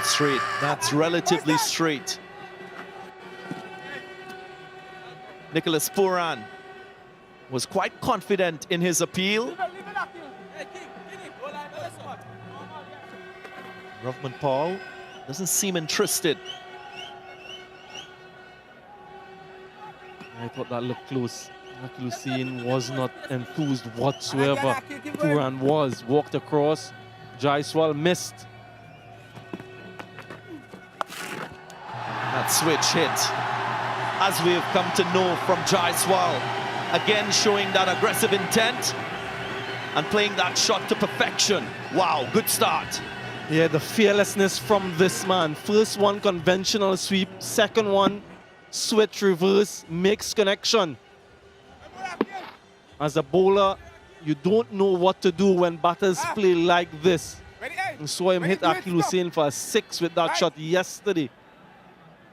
straight. That's relatively straight. Nicholas Puran was quite confident in his appeal. Rovman Paul doesn't seem interested. I thought that looked close. Hussein was not enthused whatsoever. Puran was, walked across. Jaiswal missed. That switch hit, as we have come to know from Jaiswal. Again showing that aggressive intent and playing that shot to perfection. Wow, good start. Yeah, the fearlessness from this man. First one, conventional sweep. Second one, switch reverse, mixed connection. As a bowler, you don't know what to do when batters play like this. We saw him hit Akil Hussain for a 6 with that shot yesterday.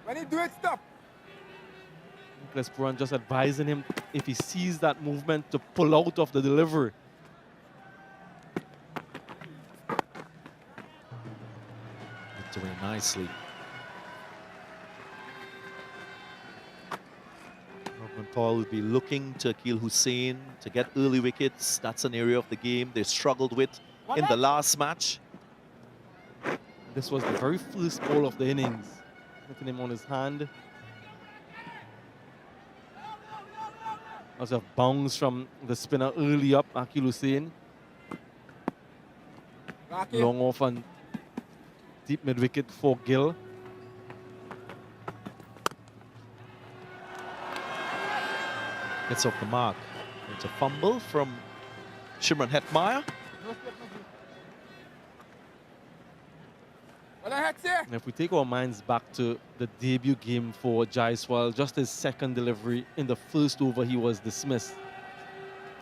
When he do it, stop. Nicholas Puran just advising him, if he sees that movement, to pull out of the delivery. Doing nicely. Rovman Paul will be looking to Akil Hussain to get early wickets. That's an area of the game they struggled with in the last match. This was the very first ball of the innings. Hitting him on his hand. As a bounce from the spinner early up, Akil Hussain. Long off and deep mid-wicket for Gill. Gets off the mark. It's a fumble from Shimron Hetmeyer. And if we take our minds back to the debut game for Jaiswal, just his second delivery in the first over, he was dismissed.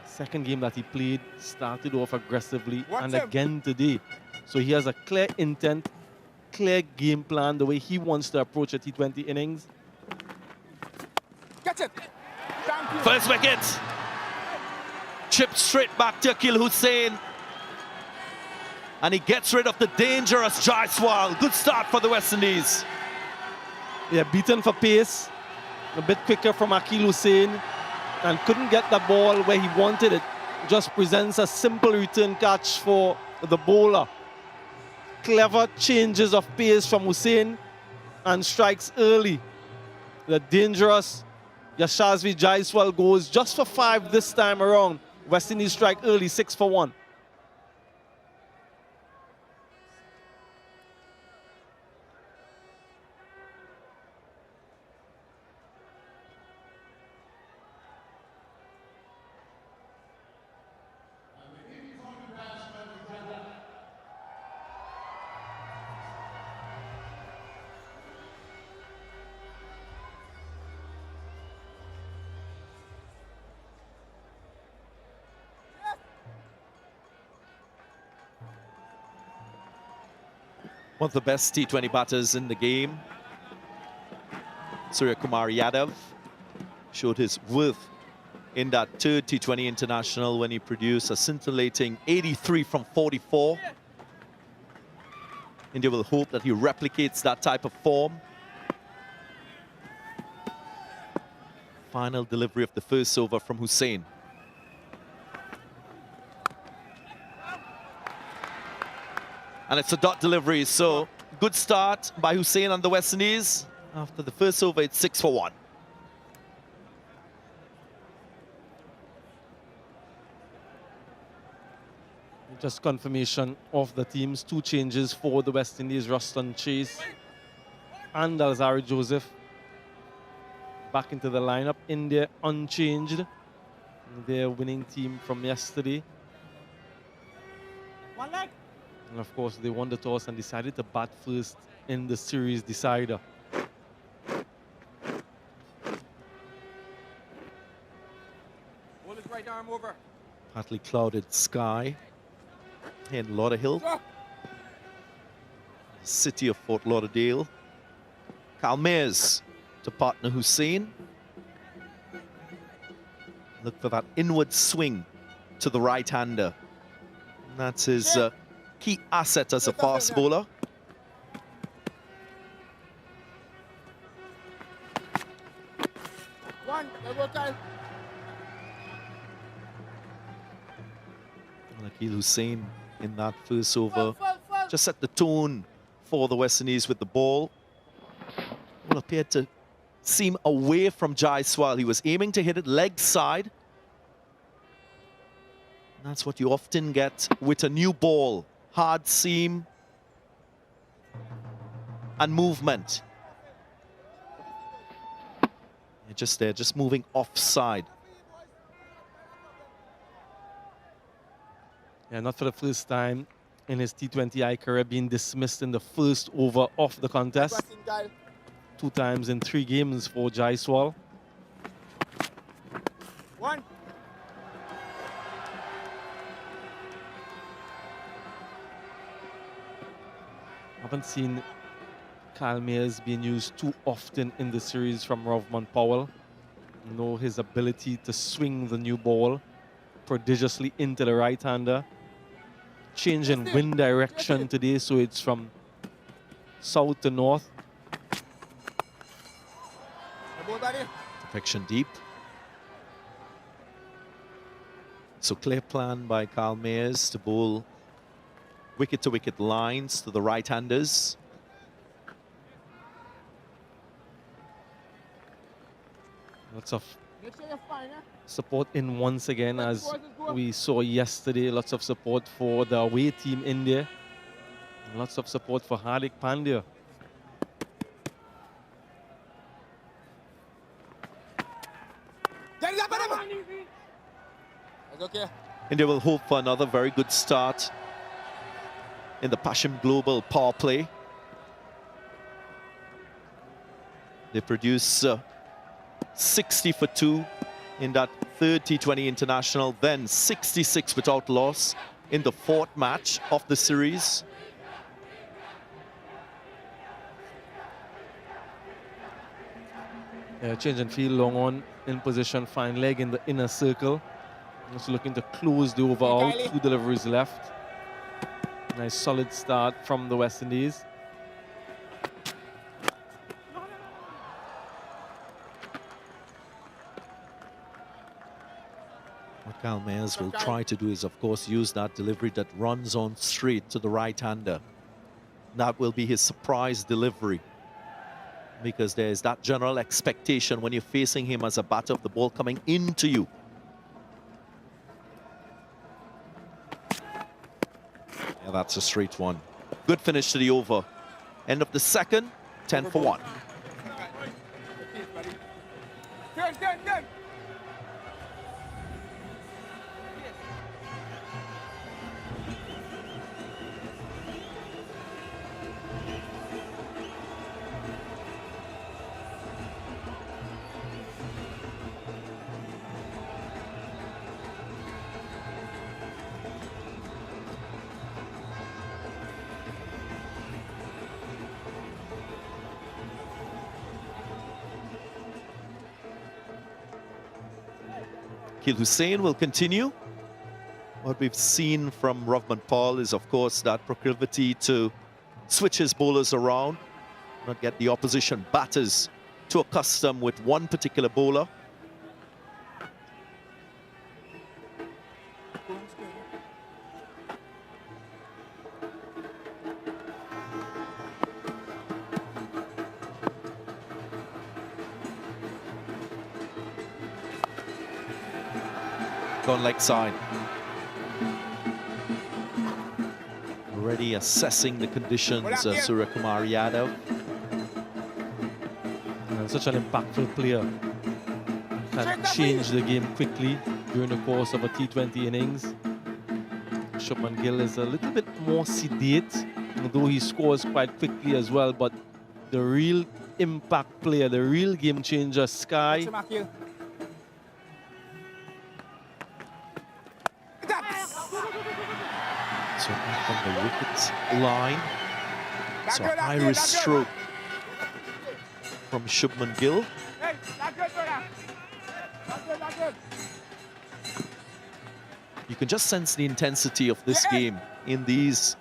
Second game that he played, started off aggressively, and again today. So he has a clear intent, clear game plan, the way he wants to approach a T20 innings. Catch it. First wicket. Chipped straight back to Akil Hussain. And he gets rid of the dangerous Jaiswal. Good start for the West Indies. Yeah, beaten for pace. A bit quicker from Akil Hussain. And couldn't get the ball where he wanted it. Just presents a simple return catch for the bowler. Clever changes of pace from Hussain and strikes early. The dangerous Yashasvi Jaiswal goes just for 5 this time around. West Indies strike early, 6 for 1. One of the best T20 batters in the game. Surya Kumar Yadav showed his worth in that third T20 international when he produced a scintillating 83 from 44. India will hope that he replicates that type of form. Final delivery of the first over from Hussain. And it's a dot delivery, so good start by Hussain and the West Indies. After the first over, it's 6 for 1. Just confirmation of the teams. 2 changes for the West Indies. Ruston Chase and Alzari Joseph back into the lineup. India unchanged. Their winning team from yesterday. One leg. And of course, they won the toss and decided to bat first in the series decider. Hold his right arm over. Partly clouded sky in Lauderhill, city of Fort Lauderdale. Kalmez to partner Hussain. Look for that inward swing to the right-hander. That's his key asset as a fast bowler. Hussain in that first over. Just set the tone for the West Indies with the ball. Ball appeared to seem away from Jaiswal. He was aiming to hit it leg side. And that's what you often get with a new ball. Hard seam and movement. Just there, just moving offside. Yeah, not for the first time in his T20I career being dismissed in the first over of the contest. 2 times in 3 games for Jaiswal. One. Haven't seen Kyle Mayers being used too often in the series from Rovman Powell. You know his ability to swing the new ball prodigiously into the right-hander. Change in wind direction today, so it's from south to north. Perfection deep. So clear plan by Kyle Mayers to bowl wicket-to-wicket lines to the right-handers. Lots of support in once again, as we saw yesterday. Lots of support for the away team India. Lots of support for Hardik Pandya. Okay. India will hope for another very good start in the Passion Global power play. They produce 60 for 2 in that third T20 international, then 66 without loss in the 4th match of the series. Change and field, long on in position, fine leg in the inner circle. Just looking to close the over out, 2 deliveries left. Nice solid start from the West Indies. What Kyle Mayers will try to do is, of course, use that delivery that runs on straight to the right-hander. That will be his surprise delivery, because there's that general expectation when you're facing him as a batter of the ball coming into you. Yeah, that's a straight one. Good finish to the over. End of the second, 10 for 1. Turn. Kuhl Hussain will continue. What we've seen from Rovman Powell is, of course, that proclivity to switch his bowlers around, not get the opposition batters too accustomed with one particular bowler. Gone leg side. Already assessing the conditions, Surya Kumar Yadav. And such an impactful player. Can change the game quickly during the course of a T20 innings. Shubman Gill is a little bit more sedate, although he scores quite quickly as well. But the real impact player, the real game changer, Sky. So back on the Wickets line. So a high-risk stroke from Shubman Gill. Hey, not good, brother. Not good. You can just sense the intensity of this game in these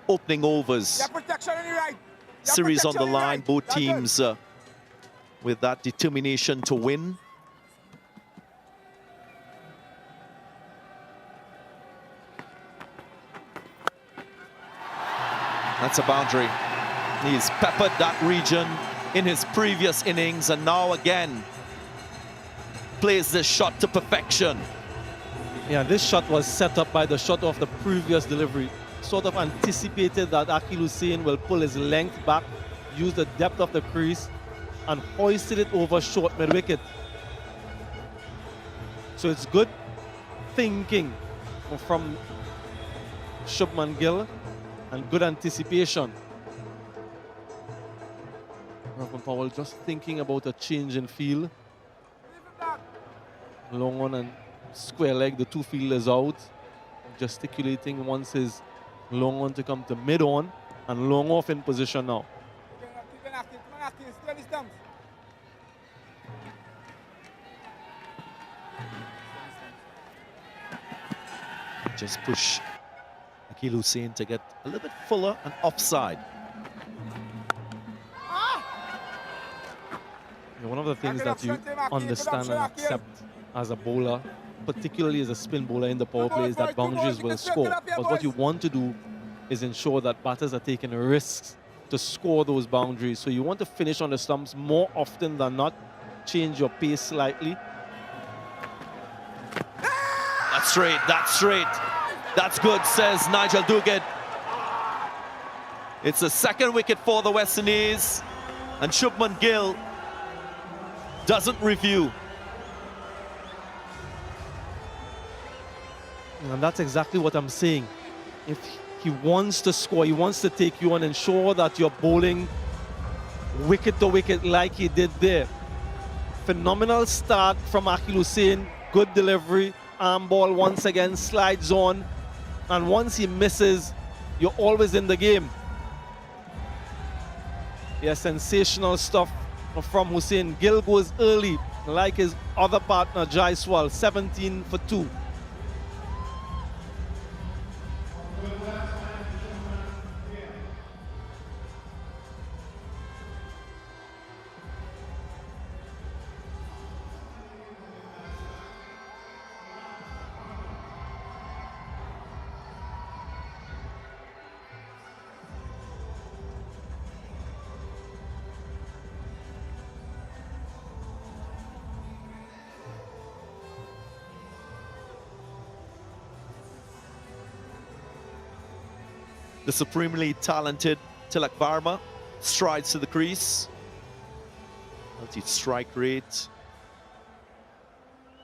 opening overs. Protection on your right. Series on the protection on your line, right. both Not good. teams with that determination to win. That's a boundary. He's peppered that region in his previous innings, and now again plays this shot to perfection. Yeah, this shot was set up by the shot of the previous delivery. Sort of anticipated that Akeal Hussain will pull his length back, use the depth of the crease, and hoisted it over short mid-wicket. So it's good thinking from Shubman Gill and good anticipation. Ravin Powell just thinking about a change in field. Long on and square leg, the two fielders out. Gesticulating wants his long on to come to mid on and long off in position now. Just push Akeal Hussain to get a little bit fuller and offside. One of the things that you understand and accept as a bowler, particularly as a spin bowler in the power play, is that boundaries will score. But what you want to do is ensure that batters are taking risks to score those boundaries. So you want to finish on the stumps more often than not, change your pace slightly. That's straight, that's straight. That's good, says Nigel Duguid. It's the second wicket for the West Indies, and Shubman Gill doesn't review. And that's exactly what I'm saying. If he wants to score, he wants to take you on, ensure that you're bowling wicket to wicket like he did there. Phenomenal start from Akeal Hussain, good delivery, arm ball once again slides on, and once he misses, you're always in the game. Yeah, sensational stuff from Hussain. Gill goes early, like his other partner Jaiswal, 17 for 2. The supremely talented Tilak Varma strides to the crease. Multi-strike rate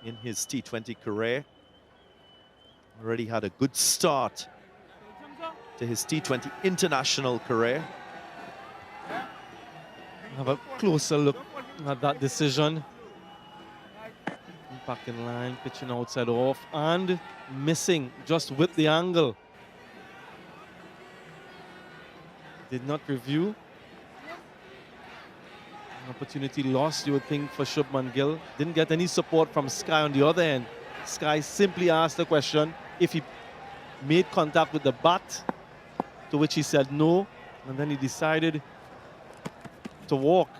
in his T20 career. Already had a good start to his T20 international career. Have a closer look at that decision. Impact in line, pitching outside off, and missing just with the angle. Did not review. An opportunity lost, you would think, for Shubman Gill. Didn't get any support from Sky on the other end. Sky simply asked the question if he made contact with the bat, to which he said no, and then he decided to walk.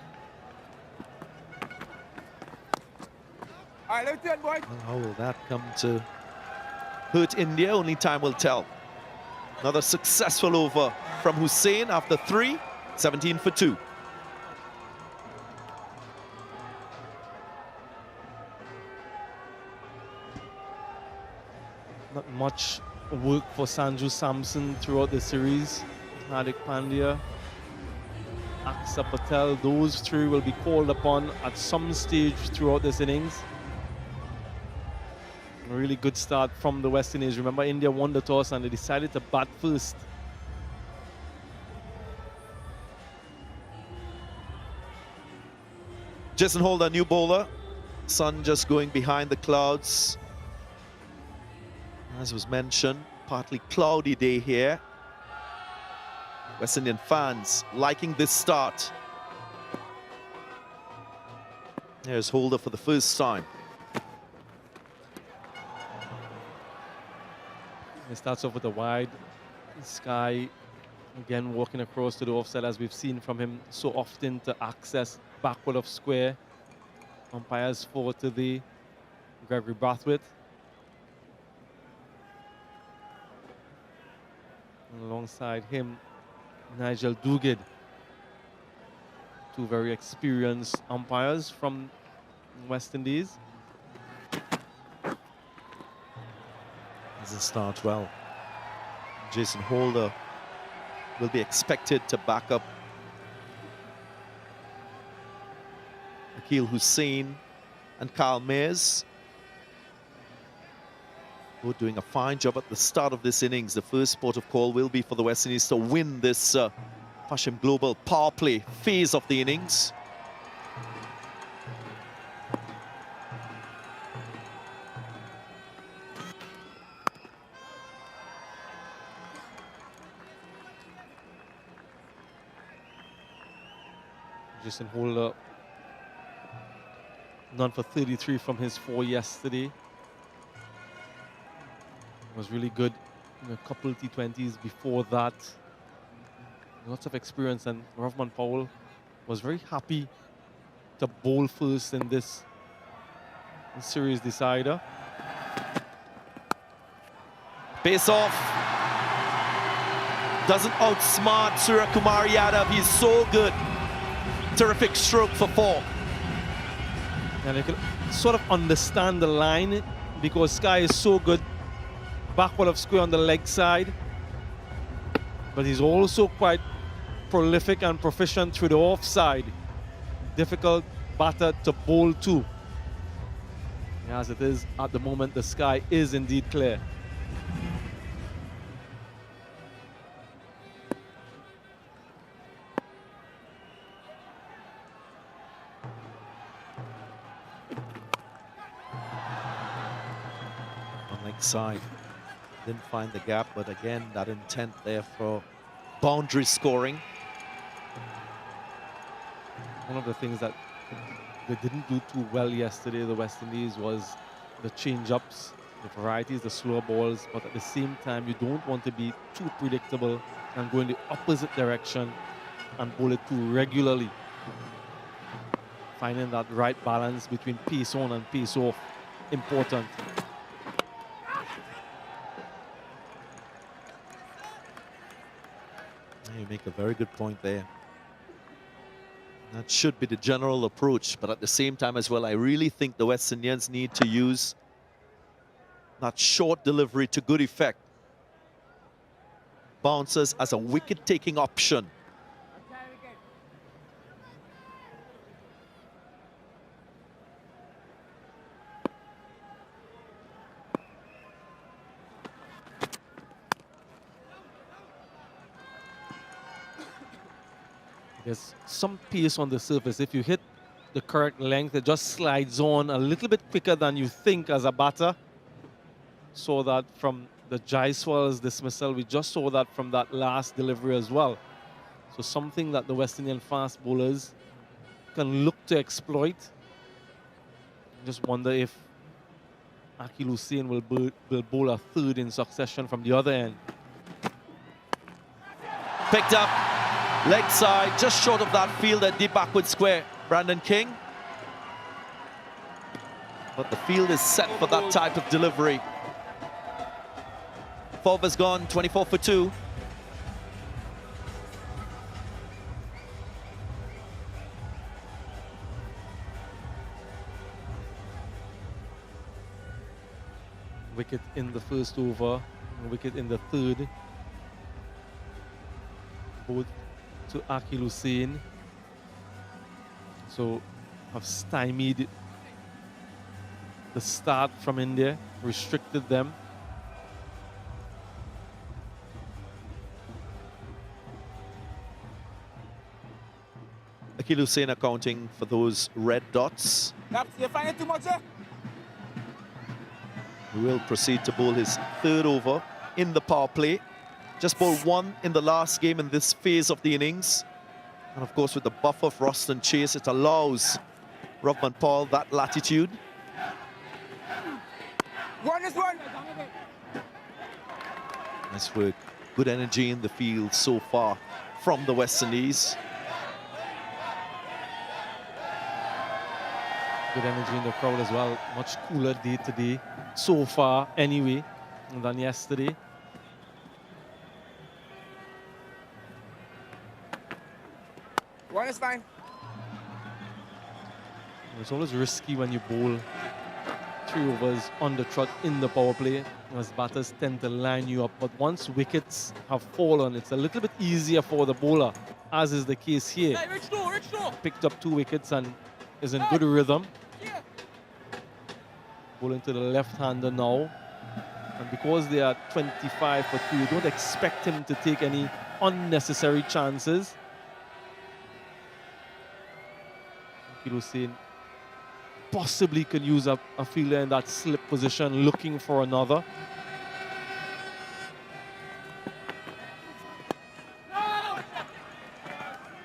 All right, let's turn, boy. Well, how will that come to hurt India? Only time will tell. Another successful over from Hussain after 3, 17 for 2. Not much work for Sanju Samson throughout the series. Hardik Pandya, Aksa Patel, those three will be called upon at some stage throughout this innings. A really good start from the West Indies. Remember, India won the toss and they decided to bat first. Jason Holder, new bowler. Sun just going behind the clouds. As was mentioned, partly cloudy day here. West Indian fans liking this start. There's Holder for the first time. He starts off with a wide. Sky again walking across to the offside, as we've seen from him so often, to access backward of square. Umpires forward to the Gregory Brathwaite. And alongside him, Nigel Duguid. Two very experienced umpires from West Indies. Doesn't start well. Jason Holder will be expected to back up Akil Hussain and Kyle Mayers. Both doing a fine job at the start of this innings. The first port of call will be for the West Indies to win this Fashim Global power play phase of the innings. Jason Holder, none for 33 from his 4 yesterday. Was really good in a couple T20s before that. Lots of experience, and Rahman Powell was very happy to bowl first in this series decider. Pace off. Doesn't outsmart Surya Kumar Yadav. He's so good. Terrific stroke for 4. And I could sort of understand the line because Sky is so good backward of square on the leg side, but he's also quite prolific and proficient through the offside. Difficult batter to bowl to. As it is at the moment, the sky is indeed clear. On leg side. Didn't find the gap, but again, that intent there for boundary scoring. One of the things that they didn't do too well yesterday, the West Indies, was the change-ups, the varieties, the slower balls, but at the same time, you don't want to be too predictable and go in the opposite direction and bowl it too regularly. Finding that right balance between pace on and pace off, important. You make a very good point there. That should be the general approach, but at the same time as well, I really think the West Indians need to use that short delivery to good effect. Bouncers as a wicket-taking option. There's some pace on the surface. If you hit the correct length, it just slides on a little bit quicker than you think as a batter. Saw that from the Jaiswal's dismissal. We just saw that from that last delivery as well. So something that the West Indian fast bowlers can look to exploit. Just wonder if Akil Hussain will bowl a third in succession from the other end. Picked up. Leg side, just short of that fielder, deep backward square, Brandon King. But the field is set for that type of delivery. 4 overs gone, 24 for 2. Wicket in the first over, wicket in the third. Both to Akil Hussain. So have stymied the start from India, restricted them. Akil Hussain accounting for those red dots. You find it too much, eh? He will proceed to bowl his 3rd over in the power play. Just bowled 1 in the last game in this phase of the innings. And of course, with the buffer of Roston Chase, it allows Rahman Powell that latitude. One is one. Nice work. Good energy in the field so far from the West Indies. Good energy in the crowd as well. Much cooler day today, so far anyway, than yesterday. One is fine. It's always risky when you bowl 3 overs on the trot in the power play, as batters tend to line you up. But once wickets have fallen, it's a little bit easier for the bowler, as is the case here. Hey, Rich door. Picked up 2 wickets and is in good rhythm. Yeah. Bowling to the left-hander now. And because they are 25 for 2, you don't expect him to take any unnecessary chances. Kuhl saying possibly could use a fielder in that slip position, looking for another. I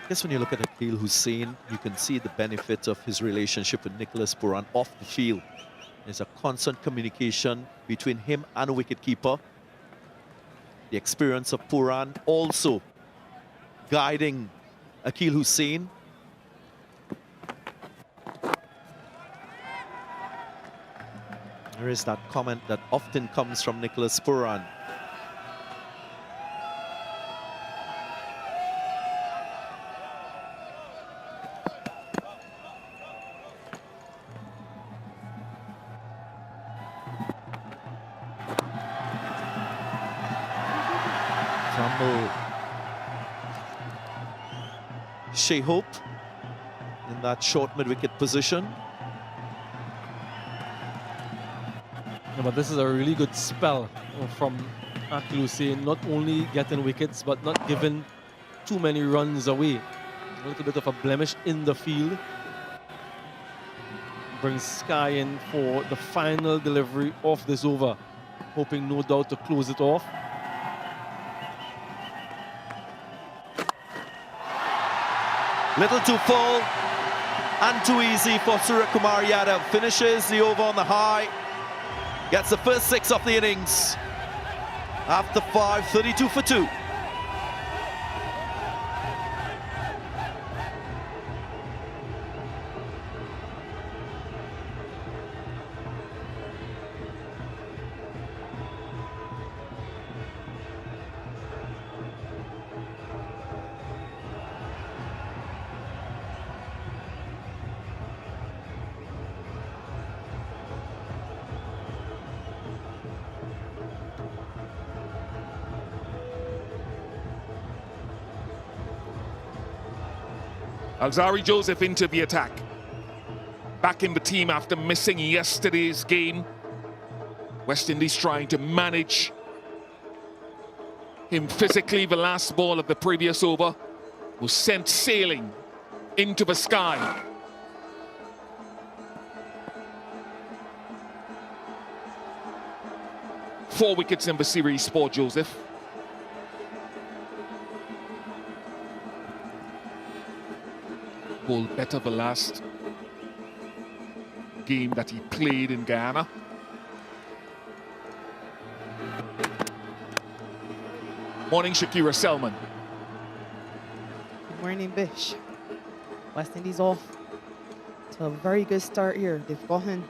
guess when you look at Kuhl Hussain, you can see the benefit of his relationship with Nicholas Puran off the field. There's a constant communication between him and a wicketkeeper. The experience of Puran also guiding Kuhl Hussain. There is that comment that often comes from Nicholas Puran. Shea Hope in that short mid-wicket position. Yeah, but this is a really good spell from Kuhl Hussain, not only getting wickets, but not giving too many runs away. A little bit of a blemish in the field. Brings Sky in for the final delivery of this over, hoping no doubt to close it off. Little too full and too easy for Suryakumar Yadav. Finishes the over on the high. Gets the first 6 of the innings. After 5, 32 for 2. Alzarri Joseph into the attack. Back in the team after missing yesterday's game. West Indies trying to manage him physically. The last ball of the previous over was sent sailing into the sky. Four wickets in the series for Joseph. Better the last game that he played in Guyana. Morning, Shakira Selman. Good morning, Bish. West Indies off to a very good start here. They've gotten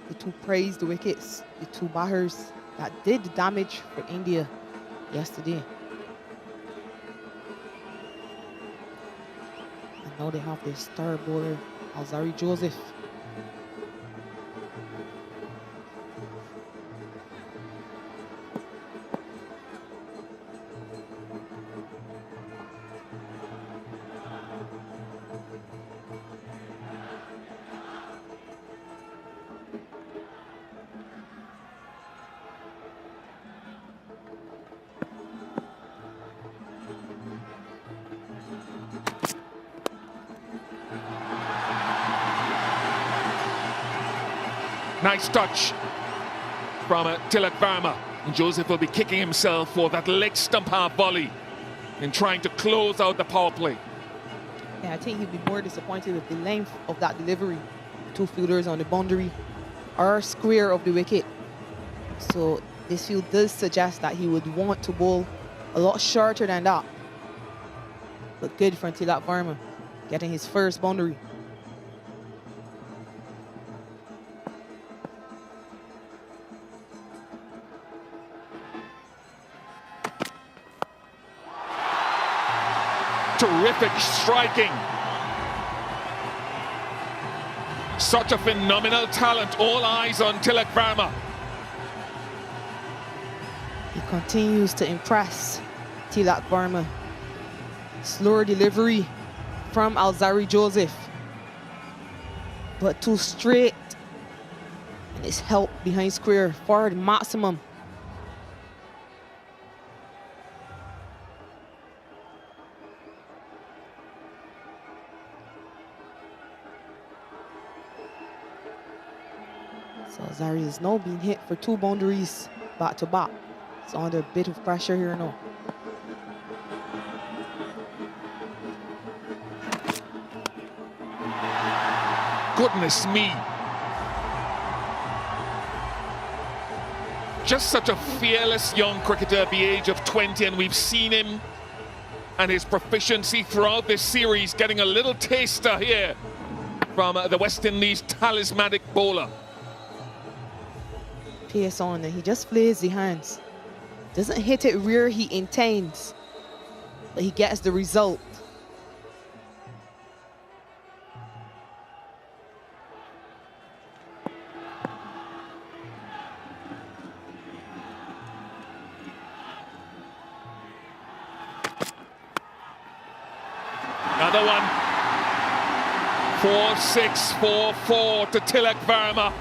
the 2 praised wickets, the 2 batters that did damage for India yesterday. Now they have their star bowler, Alzarri Joseph. Nice touch from Tilak Varma. And Joseph will be kicking himself for that leg stump half volley in trying to close out the power play. Yeah, I think he'd be more disappointed with the length of that delivery. 2 fielders on the boundary or square of the wicket. So this field does suggest that he would want to bowl a lot shorter than that. But good for Tilak Varma, getting his first boundary. Terrific striking. Such a phenomenal talent. All eyes on Tilak Verma. He continues to impress Tilak Verma. Slower delivery from Alzari Joseph, but too straight. And it's help behind square for the maximum. So Alzari is now being hit for 2 boundaries back to back. It's under a bit of pressure here now. Goodness me. Just such a fearless young cricketer at the age of 20, and we've seen him and his proficiency throughout this series, getting a little taster here from the West Indies talismanic bowler. Pace on, and he just plays the hands. Doesn't hit it where he intends, but he gets the result. Another one. 4-6, 4-4 to Tilak Verma.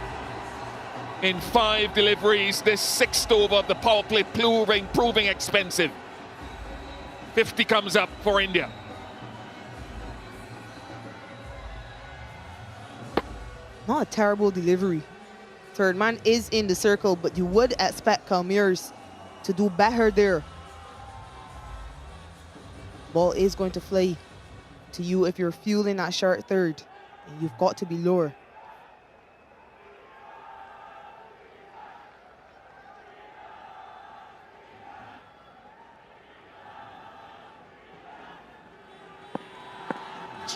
In 5 deliveries, this 6th over of the power play proving expensive. 50 comes up for India. Not a terrible delivery. Third man is in the circle, but you would expect Kalmiers to do better there. Ball is going to fly to you if you're fueling that short third, and you've got to be lower.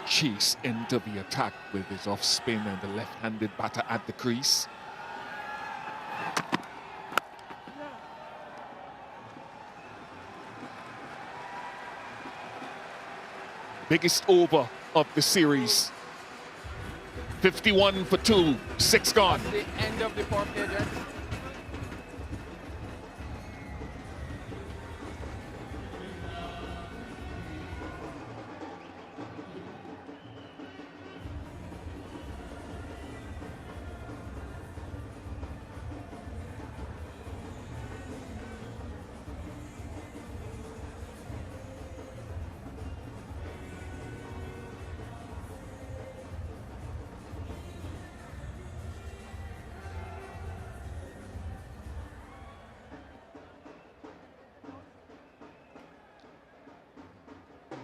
Chase into the attack with his off spin and the left-handed batter at the crease. Biggest over of the series. 51 for 2, 6 gone. The end of the Powerplay, gents.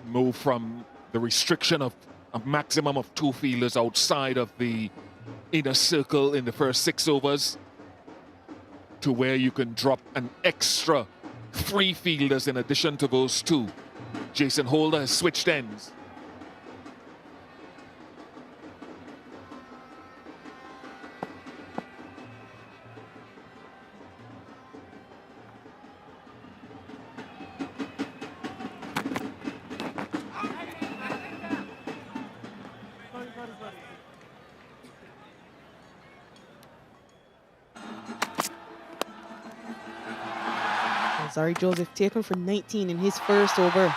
Move from the restriction of a maximum of 2 fielders outside of the inner circle in the first 6 overs to where you can drop an extra 3 fielders in addition to those 2. Jason Holder has switched ends. Alzari Joseph taken for 19 in his first over.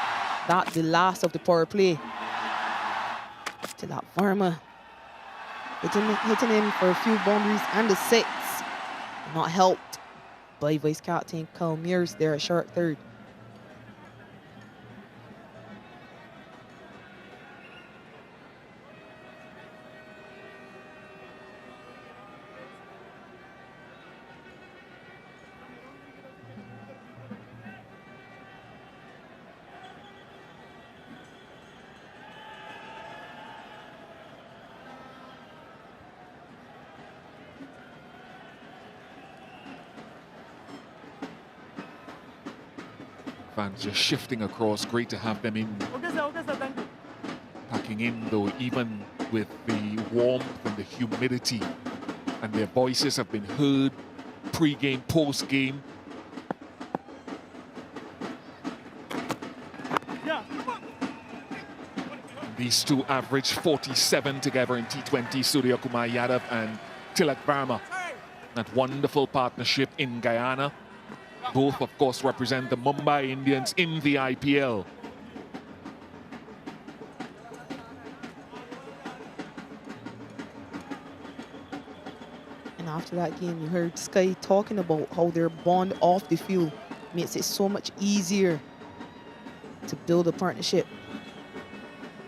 That's the last of the power play. Tilak Verma hitting him for a few boundaries and the 6. Not helped by vice captain Kalmiers there at short third. Fans just shifting across. Great to have them in. Okay, sir, thank you. Packing in though, even with the warmth and the humidity, and their voices have been heard pre-game, post-game. Yeah. These two averaged 47 together in T20, Surya Kumar Yadav and Tilak Varma. That wonderful partnership in Guyana. Both, of course, represent the Mumbai Indians in the IPL. And after that game, you heard Sky talking about how their bond off the field makes it so much easier to build a partnership.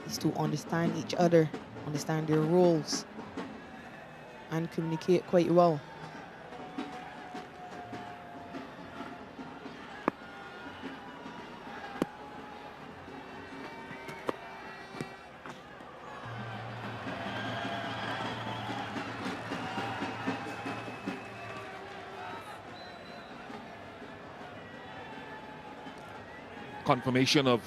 Is to understand each other, understand their roles, and communicate quite well. Confirmation of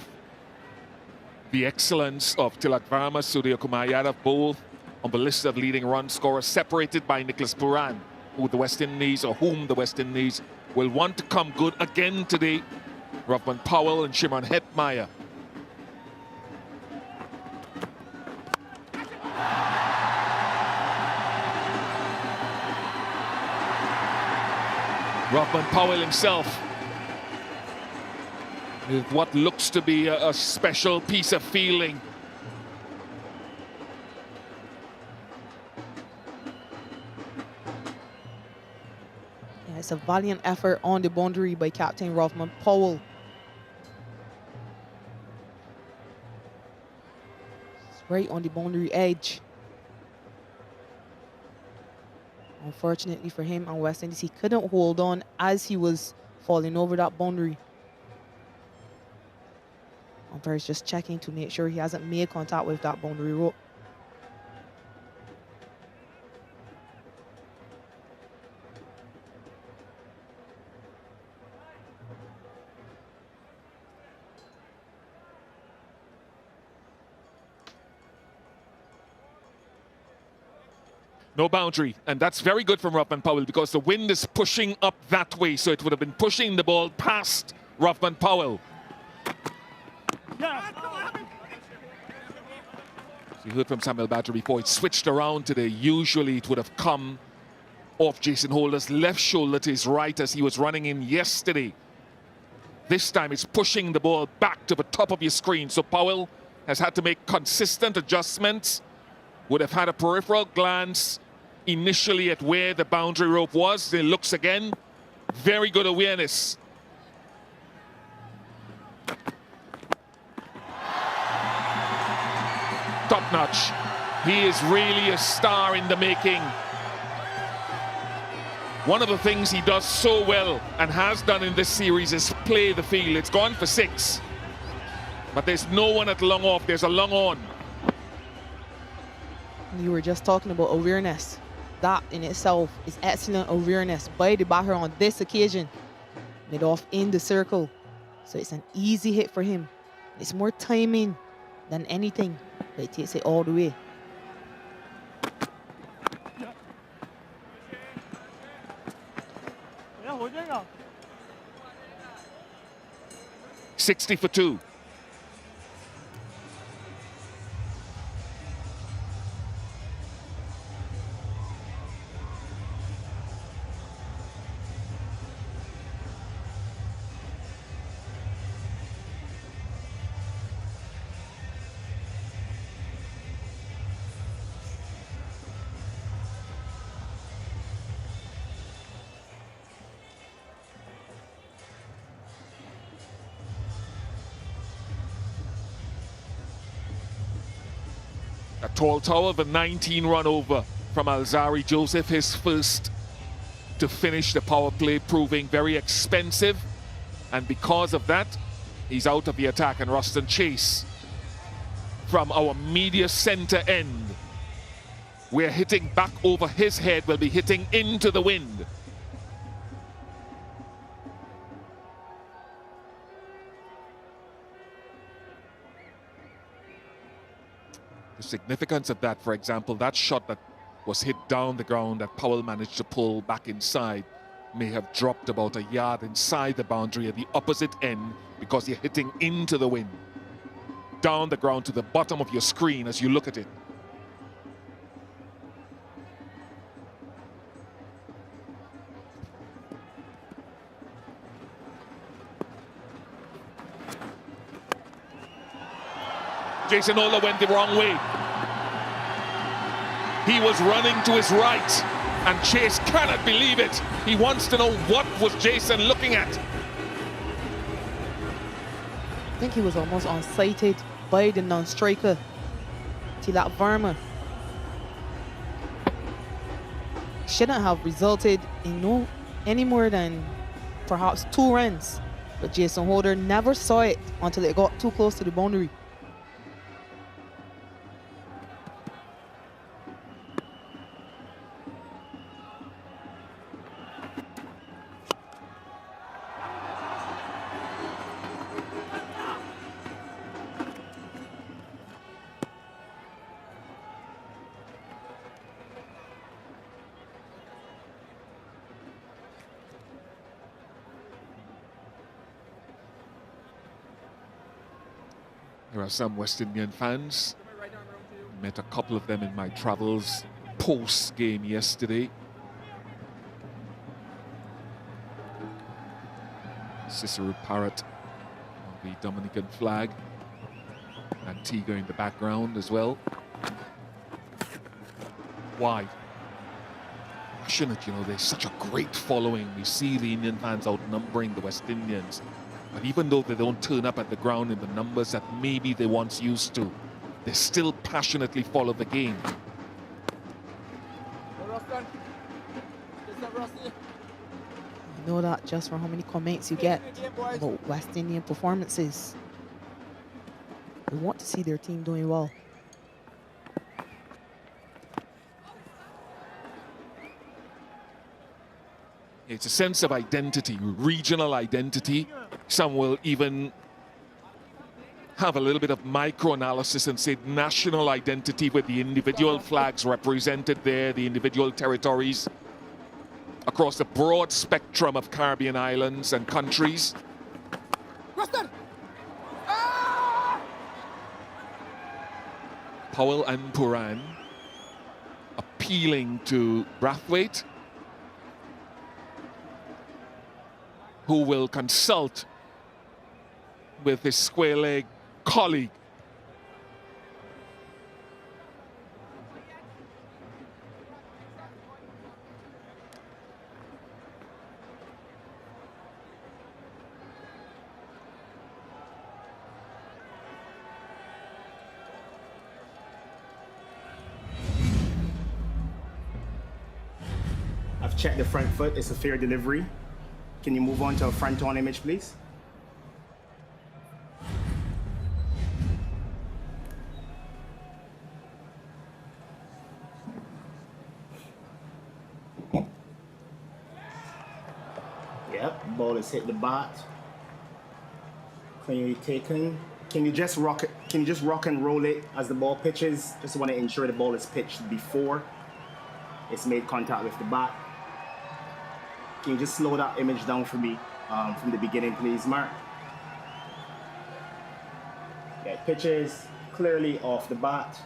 the excellence of Tilak Varma, Surya Kumar Yadav, both on the list of leading run scorers, separated by Nicholas Puran, whom the West Indies will want to come good again today. Rovman Powell and Shimron Hetmeyer. Rovman Powell himself, with what looks to be a special piece of feeling. Yeah, it's a valiant effort on the boundary by Captain Rovman Powell. It's right on the boundary edge. Unfortunately for him and West Indies, he couldn't hold on as he was falling over that boundary. Umpire is just checking to make sure he hasn't made contact with that boundary rope. No boundary, and that's very good from Rovman Powell because the wind is pushing up that way, so it would have been pushing the ball past Rovman Powell. You heard from Samuel Badger before, it switched around today. Usually it would have come off Jason Holder's left shoulder to his right as he was running in yesterday. This time it's pushing the ball back to the top of your screen. So Powell has had to make consistent adjustments. Would have had a peripheral glance initially at where the boundary rope was. Then looks again. Very good awareness. Top notch. He is really a star in the making. One of the things he does so well and has done in this series is play the field. It's gone for 6. But there's no one at long off. There's a long on. You were just talking about awareness. That in itself is excellent awareness by the batter on this occasion. Mid off in the circle. So it's an easy hit for him. It's more timing than anything, but it takes it all the way. Yeah, 60 for 2. A tall tower, the 19-run over from Alzari Joseph, his first to finish the power play, proving very expensive. And because of that, he's out of the attack. And Ruston Chase from our media center end, we're hitting back over his head, will be hitting into the wind. The significance of that, for example, that shot that was hit down the ground that Powell managed to pull back inside may have dropped about a yard inside the boundary at the opposite end because you're hitting into the wind. down the ground to the bottom of your screen as you look at it. Jason Ola went the wrong way. He was running to his right, and Chase cannot believe it. He wants to know what was Jason looking at. I think he was almost unsighted by the non-striker, Tilak Verma. Shouldn't have resulted in any more than perhaps 2 runs. But Jason Holder never saw it until it got too close to the boundary. There are some West Indian fans. Met a couple of them in my travels post-game yesterday. Cicero Parrott on the Dominican flag. Antigua in the background as well. Wide. Passionate, you know, there's such a great following. We see the Indian fans outnumbering the West Indians. But even though they don't turn up at the ground in the numbers that maybe they once used to, they still passionately follow the game. You know that just from how many comments you get about West Indian performances. They want to see their team doing well. It's a sense of identity, regional identity. Some will even have a little bit of micro-analysis and say national identity with the individual flags represented there, the individual territories across the broad spectrum of Caribbean islands and countries. Powell and Puran appealing to Brathwaite, who will consult with his square leg colleague. I've checked the front foot, it's a fair delivery. Can you move on to a front-on image, please? Yep, ball has hit the bat. Cleanly taken. Can you just rock it? Can you just rock and roll it as the ball pitches? Just want to ensure the ball is pitched before it's made contact with the bat. Can you just slow that image down for me from the beginning, please, Mark? Yeah, it pitches clearly off the bat.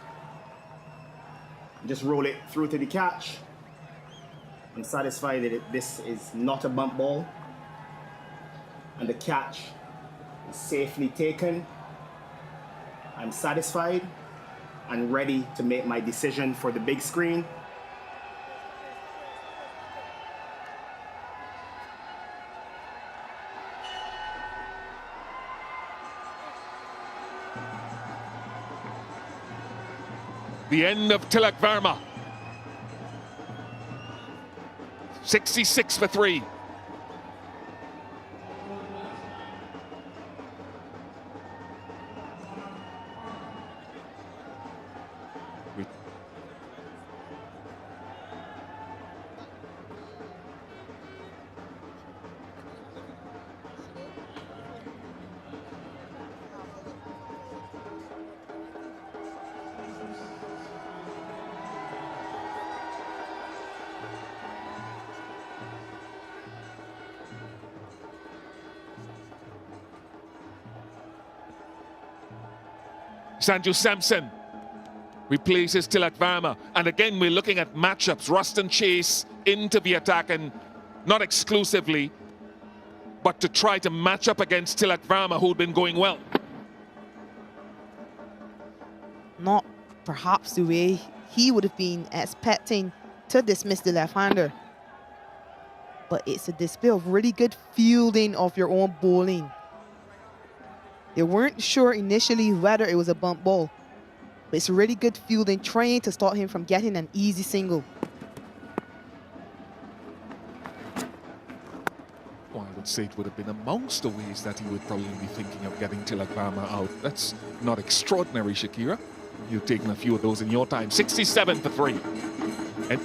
Just roll it through to the catch. I'm satisfied that this is not a bump ball. And the catch is safely taken. I'm satisfied and ready to make my decision for the big screen. The end of Tilak Verma. 66 for 3. Sanju Samson replaces Tilak Varma. And again, we're looking at matchups. Ruston Chase into the attack, and not exclusively, but to try to match up against Tilak Varma, who'd been going well. Not perhaps the way he would have been expecting to dismiss the left-hander. But it's a display of really good fielding of your own bowling. They weren't sure initially whether it was a bump ball, but it's really good fielding, trying to stop him from getting an easy single. Well, I would say it would have been amongst the ways that he would probably be thinking of getting Tilak Varma out. That's not extraordinary, Shakira. You've taken a few of those in your time. 67 for 3. And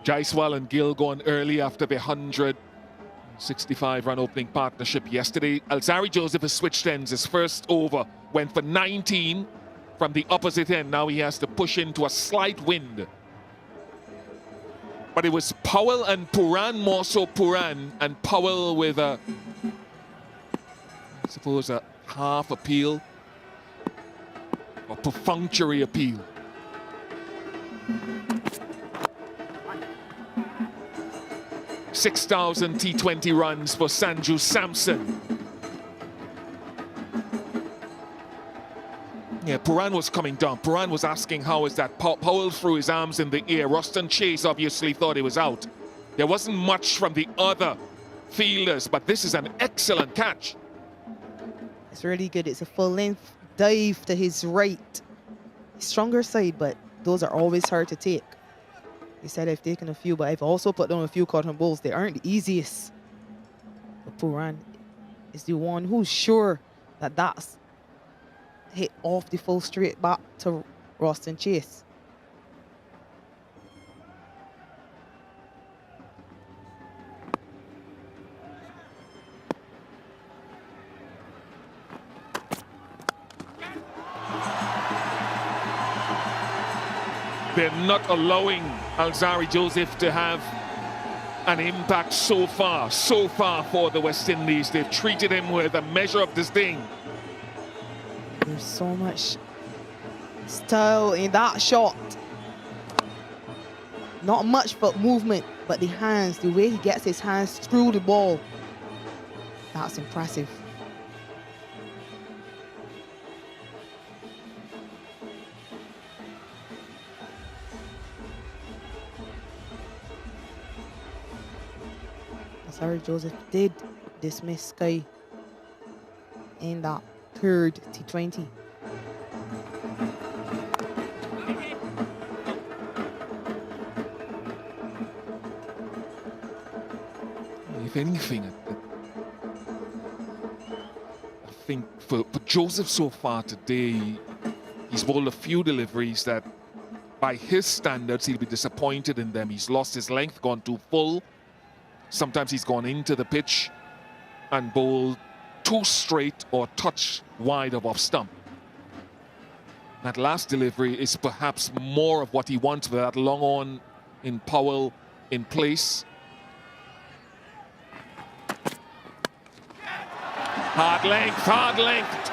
Jaiswal and Gill going early after the 165-run opening partnership yesterday. Alzarri Joseph has switched ends. His first over went for 19 from the opposite end. Now he has to push into a slight wind. But it was Powell and Puran, more so Puran, and Powell with a, I suppose, a half appeal, or perfunctory appeal. 6,000 T20 runs for Sanju Samson. Yeah, Puran was coming down. Puran was asking how is that. Powell threw his arms in the air. Ruston Chase obviously thought he was out. There wasn't much from the other fielders, but this is an excellent catch. It's really good. It's a full-length dive to his right. Stronger side, but those are always hard to take. He said I've taken a few, but I've also put down a few cotton balls. They aren't the easiest. But Puran is the one who's sure that that's hit off the full straight back to Ruston Chase. They're not allowing Alzarri Joseph to have an impact so far for the West Indies. They've treated him with a measure of disdain. There's so much style in that shot. Not much but movement, but the hands, the way he gets his hands through the ball, that's impressive. Alzarri Joseph did dismiss Sky in that third T20. If anything, I think for Joseph so far today, he's bowled a few deliveries that by his standards, he'll be disappointed in them. He's lost his length, gone too full. Sometimes he's gone into the pitch and bowled too straight or touch wide of off stump. That last delivery is perhaps more of what he wants with that long on in Powell in place. Hard length, hard length.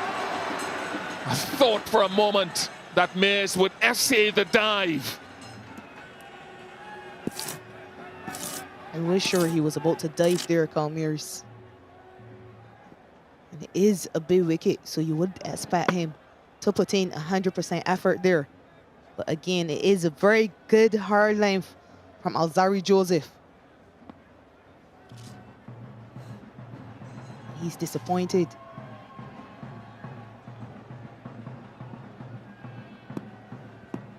I thought for a moment that Mayers would essay the dive. I was sure he was about to dive there, Mears. And it is a big wicket, so you would expect him to put in 100% effort there. But again, it is a very good hard length from Alzarri Joseph. He's disappointed.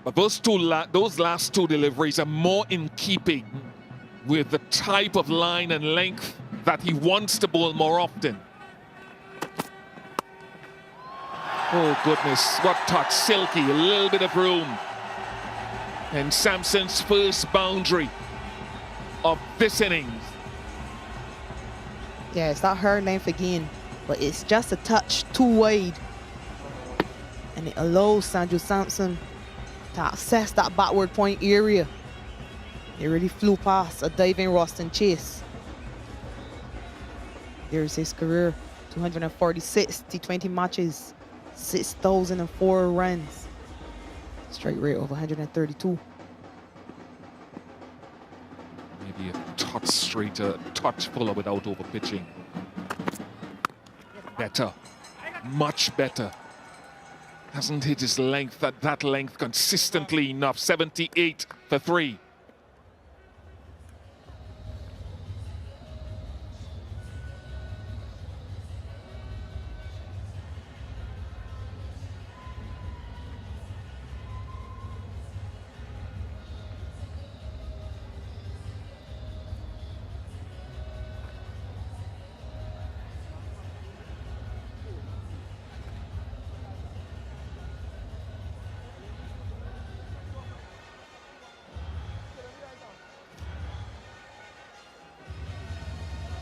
But those last two deliveries are more in keeping with the type of line and length that he wants to bowl more often. Oh goodness, what touch, silky, a little bit of room. And Sampson's first boundary of this innings. Yeah, it's not her length again, but it's just a touch too wide. And it allows Sanju Sampson to access that backward point area. He really flew past a diving Roston Chase. There's his career, 246 T20 matches, 6,004 runs. Strike rate of 132. Maybe a touch straighter, touch fuller without over pitching. Better, much better. Hasn't hit his length at that length consistently enough. 78 for 3.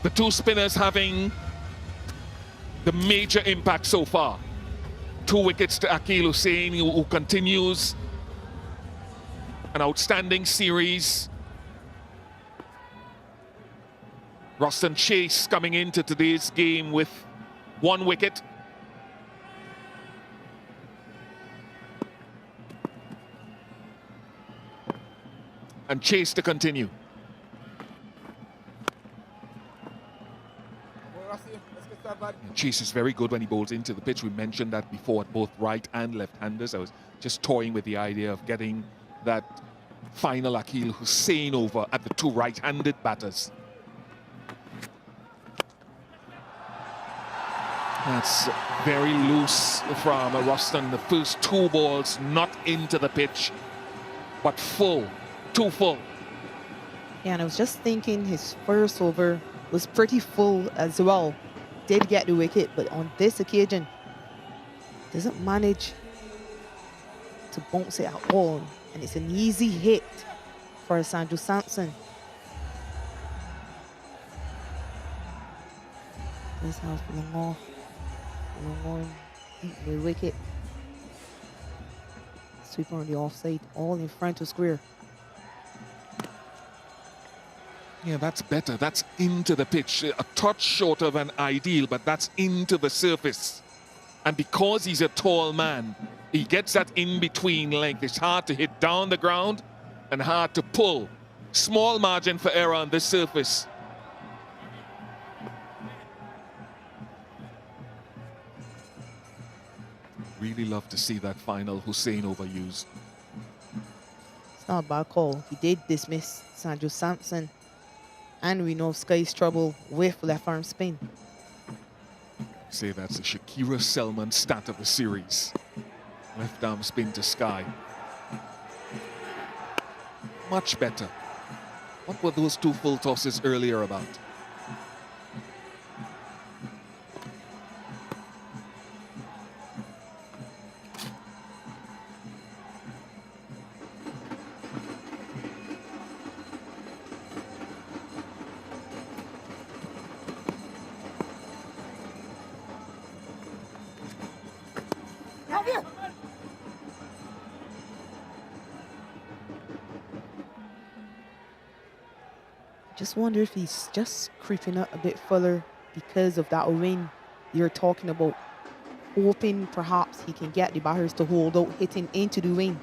The two spinners having the major impact so far. 2 wickets to Akeal Hussain, who continues an outstanding series. Roston Chase coming into today's game with 1 wicket. And Chase to continue. Chase is very good when he bowls into the pitch. We mentioned that before at both right and left-handers. I was just toying with the idea of getting that final Akeal Hussain over at the 2 right-handed batters. That's very loose from Roston. The first 2 balls not into the pitch, but full, too full. Yeah, and I was just thinking his first over was pretty full as well. Did get the wicket, but on this occasion, doesn't manage to bounce it at all. And it's an easy hit for Sanju Sampson. This house long off, long on, deep the wicket. Sweeper on the offside, all in front of square. Yeah, that's better. That's into the pitch. A touch shorter than ideal, but that's into the surface. And because he's a tall man, he gets that in-between length. It's hard to hit down the ground and hard to pull. Small margin for error on this surface. Really love to see that final Hussain overused. It's not a bad call. He did dismiss Sanju Sampson. And we know Sky's trouble with left arm spin. Say that's the Shakira Selman stat of the series. Left arm spin to Sky. Much better. What were those 2 full tosses earlier about? Just wonder if he's just creeping up a bit further because of that wind you're talking about. Hoping perhaps he can get the batters to hold out, hitting into the wind.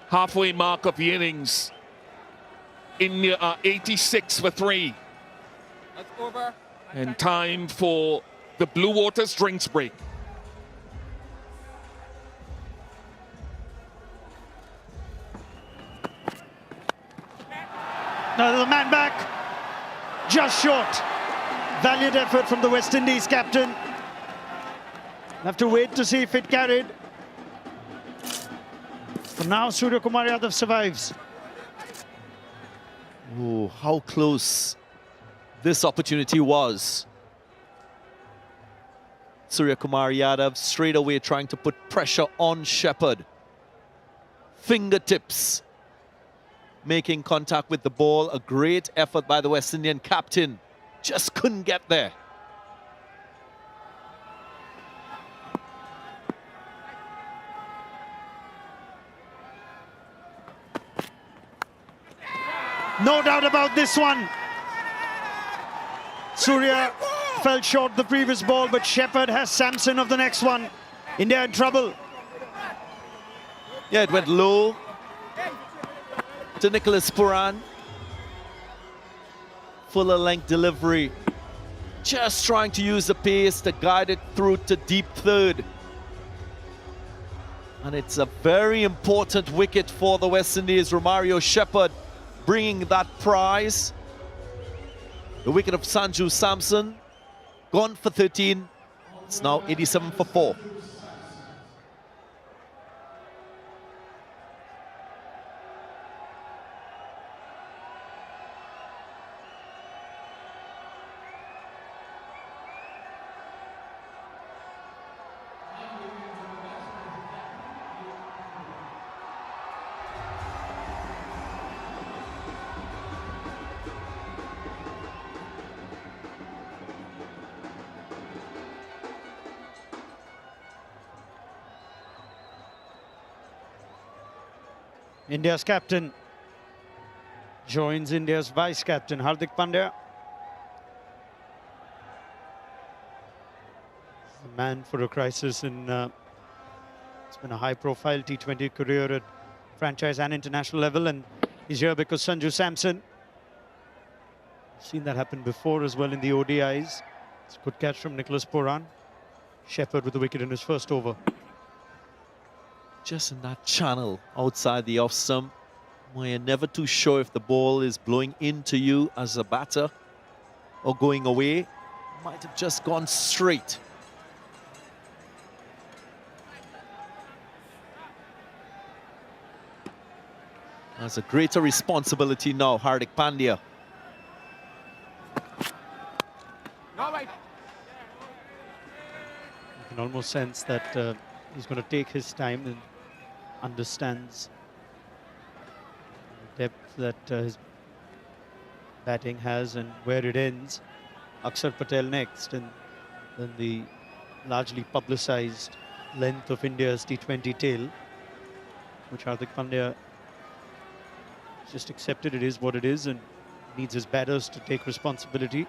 Halfway mark of the innings. India are 86 for 3. That's over. And time for the Blue Waters drinks break. Now the man back, just short. Valiant effort from the West Indies captain. Have to wait to see if it carried. For now, Surya Kumar Yadav survives. Oh, how close this opportunity was. Surya Kumar Yadav straight away trying to put pressure on Shepherd. Fingertips making contact with the ball. A great effort by the West Indian captain. Just couldn't get there. No doubt about this one. Surya fell short the previous ball, but Shepherd has Samson of the next one. India in trouble. Yeah, it went low to Nicholas Puran. Fuller length delivery. Just trying to use the pace to guide it through to deep third. And it's a very important wicket for the West Indies. Romario Shepherd bringing that prize. The wicket of Sanju Samson, gone for 13. It's now 87 for 4. India's captain joins India's vice-captain, Hardik Pandya. The man for a crisis in, it's been a high-profile T20 career at franchise and international level, and he's here because Sanju Samson. Seen that happen before as well in the ODIs. It's a good catch from Nicholas Puran. Shepherd with the wicket in his first over. Just in that channel outside the off stump, where you're never too sure if the ball is blowing into you as a batter or going away. Might have just gone straight. That's a greater responsibility now, Hardik Pandya. No, wait. You can almost sense that he's going to take his time and understands the depth that his batting has and where it ends. Akshar Patel next, and then the largely publicized length of India's T20 tail, which Hardik Pandya just accepted it is what it is and needs his batters to take responsibility.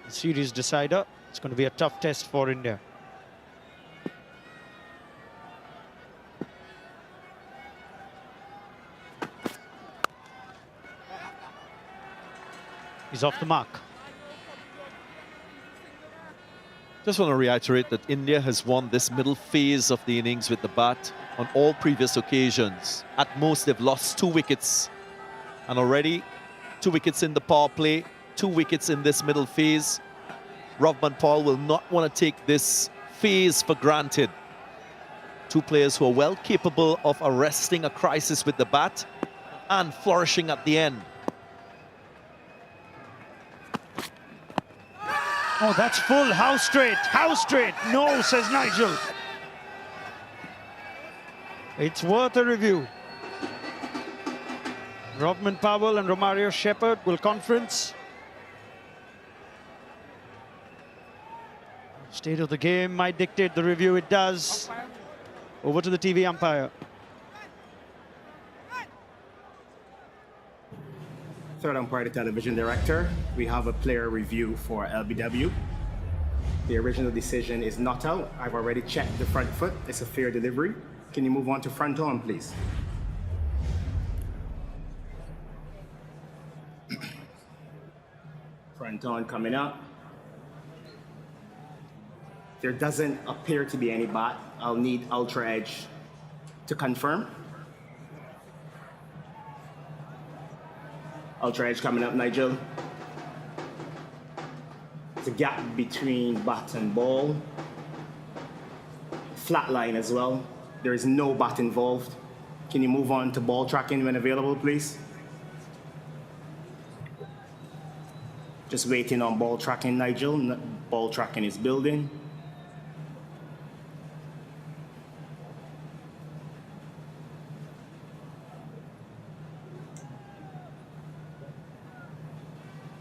The series decider. It's going to be a tough test for India. He's off the mark. Just want to reiterate that India has won this middle phase of the innings with the bat on all previous occasions. At most, they've lost 2 wickets. And already, 2 wickets in the power play, 2 wickets in this middle phase. Rovman Paul will not want to take this phase for granted. 2 players who are well capable of arresting a crisis with the bat and flourishing at the end. Oh, that's full. How straight? How straight? No, says Nigel. It's worth a review. Rovman Powell and Romario Shepherd will conference. State of the game might dictate the review. It does. Over to the TV umpire. Third umpire, the television director. We have a player review for LBW. The original decision is not out. I've already checked the front foot. It's a fair delivery. Can you move on to front on, please? Front on coming up. There doesn't appear to be any bat. I'll need Ultra Edge to confirm. Ultra Edge coming up, Nigel. It's a gap between bat and ball. Flat line as well. There is no bat involved. Can you move on to ball tracking when available, please? Just waiting on ball tracking, Nigel. Ball tracking is building.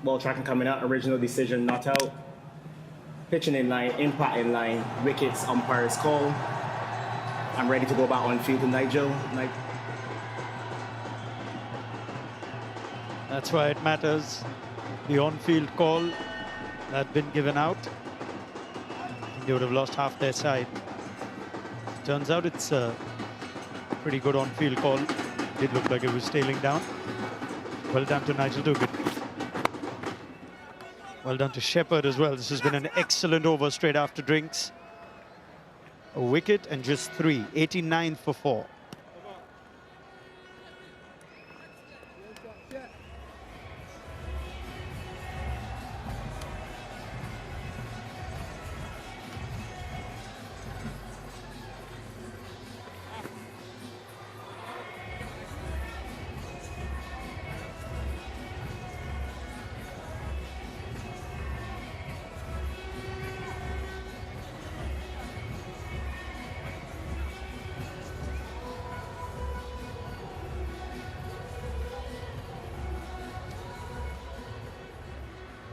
Ball tracking coming out. Original decision not out. Pitching in line, impact in line. Wickets, umpire's call. I'm ready to go back on field to Nigel. That's why it matters. The on-field call that had been given out, they would have lost half their side. Turns out it's a pretty good on-field call. Did look like it was tailing down. Well done to Nigel Dugan. Well done to Shepherd as well. This has been an excellent over straight after drinks. A wicket and just 3. 89 for 4.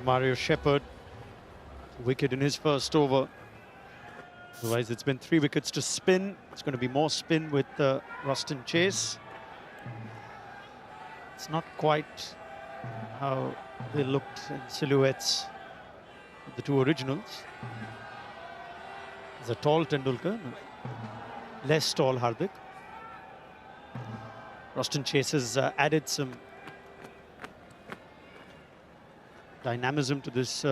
Romario Shepherd, wicket in his first over. Otherwise, it's been 3 wickets to spin. It's going to be more spin with Ruston Chase. It's not quite how they looked in silhouettes with the 2 originals. There's a tall Tendulkar, less tall Hardik. Ruston Chase has added some dynamism to this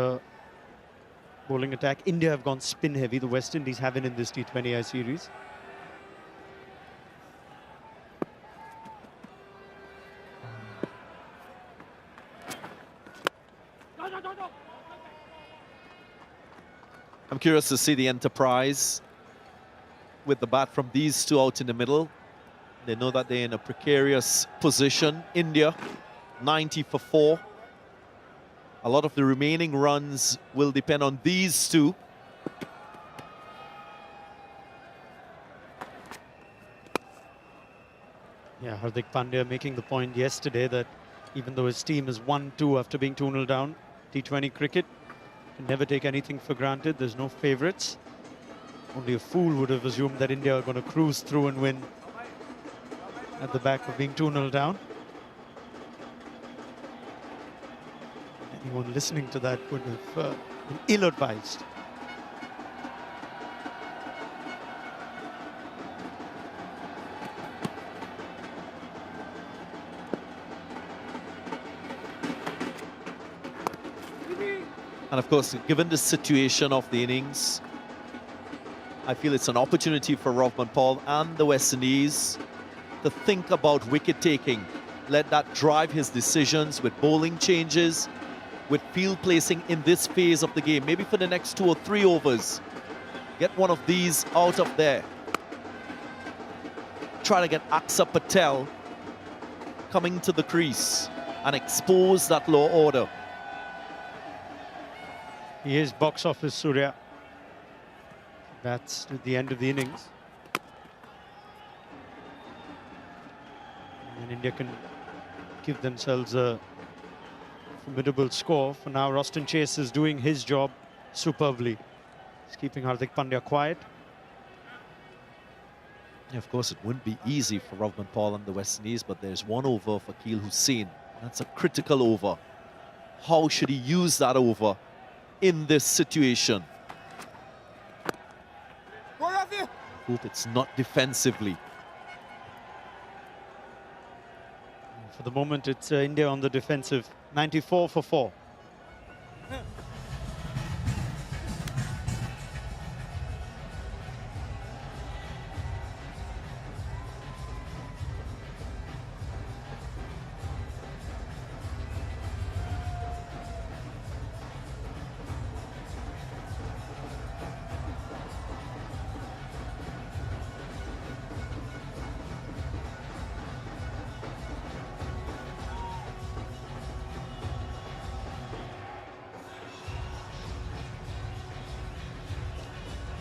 bowling attack. India have gone spin heavy. The West Indies haven't in this T20I series. I'm curious to see the enterprise with the bat from these 2 out in the middle. They know that they're in a precarious position. India, 90 for 4. A lot of the remaining runs will depend on these 2. Yeah, Hardik Pandya making the point yesterday that even though his team is 1-2 after being 2-0 down, T20 cricket can never take anything for granted. There's no favourites. Only a fool would have assumed that India are going to cruise through and win at the back of being 2-0 down. Anyone listening to that would have been ill-advised. And of course, given the situation of the innings, I feel it's an opportunity for Rovman Paul and the West Indies to think about wicket taking. Let that drive his decisions with bowling changes, with field placing in this phase of the game. Maybe for the next 2 or 3 overs, get one of these out of there. Try to get Aksa Patel coming to the crease and expose that low order. He is box office Surya. That's at the end of the innings. And India can give themselves a formidable score. For now, Ruston Chase is doing his job superbly. He's keeping Hardik Pandya quiet. Yeah, of course, it wouldn't be easy for Rovman Paul and the West Indies, but there's 1 over for Kuhl Hussain. That's a critical over. How should he use that over in this situation? Hope it's not defensively. For the moment, it's India on the defensive. 94 for 4.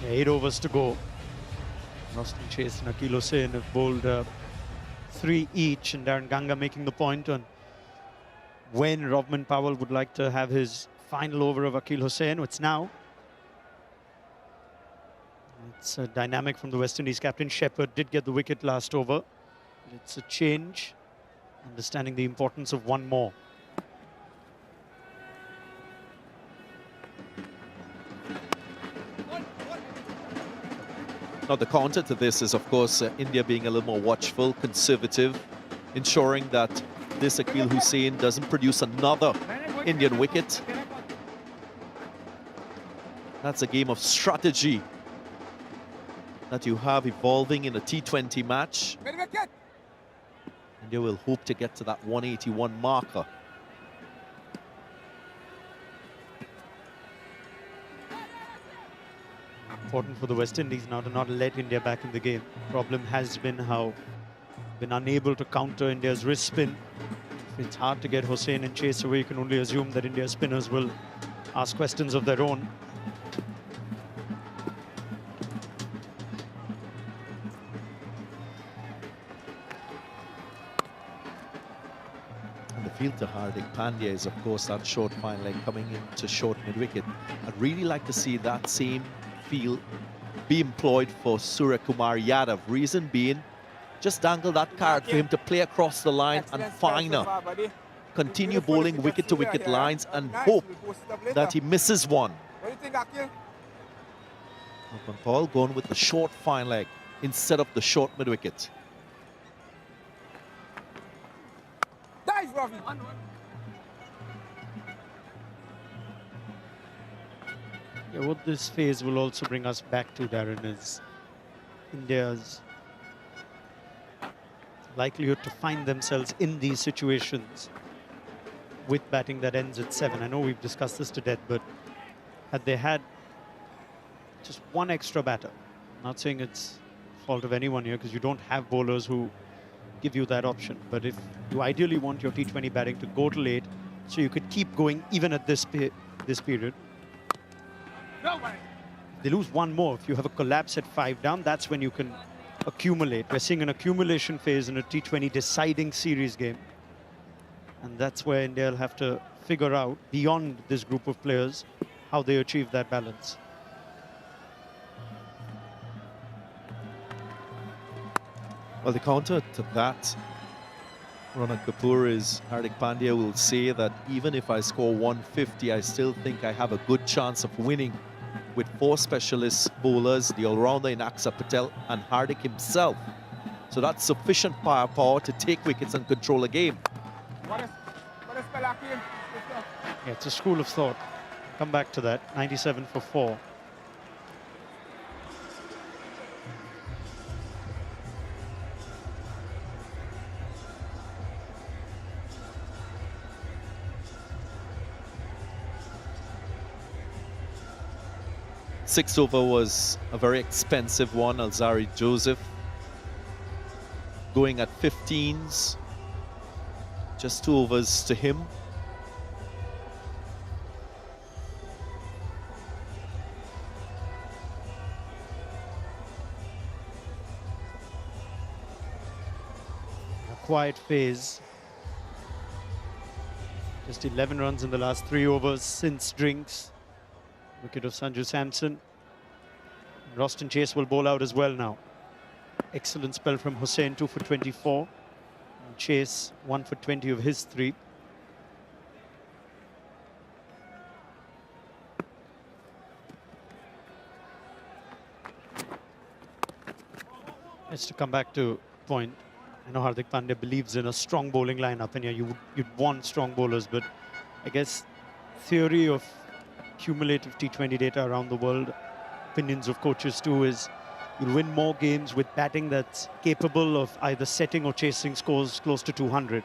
Yeah, 8 overs to go. Roston Chase and Akhil Hussain have bowled 3 each, and Darren Ganga making the point on when Robman Powell would like to have his final over of Akhil Hussain. It's now. It's a dynamic from the West Indies captain. Shepherd did get the wicket last over. It's a change, understanding the importance of one more. Now, the counter to this is, of course, India being a little more watchful, conservative, ensuring that this Akhil Hussain doesn't produce another Indian wicket. That's a game of strategy that you have evolving in a T20 match. India will hope to get to that 181 marker. Important for the West Indies now to not let India back in the game. Problem has been how been unable to counter India's wrist spin. If it's hard to get Hussain and Chase away, you can only assume that India's spinners will ask questions of their own. And the field to Hardik Pandya is, of course, that short fine leg coming into short mid-wicket. I'd really like to see that same field be employed for Surya Kumar Yadav. Reason being, just dangle that card for him to play across the line and finer. Continue bowling wicket-to-wicket lines and hope that he misses one. What do you think, Akhil? Paul going with the short fine leg instead of the short mid-wicket. Dive, Ravi. Yeah, what this phase will also bring us back to, Darren, is India's likelihood to find themselves in these situations with batting that ends at 7. I know we've discussed this to death, but had they had just one extra batter, I'm not saying it's fault of anyone here because you don't have bowlers who give you that option, but if you ideally want your T20 batting to go till 8 so you could keep going even at this period. They lose one more. If you have a collapse at 5 down, that's when you can accumulate. We're seeing an accumulation phase in a T20 deciding series game. And that's where India will have to figure out, beyond this group of players, how they achieve that balance. Well, the counter to that, Ronak Kapoor, is Hardik Pandya will say that even if I score 150, I still think I have a good chance of winning with 4 specialist bowlers, the all-rounder in Akshar Patel and Hardik himself. So that's sufficient firepower to take wickets and control a game. What is spell, Akhil? Yeah, it's a school of thought. Come back to that. 97 for 4. Sixth over was a very expensive one. Alzari Joseph going at 15s. Just 2 overs to him. A quiet phase. Just 11 runs in the last 3 overs since drinks. Wicket of Sanju Samson. Roston Chase will bowl out as well now. Excellent spell from Hussain, 2 for 24. And Chase, 1 for 20 of his 3. Just to come back to point, I know Hardik Pandya believes in a strong bowling lineup, and yeah, you'd want strong bowlers, but I guess theory of cumulative T20 data around the world, opinions of coaches too, is you'll win more games with batting that's capable of either setting or chasing scores close to 200,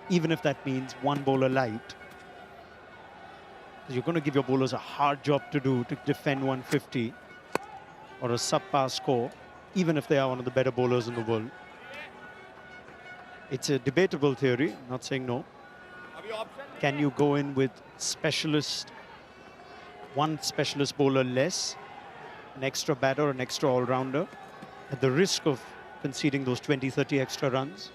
even if that means one bowler light. You're going to give your bowlers a hard job to do to defend 150 or a subpar score, even if they are one of the better bowlers in the world. It's a debatable theory, I'm not saying no. Can you go in with one specialist bowler less an extra batter, an extra all-rounder, at the risk of conceding those 20, 30 extra runs.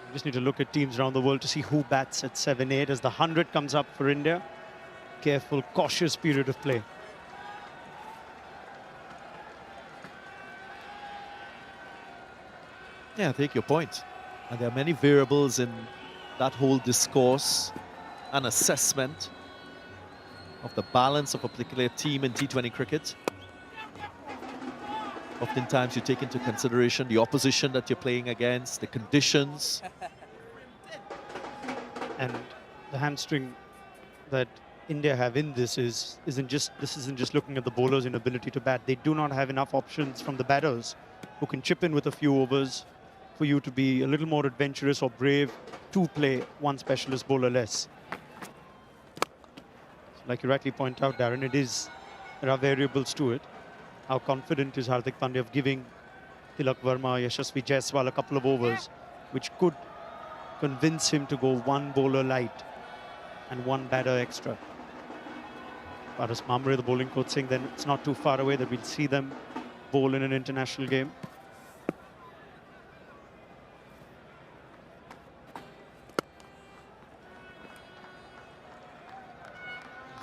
You just need to look at teams around the world to see who bats at 7-8 as the 100 comes up for India. Careful, cautious period of play. Yeah, I take your point. And there are many variables in that whole discourse and assessment of the balance of a particular team in T20 cricket. Oftentimes you take into consideration the opposition that you're playing against, the conditions. And the hamstring that India have in this isn't just looking at the bowlers' inability to bat. They do not have enough options from the batters who can chip in with a few overs for you to be a little more adventurous or brave to play one specialist bowler less. Like you rightly point out, Darren, there are variables to it. How confident is Hardik Pandya of giving Tilak Verma, Yashasvi Jaiswal a couple of overs, which could convince him to go one bowler light and one batter extra. Paras Mamre, the bowling coach, saying then it's not too far away that we'll see them bowl in an international game.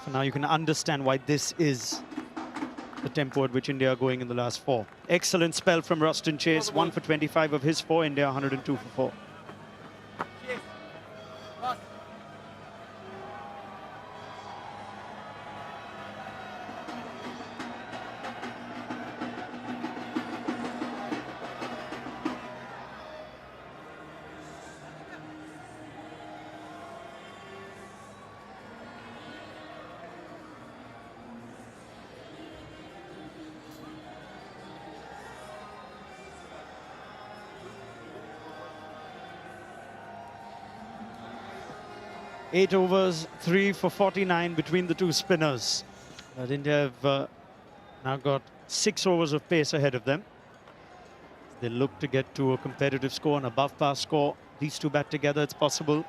For now, you can understand why this is the tempo at which India are going in the last 4. Excellent spell from Ruston Chase, 1 for 25 of his 4, India 102 for 4. Eight overs, 3 for 49 between the two spinners. But India have now got 6 overs of pace ahead of them. They look to get to a competitive score, an above par score. These two bat together, it's possible.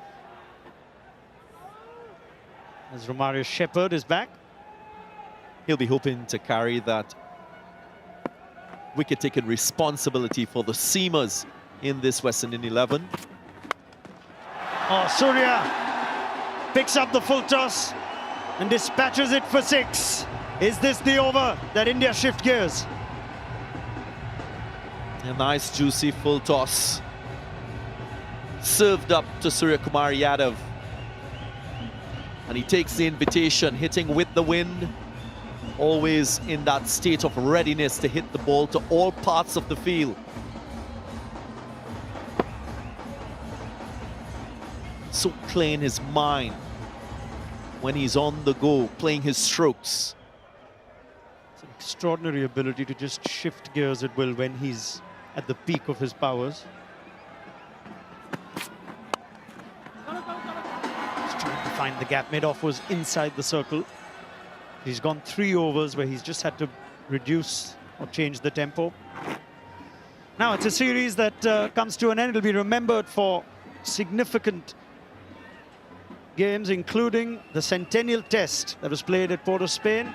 As Romario Shepherd is back. He'll be hoping to carry that wicket-taking responsibility for the seamers in this West Indian 11. Oh, Surya picks up the full toss and dispatches it for 6. Is this the over that India shift gears? A nice juicy full toss served up to Surya Kumar Yadav, and he takes the invitation, hitting with the wind, always in that state of readiness to hit the ball to all parts of the field. So clear in his mind when he's on the go, playing his strokes. It's an extraordinary ability to just shift gears at will when he's at the peak of his powers. Just trying to find the gap. Mid-off was inside the circle. He's gone 3 overs where he's just had to reduce or change the tempo. Now it's a series that comes to an end. It'll be remembered for significant games, including the Centennial Test that was played at Port of Spain.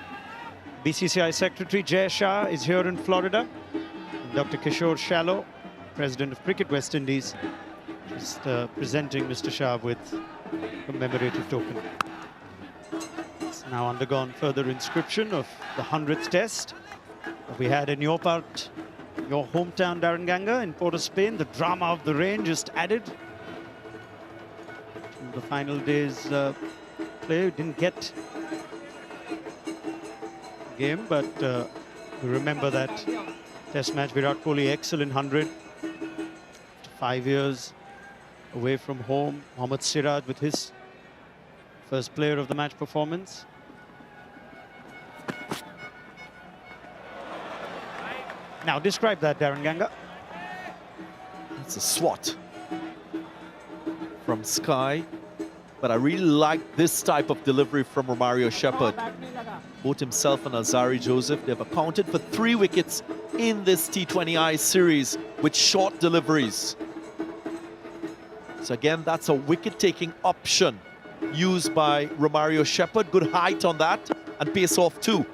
BCCI Secretary Jay Shah is here in Florida. And Dr. Kishore Shallow, President of Cricket West Indies, just presenting Mr. Shah with a commemorative token. It's now undergone further inscription of the 100th Test that we had in your part, your hometown, Darren Ganga, in Port of Spain. The drama of the rain just added the final day's play. Didn't get the game, but we remember that Test match. Virat Kohli, excellent 100. 5 years away from home. Mohammad Siraj with his first player of the match performance. Now describe that, Darren Ganga. It's a swat from Sky, but I really like this type of delivery from Romario Shepherd. Both himself and Alzari Joseph, they've accounted for 3 wickets in this T20I series with short deliveries. So again, that's a wicket-taking option used by Romario Shepherd. Good height on that, and pace off too.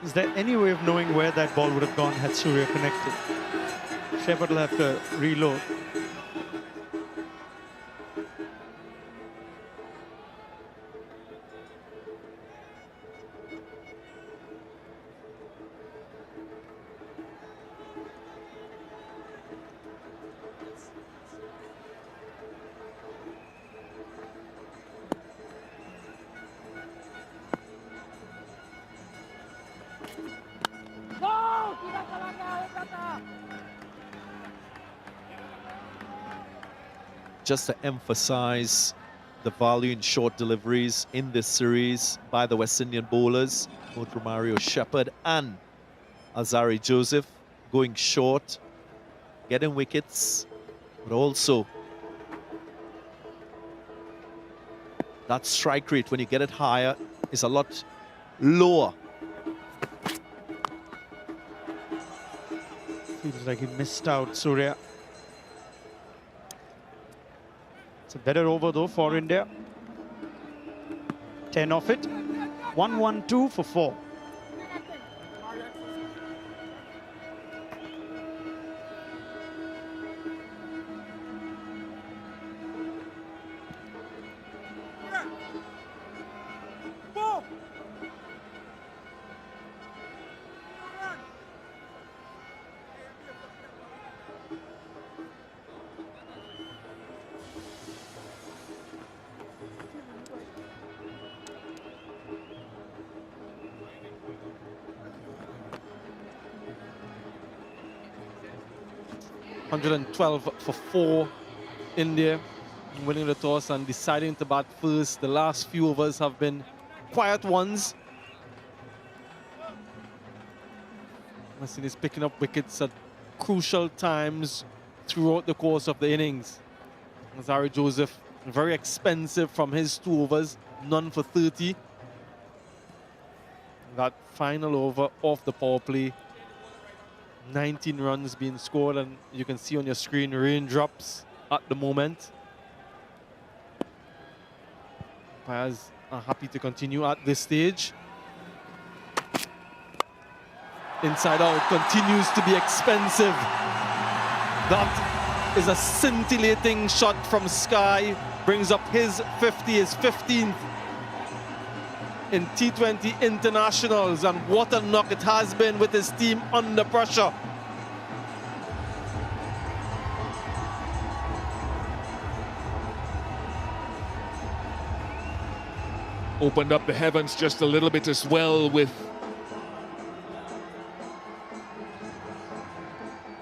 Is there any way of knowing where that ball would have gone had Surya connected? Shepherd will have to reload. No! Tidak salah kata. Just to emphasize the value in short deliveries in this series by the West Indian bowlers, both Romario Shepherd and Azari Joseph going short, getting wickets, but also that strike rate when you get it higher is a lot lower. Feels like he missed out, Surya. It's a better over though for India. 10 off it. 1-1-2 for 4. $112 for 4, India winning the toss and deciding to bat first. The last few overs have been quiet ones. West Indies picking up wickets at crucial times throughout the course of the innings. Azari Joseph, very expensive from his 2 overs, none for 30. That final over off the power play, 19 runs being scored, and you can see on your screen raindrops at the moment. Umpires are happy to continue at this stage. Inside out continues to be expensive. That is a scintillating shot from Sky. Brings up his 50, his 15th in T20 internationals, and what a knock it has been with his team under pressure. Opened up the heavens just a little bit as well with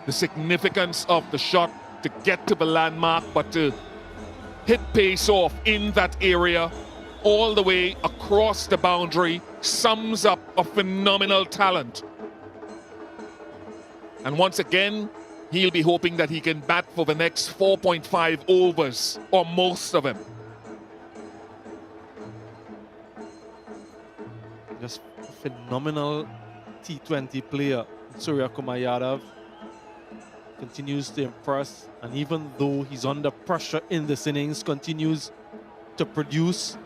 the significance of the shot to get to the landmark, but to hit pace off in that area all the way across the boundary sums up a phenomenal talent. And once again, he'll be hoping that he can bat for the next 4.5 overs, or most of them. Just a phenomenal T20 player. Surya Kumar Yadav continues to impress, and even though he's under pressure in this innings, continues to produce.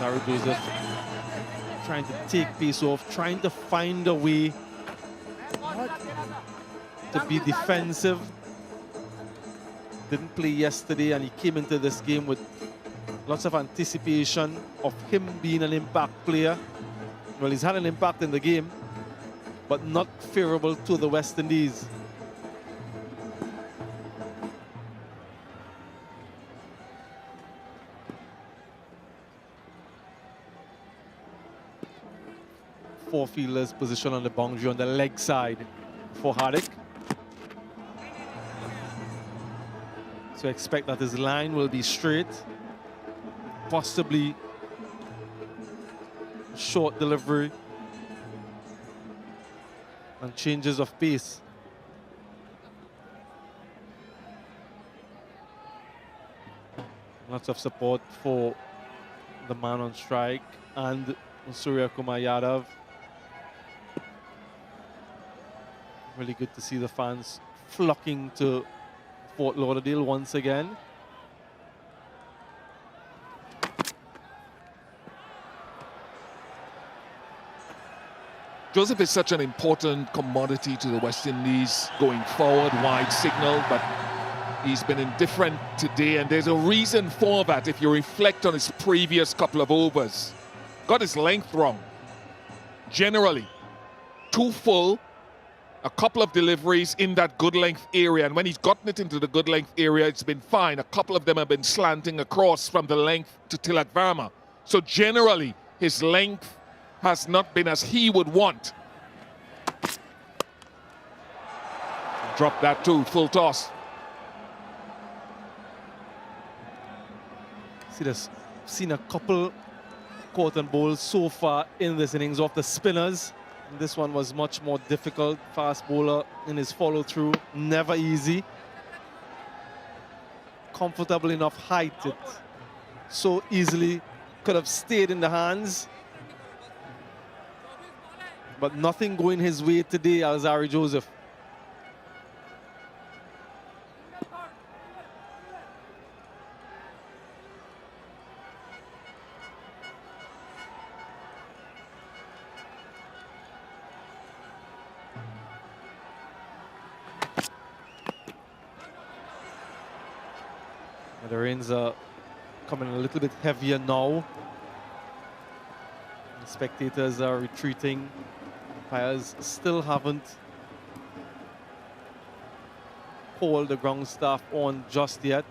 Azari Joseph trying to take pace off, trying to find a way to be defensive. Didn't play yesterday, and he came into this game with lots of anticipation of him being an impact player. Well, he's had an impact in the game, but not favorable to the West Indies. Four fielders positioned on the boundary on the leg side for Hardik. So expect that his line will be straight, possibly short delivery and changes of pace. Lots of support for the man on strike and Surya Kumar Yadav. Really good to see the fans flocking to Fort Lauderdale once again. Joseph is such an important commodity to the West Indies going forward, wide signal, but he's been indifferent today, and there's a reason for that if you reflect on his previous couple of overs. Got his length wrong. Generally, too full, a couple of deliveries in that good length area, and when he's gotten it into the good length area, it's been fine. A couple of them have been slanting across from the length to Tilak Varma. So generally, his length has not been as he would want. Drop that too, full toss. See this, seen a couple caught bowls so far in this innings off the spinners. This one was much more difficult. Fast bowler in his follow through, never easy. Comfortable enough height, it so easily could have stayed in the hands. But nothing going his way today, Alzarri Joseph. The rains are coming a little bit heavier now. The spectators are retreating. Umpires still haven't called the ground staff on just yet.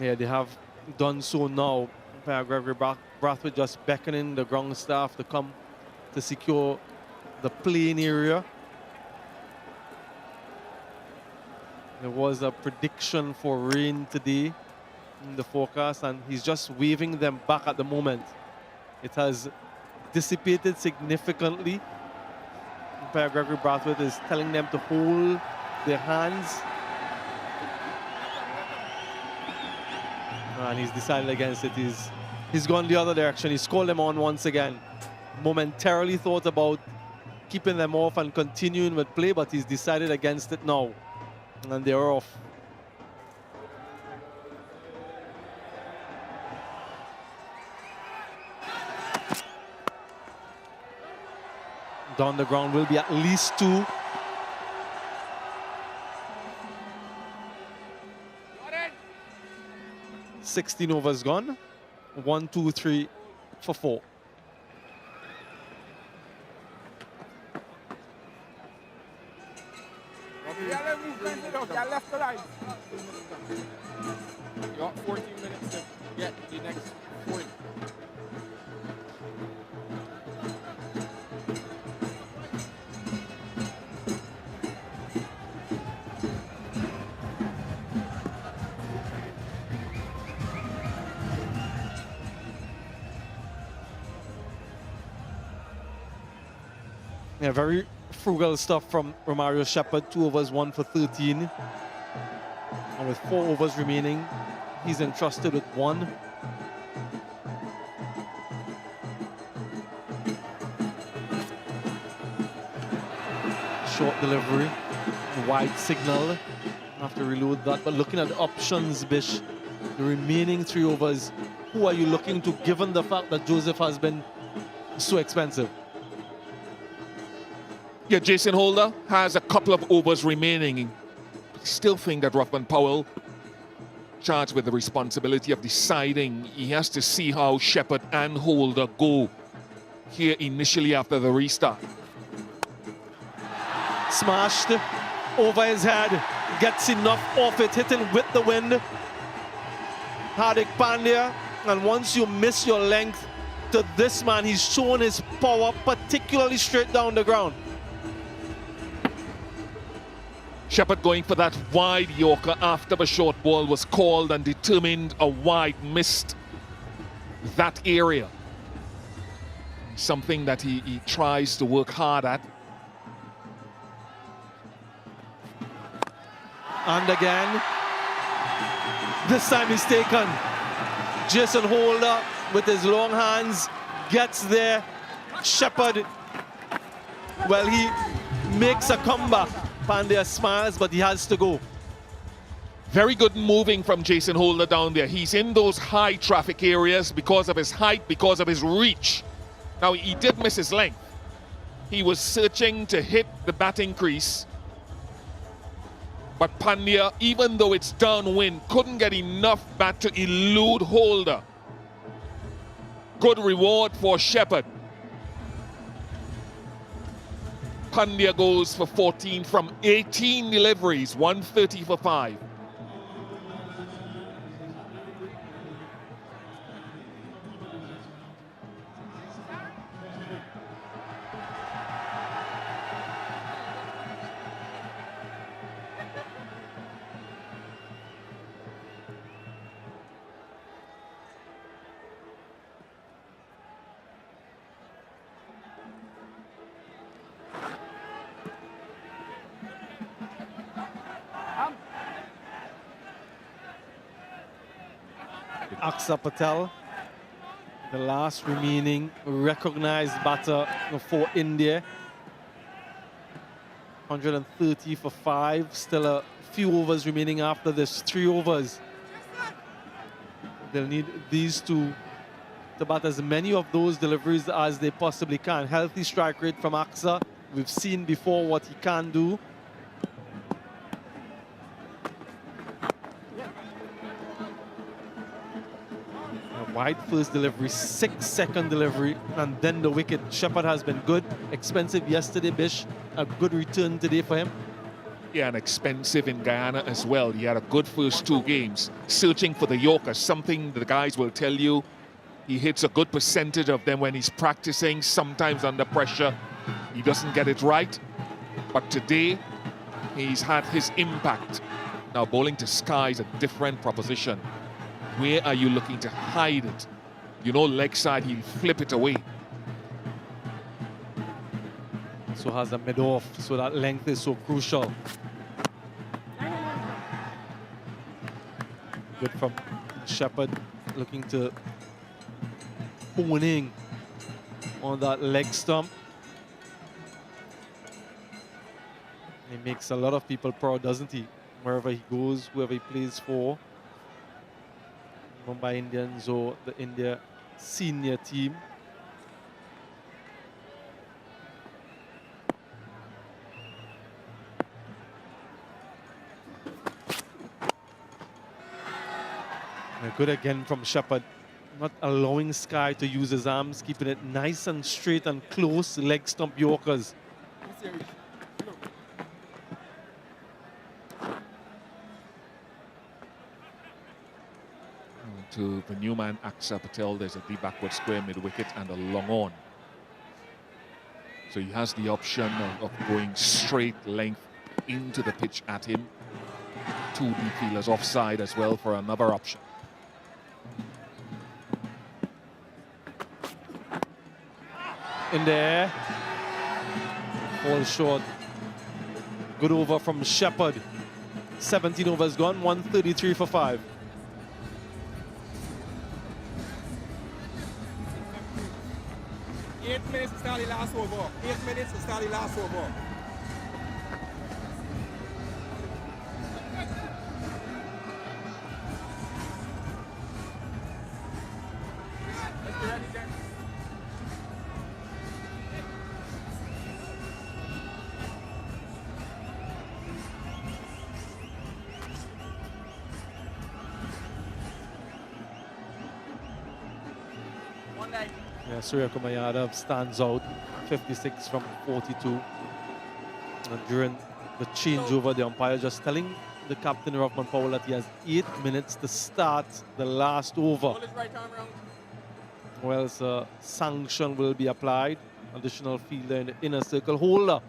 Yeah, they have done so now. Umpire Gregory Brathwaite just beckoning the ground staff to come to secure the playing area. There was a prediction for rain today in the forecast, and he's just waving them back at the moment. It has dissipated significantly. Umpire Gregory Brathwaite is telling them to hold their hands. And he's decided against it. He's gone the other direction. He's called them on once again. Momentarily thought about keeping them off and continuing with play, but he's decided against it now. And they're off. Down the ground will be at least 2. Warren. 16 overs gone. 1, 2, 3 for 4. Yellow movement, you left to right. You got 14 minutes to get the next point. Yeah, very frugal stuff from Romario Shepherd. 2 overs, 1 for 13. And with 4 overs remaining, he's entrusted with 1. Short delivery, wide signal. Have to reload that. But looking at the options, Bish, the remaining 3 overs, who are you looking to, given the fact that Joseph has been so expensive? Yeah, Jason Holder has a couple of overs remaining. Still think that Ruffman Powell, charged with the responsibility of deciding, he has to see how Shepherd and Holder go here initially after the restart. Smashed over his head, gets enough off it, hitting with the wind. Hardik Pandya, and once you miss your length to this man, he's shown his power, particularly straight down the ground. Shepherd going for that wide Yorker after the short ball was called, and determined a wide missed that area. Something that he tries to work hard at. And again, this time he's taken. Jason Holder with his long hands gets there. Shepherd Well, he makes a comeback. Pandya smiles, but he has to go. Very good moving from Jason Holder down there. He's in those high traffic areas because of his height, because of his reach. Now, he did miss his length. He was searching to hit the batting crease. But Pandya, even though it's downwind, couldn't get enough bat to elude Holder. Good reward for Shepherd. Pandya goes for 14 from 18 deliveries, 130 for 5. Aksa Patel, the last remaining recognized batter for India. 130 for 5. Still a few overs remaining after this. 3 overs. They'll need these two to bat as many of those deliveries as they possibly can. Healthy strike rate from Aksa. We've seen before what he can do. Wide first delivery, 6-second delivery, and then the wicket. Shepherd has been good, expensive yesterday, Bish. A good return today for him. Yeah, and expensive in Guyana as well. He had a good first 2 games, searching for the Yorker, something the guys will tell you. He hits a good percentage of them when he's practicing, sometimes under pressure. He doesn't get it right, but today he's had his impact. Now bowling to Sky is a different proposition. Where are you looking to hide it? You know, leg side, he'll flip it away. So has a mid-off, so that length is so crucial. Good from Shepherd, looking to hone in on that leg stump. He makes a lot of people proud, doesn't he? Wherever he goes, whoever he plays for. Mumbai Indians or the India senior team. Good again from Shepherd, not allowing Sky to use his arms, keeping it nice and straight and close. Leg stump Yorkers. To the new man, Aksa Patel, there's a deep backward square mid-wicket and a long on. So he has the option of going straight length into the pitch at him. 2 deep fielders offside as well for another option. In there. Fall short. Good over from Shepherd. 17 overs gone, 133 for 5. Eight minutes to start the last over. 8 minutes to start the last over. Let's be ready, gents. One leg. Yeah, Surya Kumar Yadav stands out, 56 from 42. And during the changeover, the umpire just telling the captain Rahman Powell that he has 8 minutes to start the last over. Hold his right arm around. Or else a sanction will be applied. Additional fielder in the inner circle. Holder.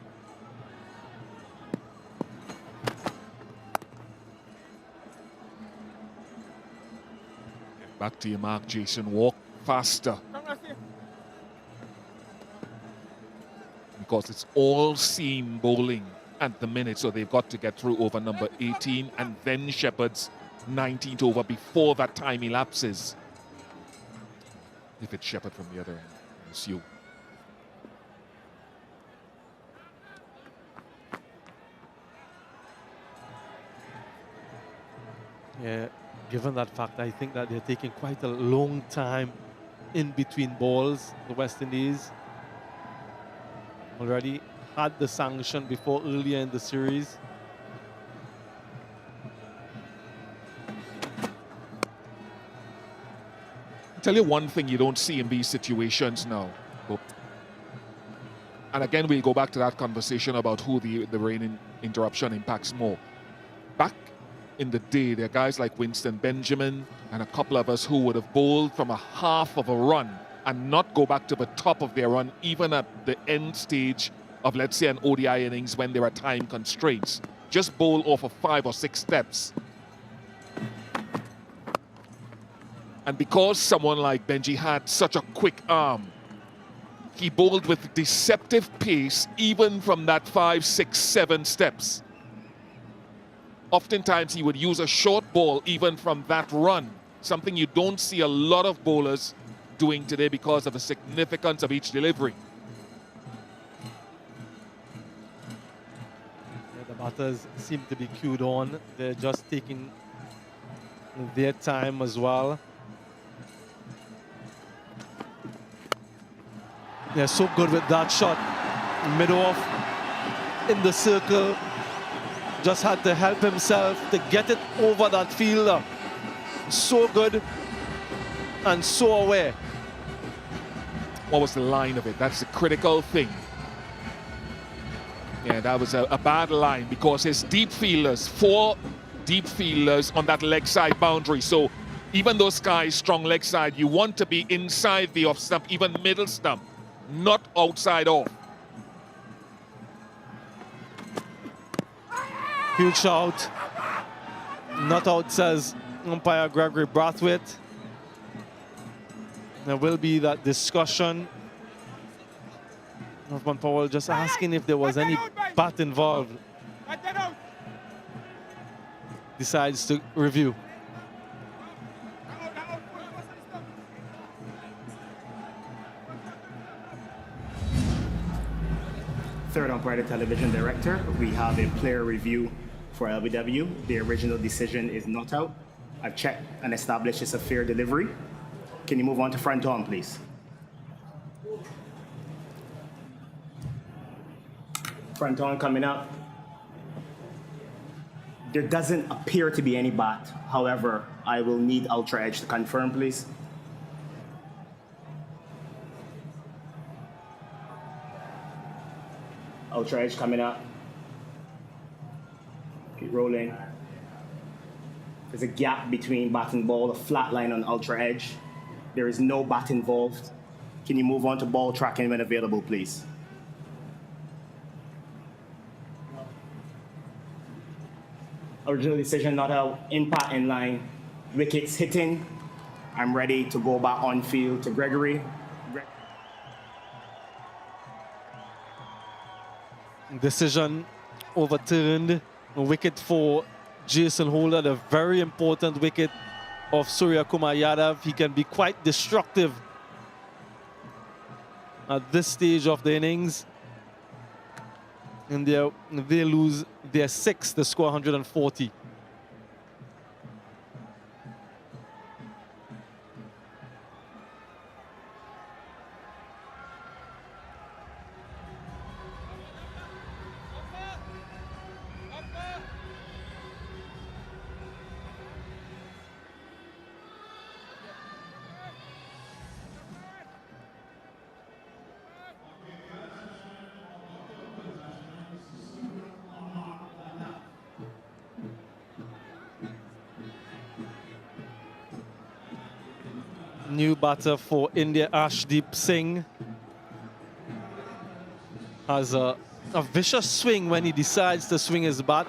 Back to your mark, Jason. Walk faster. Come on, see. Because it's all seam bowling at the minute, so they've got to get through over number 18 and then Shepherd's 19th over before that time elapses. If it's Shepherd from the other end, it's you. Yeah, given that fact, I think that they're taking quite a long time in between balls, the West Indies. Already had the sanction before earlier in the series. I'll tell you one thing you don't see in these situations now. And again, we'll go back to that conversation about who the rain interruption impacts more. Back in the day, there are guys like Winston Benjamin and a couple of us who would have bowled from a half of a run and not go back to the top of their run, even at the end stage of, let's say, an ODI innings when there are time constraints. Just bowl off of 5 or 6 steps. And because someone like Benji had such a quick arm, he bowled with deceptive pace even from that 5, 6, 7 steps. Oftentimes he would use a short ball even from that run, something you don't see a lot of bowlers doing today because of the significance of each delivery. Yeah, the batters seem to be cued on. They're just taking their time as well. They're so good with that shot. Mid-off in the circle. Just had to help himself to get it over that fielder. So good and so aware. What was the line of it? That's the critical thing. Yeah, that was a bad line because his deep fielders, 4 deep fielders on that leg side boundary. So even though Sky's strong leg side, you want to be inside the off stump, even middle stump, not outside off. Huge shout. Not out, says umpire Gregory Brathwaite. There will be that discussion. Northman Powell just asking if there was any bat involved. Decides to review. Third umpire, the television director. We have a player review for LBW. The original decision is not out. I've checked and established it's a fair delivery. Can you move on to front on, please? Front on coming up. There doesn't appear to be any bat. However, I will need Ultra Edge to confirm, please. Ultra Edge coming up. Keep rolling. There's a gap between bat and ball, a flat line on Ultra Edge. There is no bat involved. Can you move on to ball tracking when available, please? Original decision not out, impact in line, wickets hitting. I'm ready to go back on field to Gregory. Decision overturned. A wicket for Jason Holder, the very important wicket of Surya Kumar Yadav. He can be quite destructive at this stage of the innings. And they lose their 6th, the score 140. New batter for India, Ashdeep Singh, has a vicious swing when he decides to swing his bat.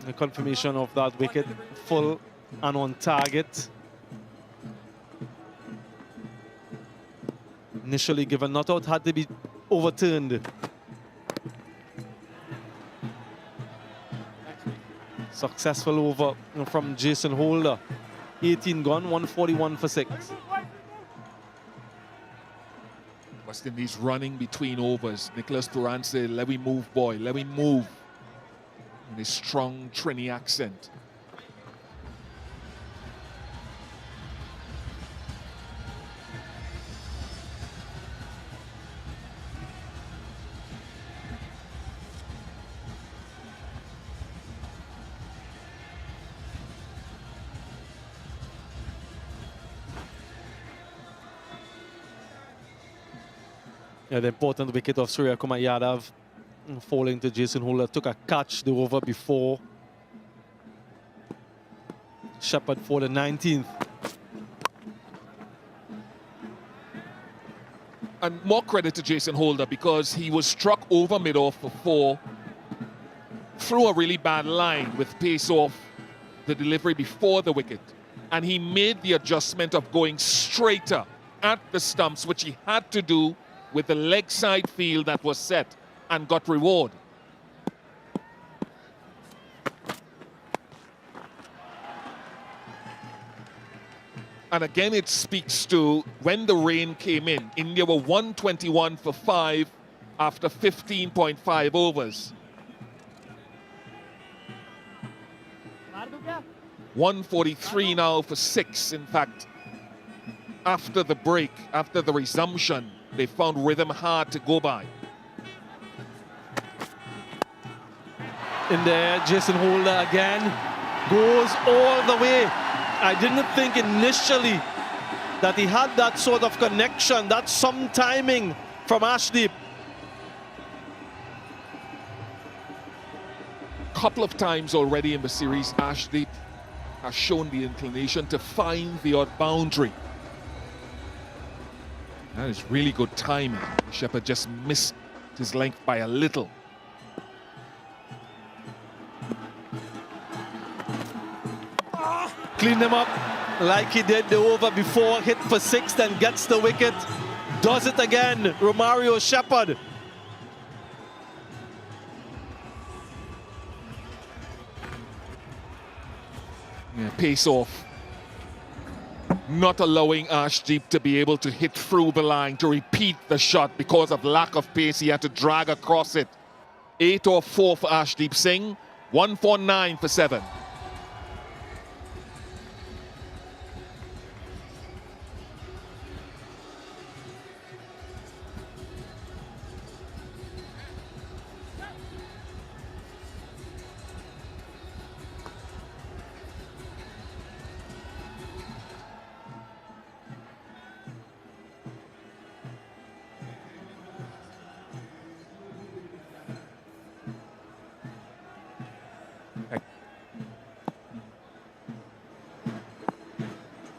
The confirmation of that wicket, full and on target. Initially given not out, had to be overturned. Successful over from Jason Holder. 18 gone, 141 for 6. West Indies running between overs. Nicholas Puran said, let me move, boy, let me move. and his strong Trini accent. Yeah, the important wicket of Surya Kumar Yadav falling to Jason Holder. Took a catch the over before. Shepherd for the 19th. And more credit to Jason Holder because he was struck over mid-off for 4, through a really bad line with pace off the delivery before the wicket. And he made the adjustment of going straighter at the stumps, which he had to do with the leg side field that was set, and got reward. And again, it speaks to when the rain came in. India were 121 for 5 after 15.5 overs. 143 now for 6. In fact, after the break, after the resumption, they found rhythm hard to go by. In there, Jason Holder again goes all the way. I didn't think initially that he had that sort of connection, that some timing from Ashdeep. Couple of times already in the series, Ashdeep has shown the inclination to find the odd boundary. That is really good timing. Shepherd just missed his length by a little. Clean him up like he did the over before, hit for 6, then gets the wicket. Does it again, Romario Shepherd. Yeah, pace off. Not allowing Ashdeep to be able to hit through the line to repeat the shot because of lack of pace. He had to drag across it. 8 or 4 for Ashdeep Singh, 149 for 7.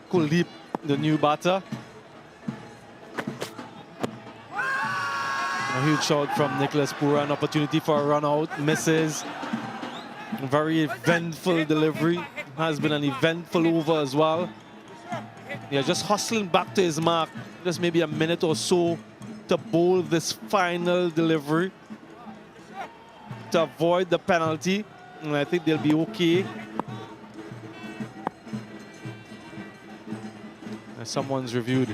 Kuhl T20I, the new batter. A huge shot from Nicholas Puran, opportunity for a run out, misses. Very eventful delivery. Has been an eventful over as well. Yeah, just hustling back to his mark. Just maybe a minute or so to bowl this final delivery to avoid the penalty. And I think they'll be okay. Someone's reviewed.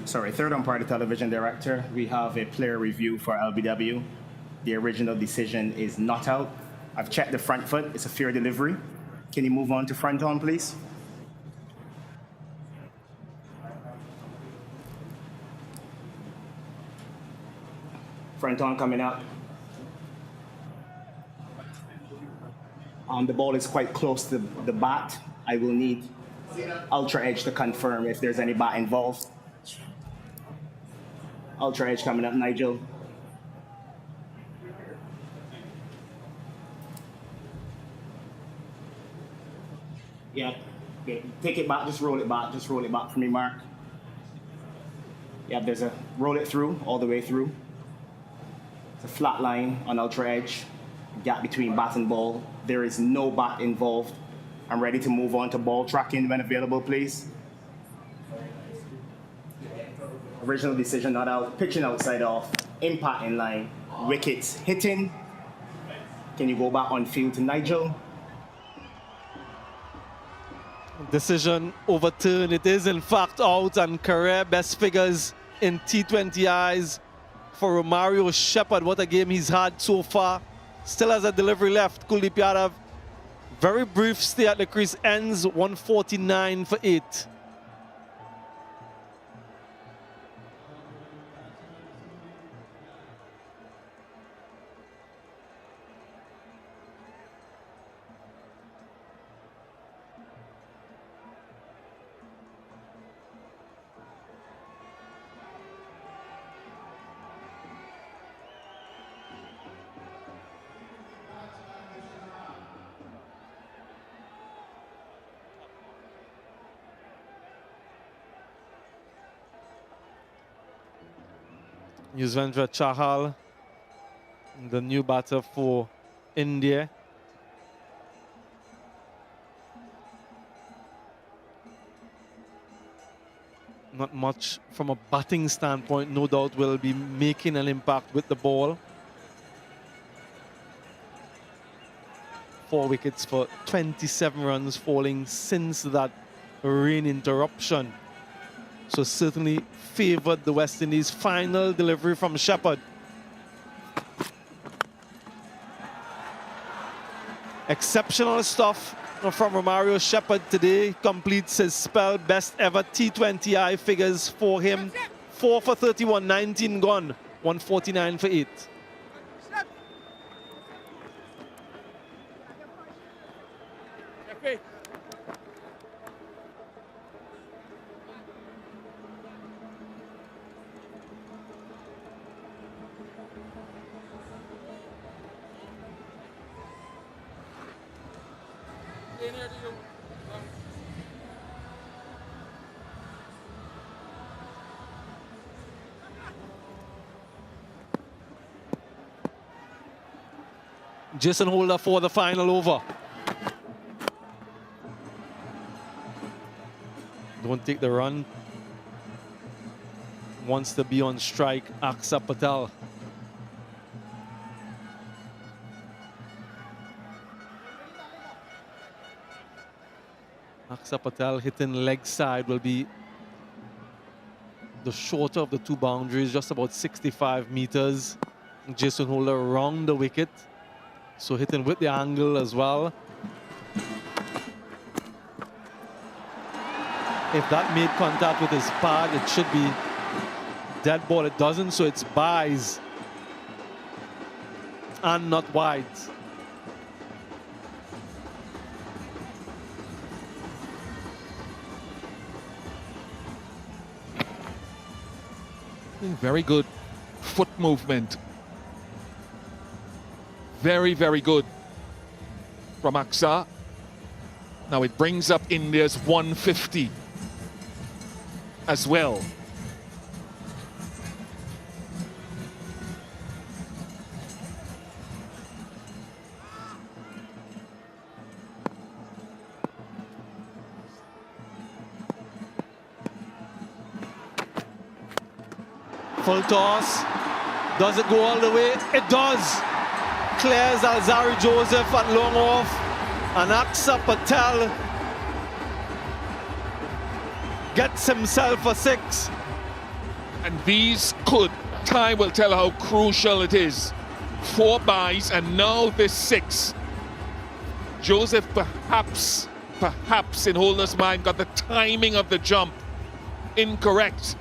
Sorry, third umpire, the television director. We have a player review for LBW. The original decision is not out. I've checked the front foot. It's a fair delivery. Can you move on to front on, please? Front on coming up. The ball is quite close to the bat. I will need Ultra Edge to confirm if there's any bat involved. Ultra Edge coming up, Nigel. Yeah, okay. Take it back, just roll it back for me, Mark. Yeah, there's a, roll it through, all the way through. It's a flat line on Ultra Edge. Gap between bat and ball. There is no bat involved. I'm ready to move on to ball tracking when available, please. Original decision not out. Pitching outside off. Impact in line. Wickets hitting. Can you go back on field to Nigel? Decision overturned. It is in fact out, and career best figures in T20Is for Romario Shepherd. What a game he's had so far. Still has a delivery left. Kuhl T20I, very brief stay at the crease, ends 149 for 8. Yuzvendra Chahal, the new batter for India. Not much from a batting standpoint, no doubt will be making an impact with the ball. 4 wickets for 27 runs falling since that rain interruption. So certainly favored the West Indies. Final delivery from Shepherd. Exceptional stuff from Romario Shepherd today. Completes his spell, best ever T20I figures for him. 4 for 31, 19 gone, 149 for 8. Jason Holder for the final over. Don't take the run. Wants to be on strike, Aksa Patel. Aksa Patel hitting leg side will be the shorter of the two boundaries, just about 65 meters. Jason Holder around the wicket. So hitting with the angle as well. If that made contact with his pad, it should be dead ball. It doesn't, so it's byes and not wide. Very good foot movement. Very, very good from Aksa. Now it brings up India's 150 as well. Full toss. Does it go all the way? It does. Clears Alzari Joseph at long off. And Aksa Patel gets himself a 6. And these could, time will tell how crucial it is. 4 byes and now this 6. Joseph perhaps in Holder's mind got the timing of the jump incorrect.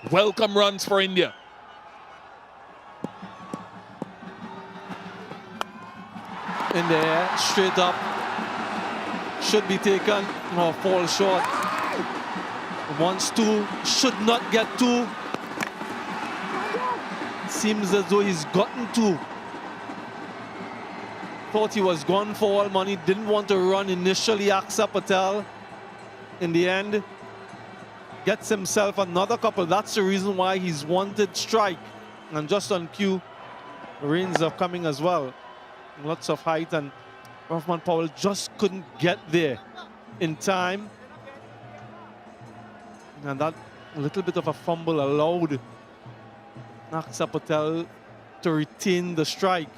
Welcome runs for India. In the air, straight up. Should be taken or fall short. Wants 2, should not get 2. Seems as though he's gotten 2. Thought he was gone for all money. Didn't want to run initially, Aksa Patel. In the end, gets himself another couple. That's the reason why he's wanted strike. And just on cue, the rains are coming as well. Lots of height, and Rahman Powell just couldn't get there in time. And that little bit of a fumble allowed Aksa Patel to retain the strike.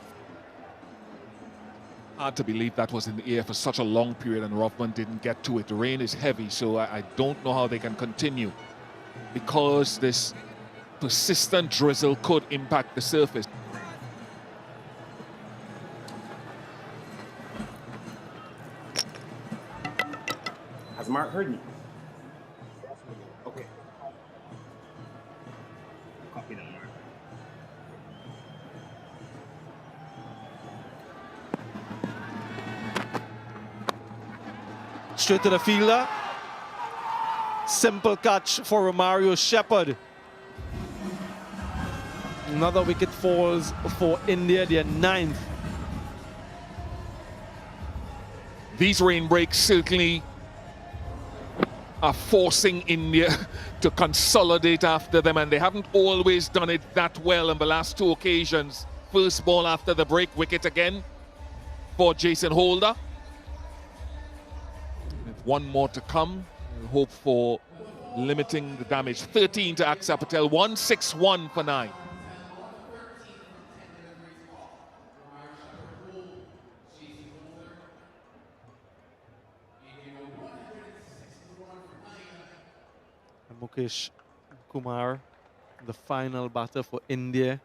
Hard to believe that was in the air for such a long period and Rothman didn't get to it. The rain is heavy, so I don't know how they can continue because this persistent drizzle could impact the surface. Has Mark heard me? Okay. Copy that, Mark. Straight to the fielder. Simple catch for Romario Shepherd. Another wicket falls for India, their 9th. These rain breaks certainly are forcing India to consolidate after them, and they haven't always done it that well on the last 2 occasions. First ball after the break, wicket again for Jason Holder. With 1 more to come. We'll hope for limiting the damage. 13 to Axar Patel, 161 for 9. Mukesh Kumar, the final batter for India.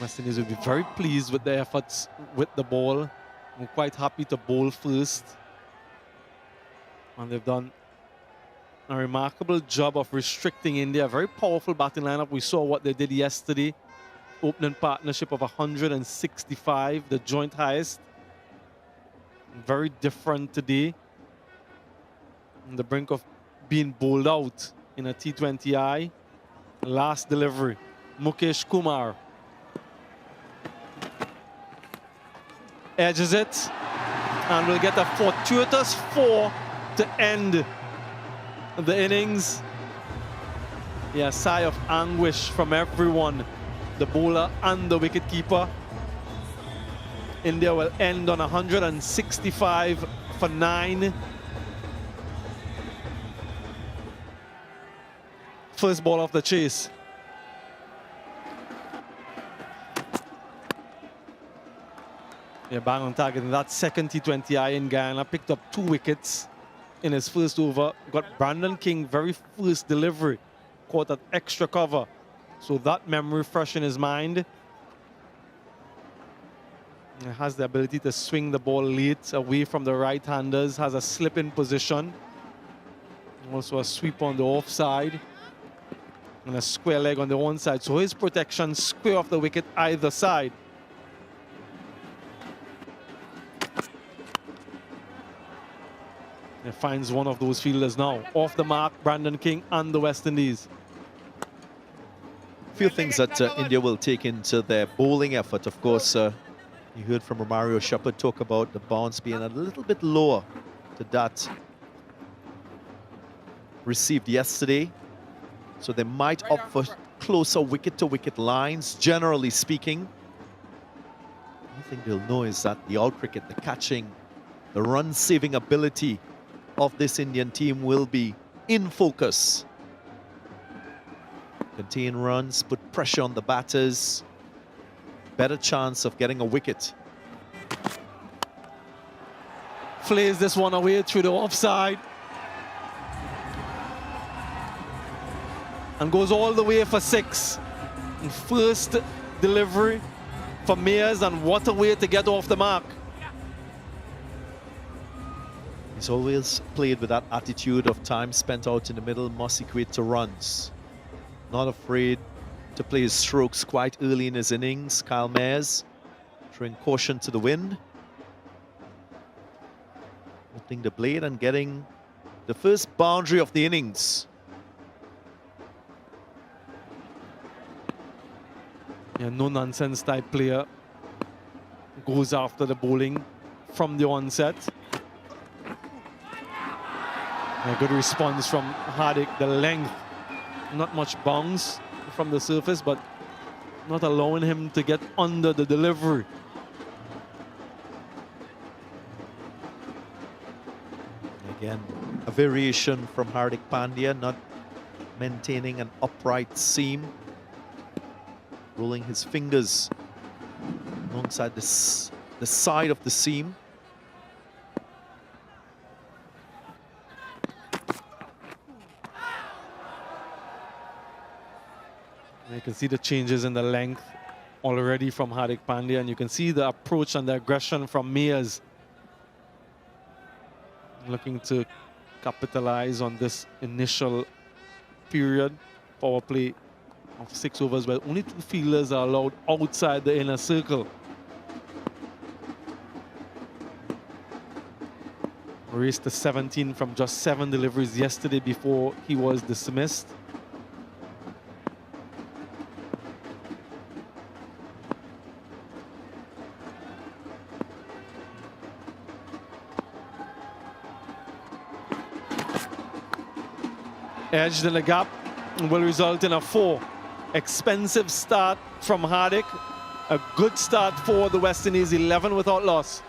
West Indies will be very pleased with their efforts with the ball. I'm quite happy to bowl first. And they've done a remarkable job of restricting India. A very powerful batting lineup. We saw what they did yesterday. Opening partnership of 165, the joint highest. Very different today. On the brink of being bowled out in a T20I. Last delivery, Mukesh Kumar. Edges it. And we'll get a fortuitous 4 to end the innings. Yeah, sigh of anguish from everyone. The bowler and the wicketkeeper. India will end on 165 for 9. First ball off the chase. Yeah, bang on target. And that second T20I in Guyana picked up 2 wickets in his first over. Got Brandon King very first delivery. Caught that extra cover. So that memory fresh in his mind. Has the ability to swing the ball late away from the right-handers. Has a slip-in position. Also a sweep on the offside. And a square leg on the one side. So his protection square off the wicket either side. He finds one of those fielders now. Off the mark, Brandon King and the West Indies. A few things that India will take into their bowling effort. Of course, you heard from Romario Shepherd talk about the bounce being a little bit lower to that received yesterday. So they might opt for closer wicket-to-wicket lines, generally speaking. One thing they'll know is that the out cricket, the catching, the run-saving ability of this Indian team will be in focus. Contain runs, put pressure on the batters. Better chance of getting a wicket. Flays this one away through the offside. And goes all the way for 6. And first delivery for Mayers, and what a way to get off the mark. He's always played with that attitude of time spent out in the middle must equate to runs. Not afraid to play his strokes quite early in his innings. Kyle Mayers throwing caution to the wind. Opening the blade and getting the first boundary of the innings. Yeah, no-nonsense type player. Goes after the bowling from the onset. A good response from Hardik. The length, not much bounce from the surface, but not allowing him to get under the delivery. Again, a variation from Hardik Pandya, not maintaining an upright seam. rolling his fingers alongside the side of the seam. You can see the changes in the length already from Hardik Pandya, and you can see the approach and the aggression from Mayers. Looking to capitalize on this initial period. Power play of 6 overs, where only 2 fielders are allowed outside the inner circle. Raced to 17 from just 7 deliveries yesterday before he was dismissed. Edged in the gap will result in a 4. Expensive start from Hardik. A good start for the West Indies, 11 without loss.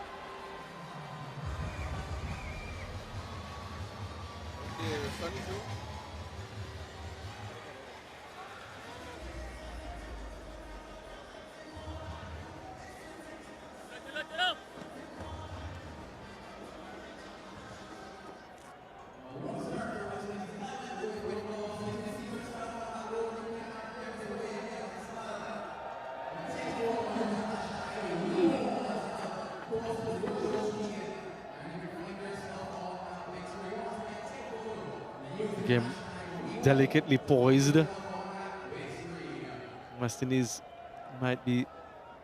Game delicately poised. West Indies might be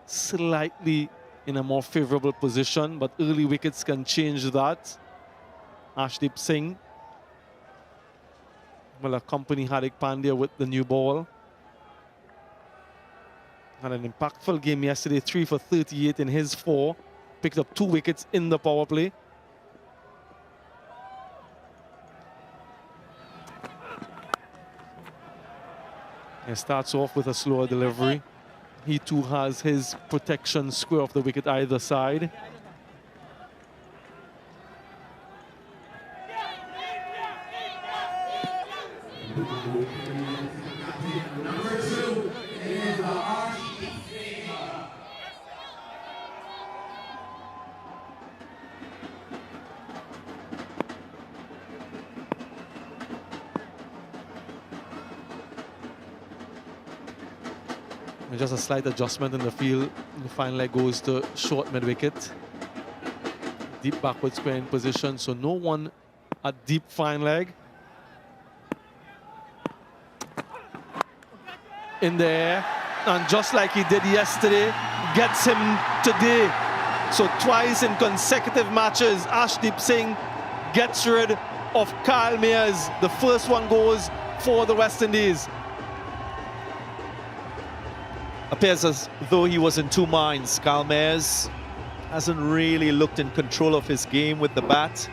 slightly in a more favorable position, but early wickets can change that. Ashdeep Singh will accompany Hardik Pandya with the new ball. Had an impactful game yesterday, 3 for 38 in his 4. Picked up 2 wickets in the power play. He starts off with a slower delivery. He too has his protection square of the wicket either side. Just a slight adjustment in the field. The final leg goes to short mid-wicket. Deep backward square in position, so no one at deep fine leg. In the air, and just like he did yesterday, gets him today. So twice in consecutive matches, Ashdeep Singh gets rid of Kyle Mayers. The first one goes for the West Indies. Appears as though he was in 2 minds. Kyle Mayers hasn't really looked in control of his game with the bat.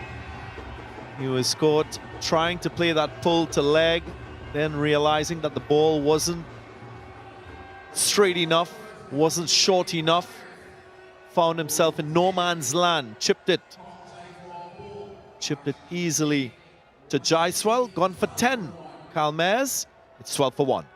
He was caught trying to play that pull to leg, then realizing that the ball wasn't straight enough, wasn't short enough. Found himself in no man's land, chipped it easily to Jaiswal, gone for 10. Kyle Mayers, it's 12 for 1.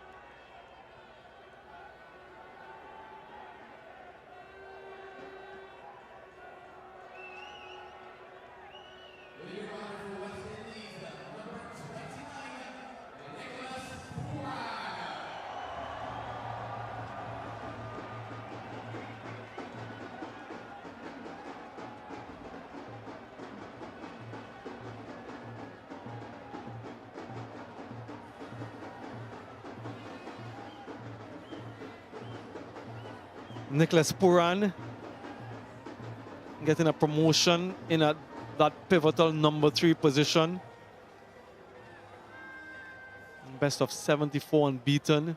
Nicholas Puran getting a promotion in that pivotal number 3 position. Best of 74 unbeaten.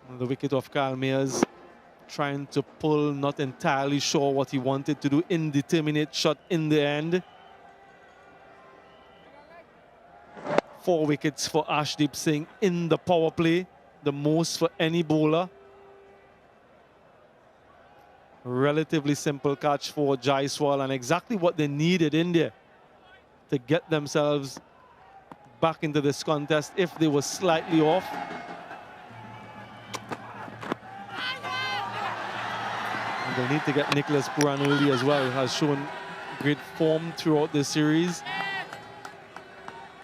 And the wicket of Kyle Mayers trying to pull, not entirely sure what he wanted to do. Indeterminate shot in the end. 4 wickets for Ashdeep Singh in the power play. The most for any bowler. Relatively simple catch for Jaiswal, and exactly what they needed in there to get themselves back into this contest if they were slightly off. And they'll need to get Nicholas Puran early as well. Has shown great form throughout this series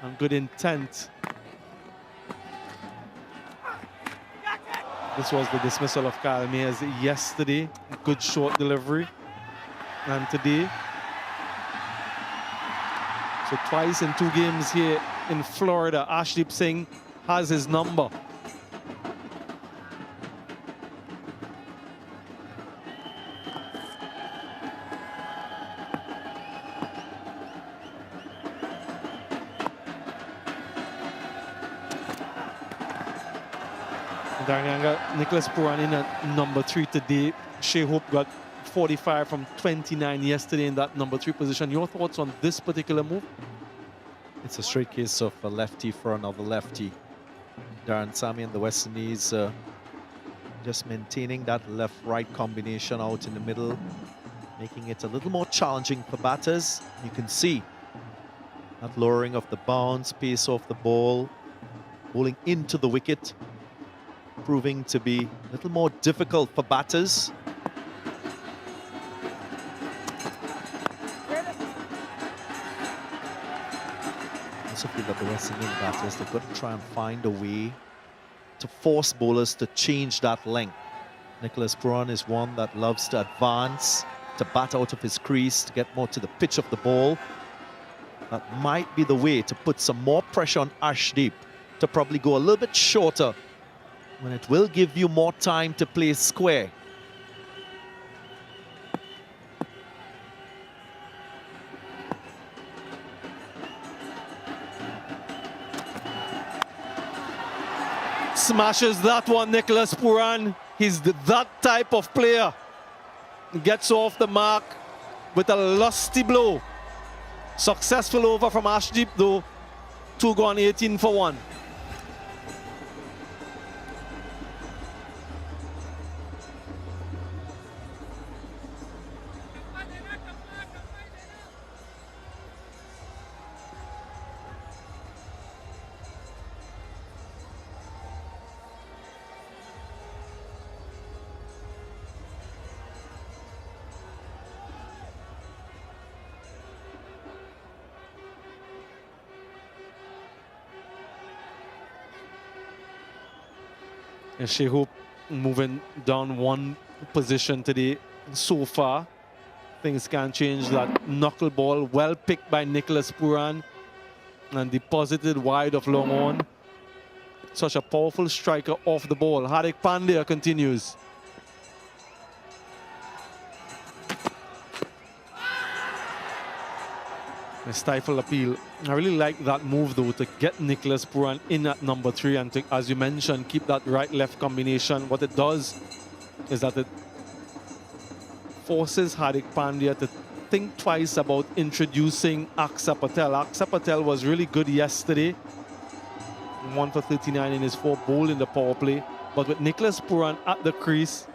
and good intent. This was the dismissal of Kyle Mayers yesterday. Good short delivery. And today, so twice in 2 games here in Florida, Arshdeep Singh has his number. Nicholas Puran in at number 3 today. Shea Hope got 45 from 29 yesterday in that number 3 position. Your thoughts on this particular move? It's a straight case of a lefty for another lefty. Darren Sammy and the West Indies just maintaining that left-right combination out in the middle, making it a little more challenging for batters. You can see that lowering of the bounce, pace off the ball, bowling into the wicket, proving to be a little more difficult for batters. I also feel that the West Indian batters, they've got to try and find a way to force bowlers to change that length. Nicholas Puran is one that loves to advance, to bat out of his crease, to get more to the pitch of the ball. That might be the way to put some more pressure on Arshdeep to probably go a little bit shorter, when it will give you more time to play square. Smashes that one, Nicholas Puran. He's that type of player. Gets off the mark with a lusty blow. Successful over from Arshdeep though. 2 gone, 18 for 1. And Shea Hope moving down 1 position today so far. Things can change. That knuckleball well picked by Nicholas Puran and deposited wide of long on. Such a powerful striker off the ball. Hardik Pandya continues. A stifle appeal. I really like that move though, to get Nicholas Puran in at number 3 and to, as you mentioned, keep that right-left combination. What it does is that it forces Hardik Pandya to think twice about introducing Aksa Patel. Aksa Patel was really good yesterday. 1 for 39 in his 4 bowled in the power play. But with Nicholas Puran at the crease,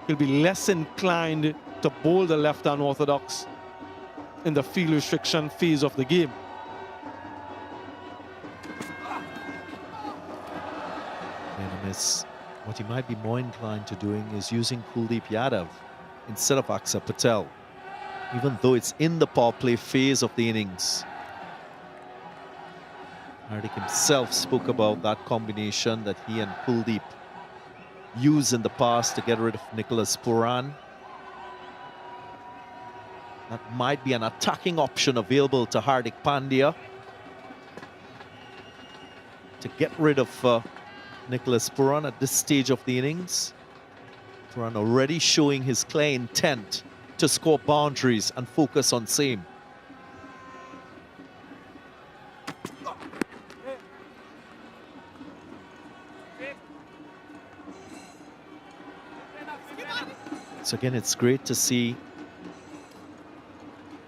he'll be less inclined to bowl the left unorthodox in the field restriction phase of the game. What he might be more inclined to doing is using Kuldeep Yadav instead of Aksa Patel, even though it's in the power play phase of the innings. Hardik himself spoke about that combination that he and Kuldeep used in the past to get rid of Nicholas Puran. That might be an attacking option available to Hardik Pandya to get rid of Nicholas Puran at this stage of the innings. Puran already showing his clear intent to score boundaries and focus on same. So again, it's great to see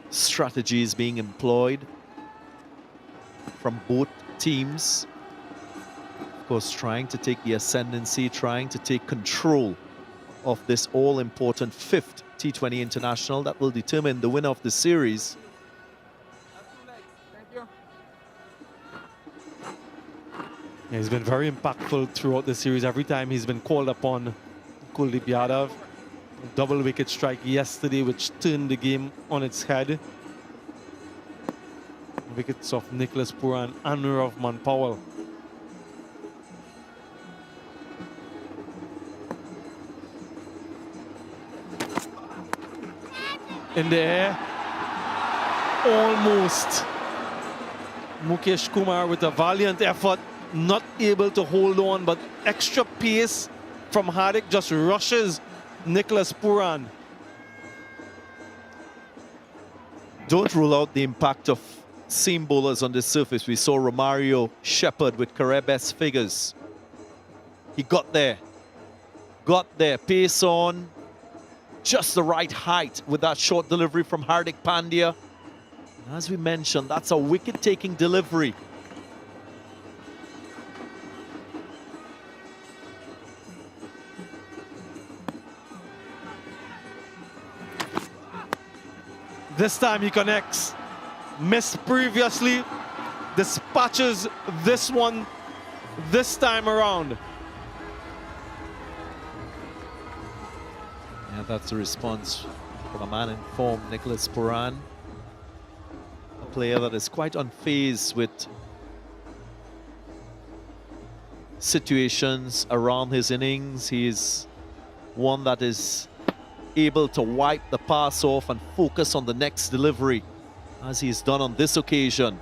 strategies being employed from both teams. Of course, trying to take the ascendancy, trying to take control of this all-important 5th T20 International that will determine the winner of the series. Thank you. Yeah, he's been very impactful throughout the series. Every time he's been called upon, Kuhl T20I. Double wicket strike yesterday, which turned the game on its head. Wickets of Nicholas Puran and Rovman Powell. In the air, almost. Mukesh Kumar with a valiant effort, not able to hold on, but extra pace from Hardik just rushes Nicholas Puran. Don't rule out the impact of seam bowlers on this surface. We saw Romario Shepherd with career best figures. He got there, pace on, just the right height with that short delivery from Hardik Pandya. And as we mentioned, that's a wicket-taking delivery. This time he connects. Missed previously, dispatches this one this time around. Yeah, that's the response from a man in form, Nicholas Puran. A player that is quite unfazed with situations around his innings. He's one that is able to wipe the pass off and focus on the next delivery, as he's done on this occasion.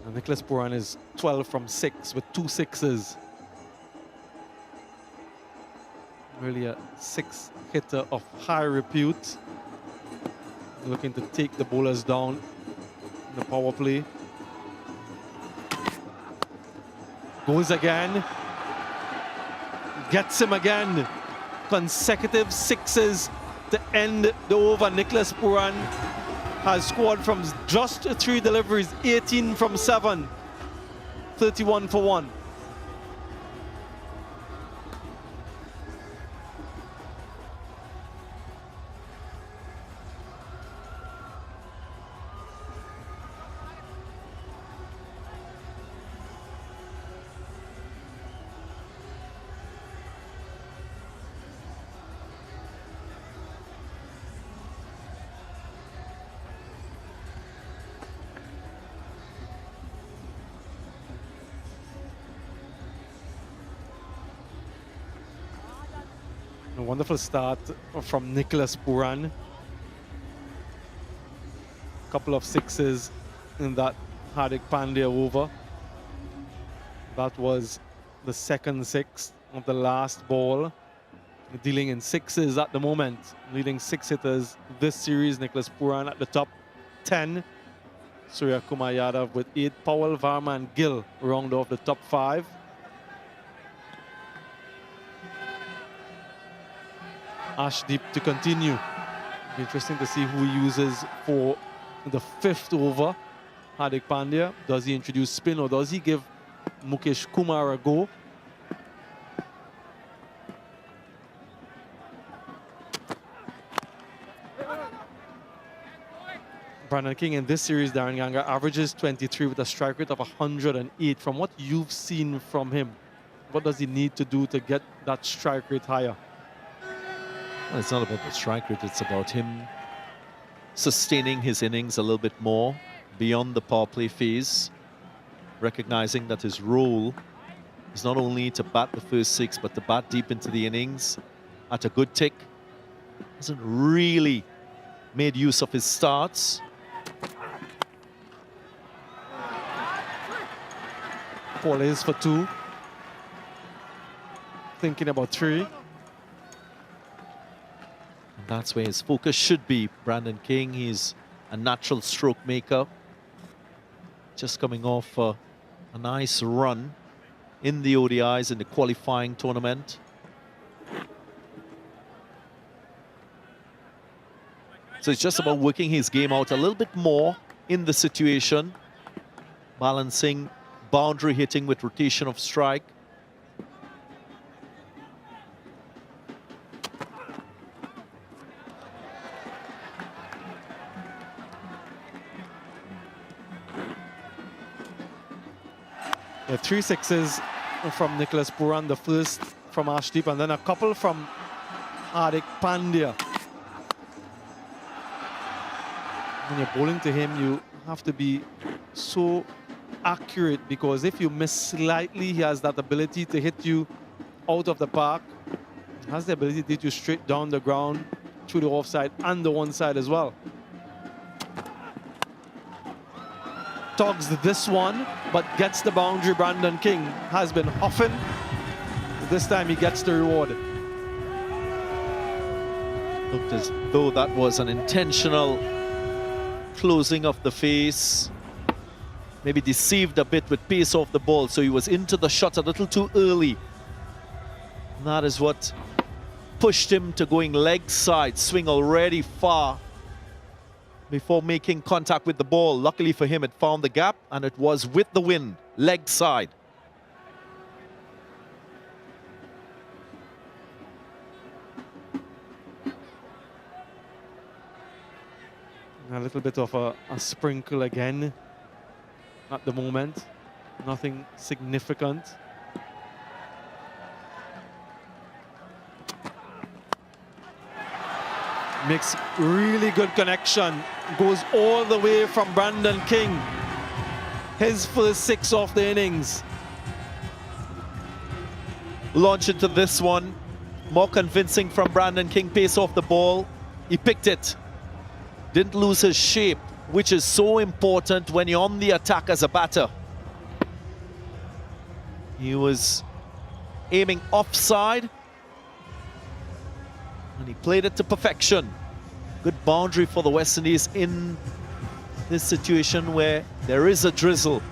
And Nicholas Puran is 12 from 6 with 2 sixes. Really a 6-hitter of high repute. Looking to take the bowlers down in the power play. Goes again. Gets him again. Consecutive sixes to end the over. Nicholas Puran has scored from just 3 deliveries, 18 from 7, 31 for 1. A wonderful start from Nicholas Puran. Couple of sixes in that Hardik Pandya over. That was the second 6 of the last ball. Dealing in sixes at the moment. Leading 6 hitters this series. Nicholas Puran at the top 10. Surya Kumar Yadav with 8. Powell, Varma and Gill round off the top 5. Ashdeep to continue. Be interesting to see who he uses for the 5th over. Hardik Pandya, does he introduce spin or does he give Mukesh Kumar a go? Brandon King in this series, Darren Ganga, averages 23 with a strike rate of 108. From what you've seen from him, what does he need to do to get that strike rate higher? Well, it's not about the strike rate, it's about him sustaining his innings a little bit more beyond the power play phase, recognizing that his role is not only to bat the first 6, but to bat deep into the innings at a good tick. Hasn't really made use of his starts. Paul is for 2. Thinking about 3. That's where his focus should be. Brandon King, he's a natural stroke maker. Just coming off a nice run in the ODIs in the qualifying tournament. So it's just about working his game out a little bit more in the situation, balancing boundary hitting with rotation of strike. Yeah, 3 sixes from Nicholas Puran, the first from Ashdeep, and then a couple from Hardik Pandya. When you're bowling to him, you have to be so accurate, because if you miss slightly, he has that ability to hit you out of the park. He has the ability to hit you straight down the ground, through the offside and the one side as well. Togs this one, but gets the boundary. Brandon King has been huffing. This time he gets the reward. Looked as though that was an intentional closing of the face. Maybe deceived a bit with pace off the ball, so he was into the shot a little too early. And that is what pushed him to going leg side, swing already far before making contact with the ball. Luckily for him, it found the gap, and it was with the wind, leg side. A little bit of a sprinkle again at the moment. Nothing significant. Makes really good connection. Goes all the way from Brandon King. His first 6 of the innings. Launch into this one. More convincing from Brandon King. Pace off the ball. He picked it. Didn't lose his shape, which is so important when you're on the attack as a batter. He was aiming offside, and he played it to perfection. Good boundary for the West Indies in this situation where there is a drizzle.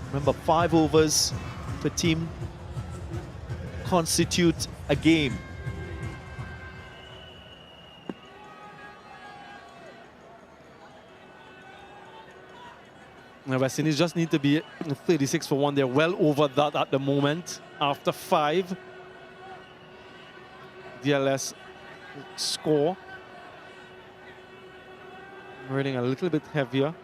Remember, 5 overs per team constitute a game. The West Indies just need to be 36 for 1. They're well over that at the moment. After 5, DLS score. Rating a little bit heavier.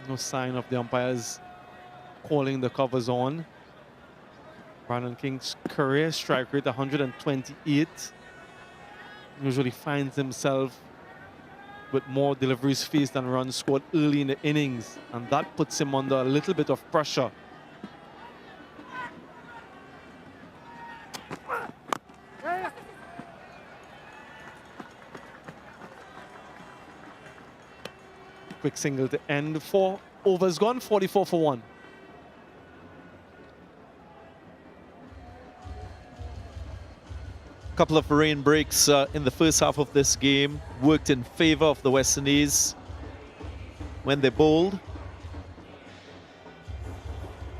No sign of the umpires calling the covers on. Brandon King's career strike rate 128. Usually finds himself with more deliveries faced than runs scored early in the innings, and that puts him under a little bit of pressure. Quick single to end. 4 overs gone, 44 for 1. Couple of rain breaks in the first half of this game worked in favor of the West Indies when they bowled.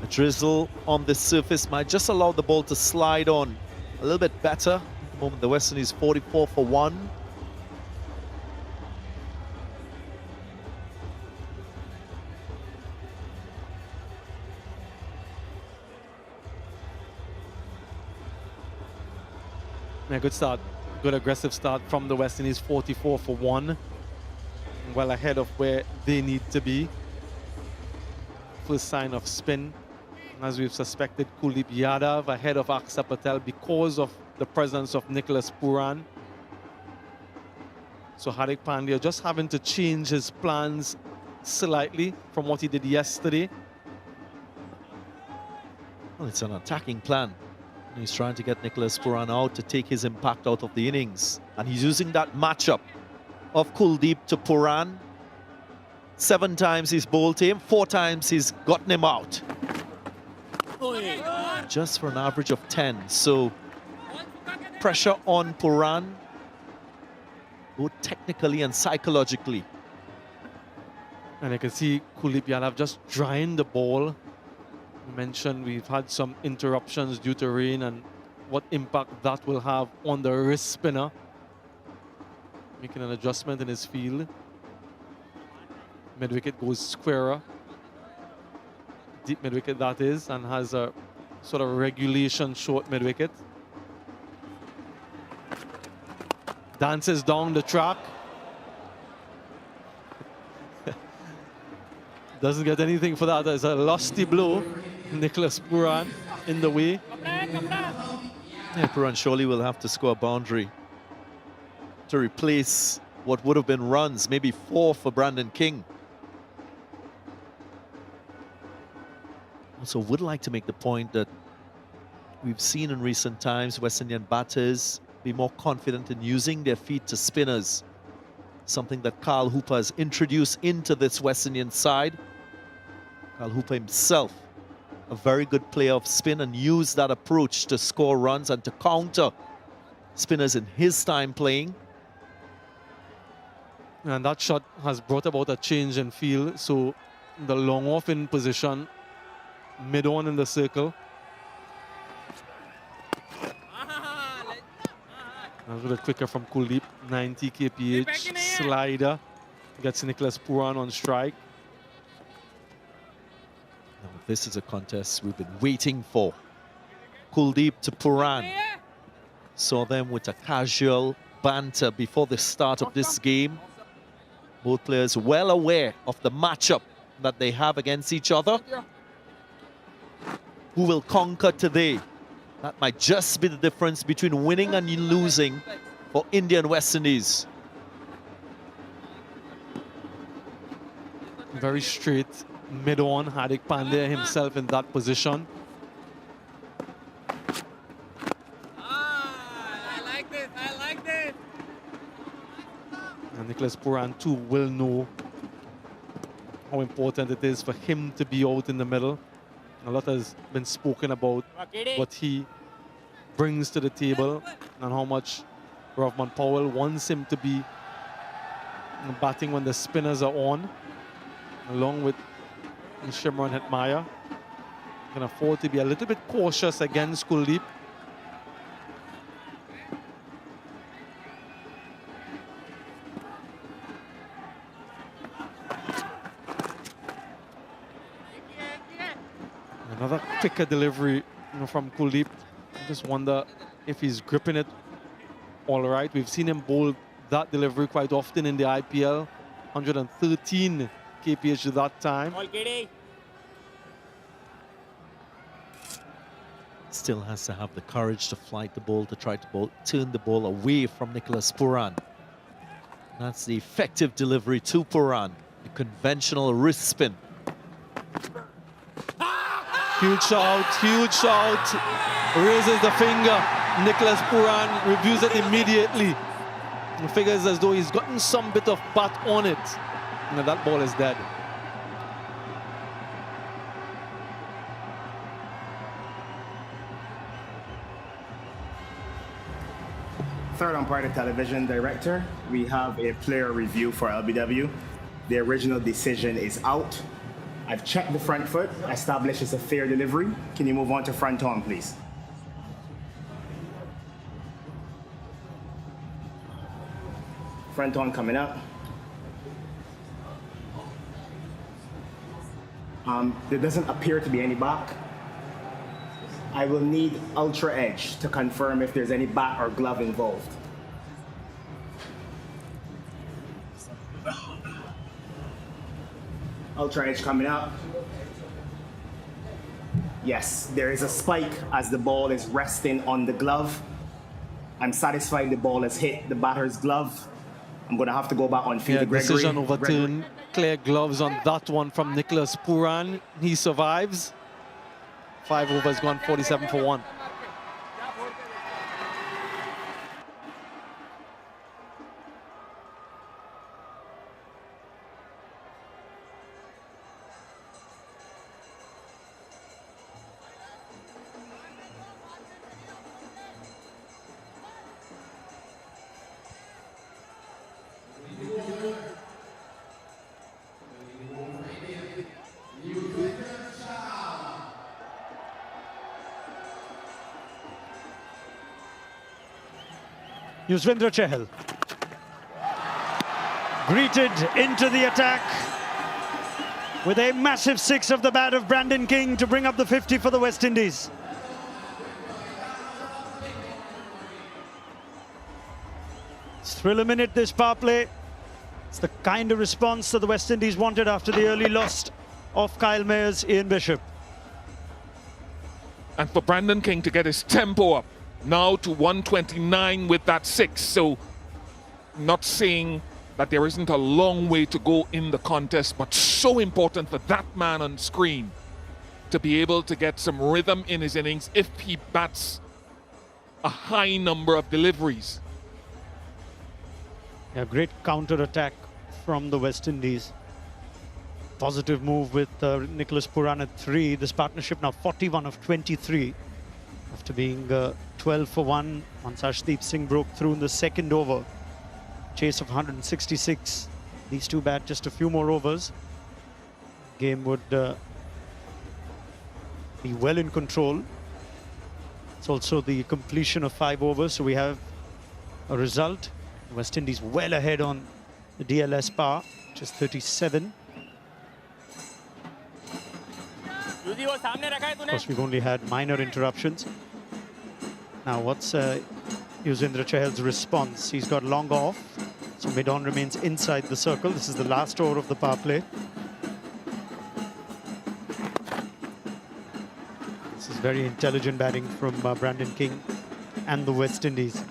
A drizzle on the surface might just allow the ball to slide on a little bit better. At the moment, the West Indies 44 for 1. A good start, good aggressive start from the West Indies, 44 for 1. Well ahead of where they need to be. First sign of spin, as we've suspected. Kuldeep Yadav ahead of Aksa Patel because of the presence of Nicholas Puran. So Hardik Pandya just having to change his plans slightly from what he did yesterday. Well, it's an attacking plan. He's trying to get Nicholas Puran out to take his impact out of the innings. And he's using that matchup of Kuldeep to Puran. 7 times he's bowled him, 4 times he's gotten him out. Just for an average of 10. So pressure on Puran, both technically and psychologically. And I can see Kuldeep Yadav just drying the ball. You mentioned we've had some interruptions due to rain and what impact that will have on the wrist spinner. Making an adjustment in his field. Mid-wicket goes squarer. Deep mid-wicket that is, and has a sort of regulation short mid-wicket. Dances down the track. Doesn't get anything for that. It's a lusty blow. Nicholas Puran in the way. Yeah, Puran surely will have to score a boundary to replace what would have been runs, maybe 4 for Brandon King. Also would like to make the point that we've seen in recent times West Indian batters be more confident in using their feet to spinners, something that Carl Hooper has introduced into this West Indian side. Carl Hooper himself, a very good player of spin, and used that approach to score runs and to counter spinners in his time playing. And that shot has brought about a change in field. So the long off in position, mid-on in the circle. A little bit quicker from Kuhl T20I, 90 kph, slider. Gets Nicholas Puran on strike. Now, this is a contest we've been waiting for. Kuhl T20I to Puran. Saw them with a casual banter before the start of this game. Both players well aware of the matchup that they have against each other. Who will conquer today? That might just be the difference between winning and losing for India and West Indies. Very straight, mid-on. Hardik Pandya himself in that position. I like this. I like this. And Nicholas Puran too will know how important it is for him to be out in the middle. A lot has been spoken about what he brings to the table and how much Rahman Powell wants him to be batting when the spinners are on, along with Shimron Hetmyer. Can afford to be a little bit cautious against Kuhl T20I. Another quicker delivery from Kuhl T20I. I just wonder if he's gripping it all right. We've seen him bowl that delivery quite often in the IPL. 113 kph at that time. Still has to have the courage to flight the ball, to try to turn the ball away from Nicholas Puran. That's the effective delivery to Puran. The conventional wrist spin. Huge shout, raises the finger. Nicholas Puran reviews it immediately. He figures as though he's gotten some bit of bat on it. And that ball is dead. Third umpire, the television director. We have a player review for LBW. The original decision is out. I've checked the front foot, established it's a fair delivery. Can you move on to front arm, please? Front arm coming up. There doesn't appear to be any back. I will need ultra edge to confirm if there's any bat or glove involved. Ultra edge coming up. Yes, there is a spike as the ball is resting on the glove. I'm satisfied the ball has hit the batter's glove. I'm going to have to go back on field. Yeah, Gregory. decision overturned. Clear gloves on that one from Nicholas Puran. He survives. 5 overs gone, 47 for 1. Yuzvendra Chahal. Greeted into the attack with a massive 6 of the bat of Brandon King to bring up the 50 for the West Indies. It's thrill a minute, this power play. It's the kind of response that the West Indies wanted after the early loss of Kyle Mayer's Ian Bishop. And for Brandon King to get his tempo up now to 129 with that 6. So not saying that there isn't a long way to go in the contest, but so important for that man on screen to be able to get some rhythm in his innings if he bats a high number of deliveries. A great counter-attack from the West Indies. Positive move with Nicholas Puran at 3. This partnership now 41 of 23 after being 12 for 1 once Arshdeep Singh broke through in the second over. Chase of 166. These two bat just a few more overs. Game would be well in control. It's also the completion of 5 overs, so we have a result. West Indies well ahead on the DLS par, which is 37. Of course, we've only had minor interruptions. Now, what's Yuzvendra Chahal's response? He's got long off, so mid-on remains inside the circle. This is the last over of the power play. This is very intelligent batting from Brandon King and the West Indies.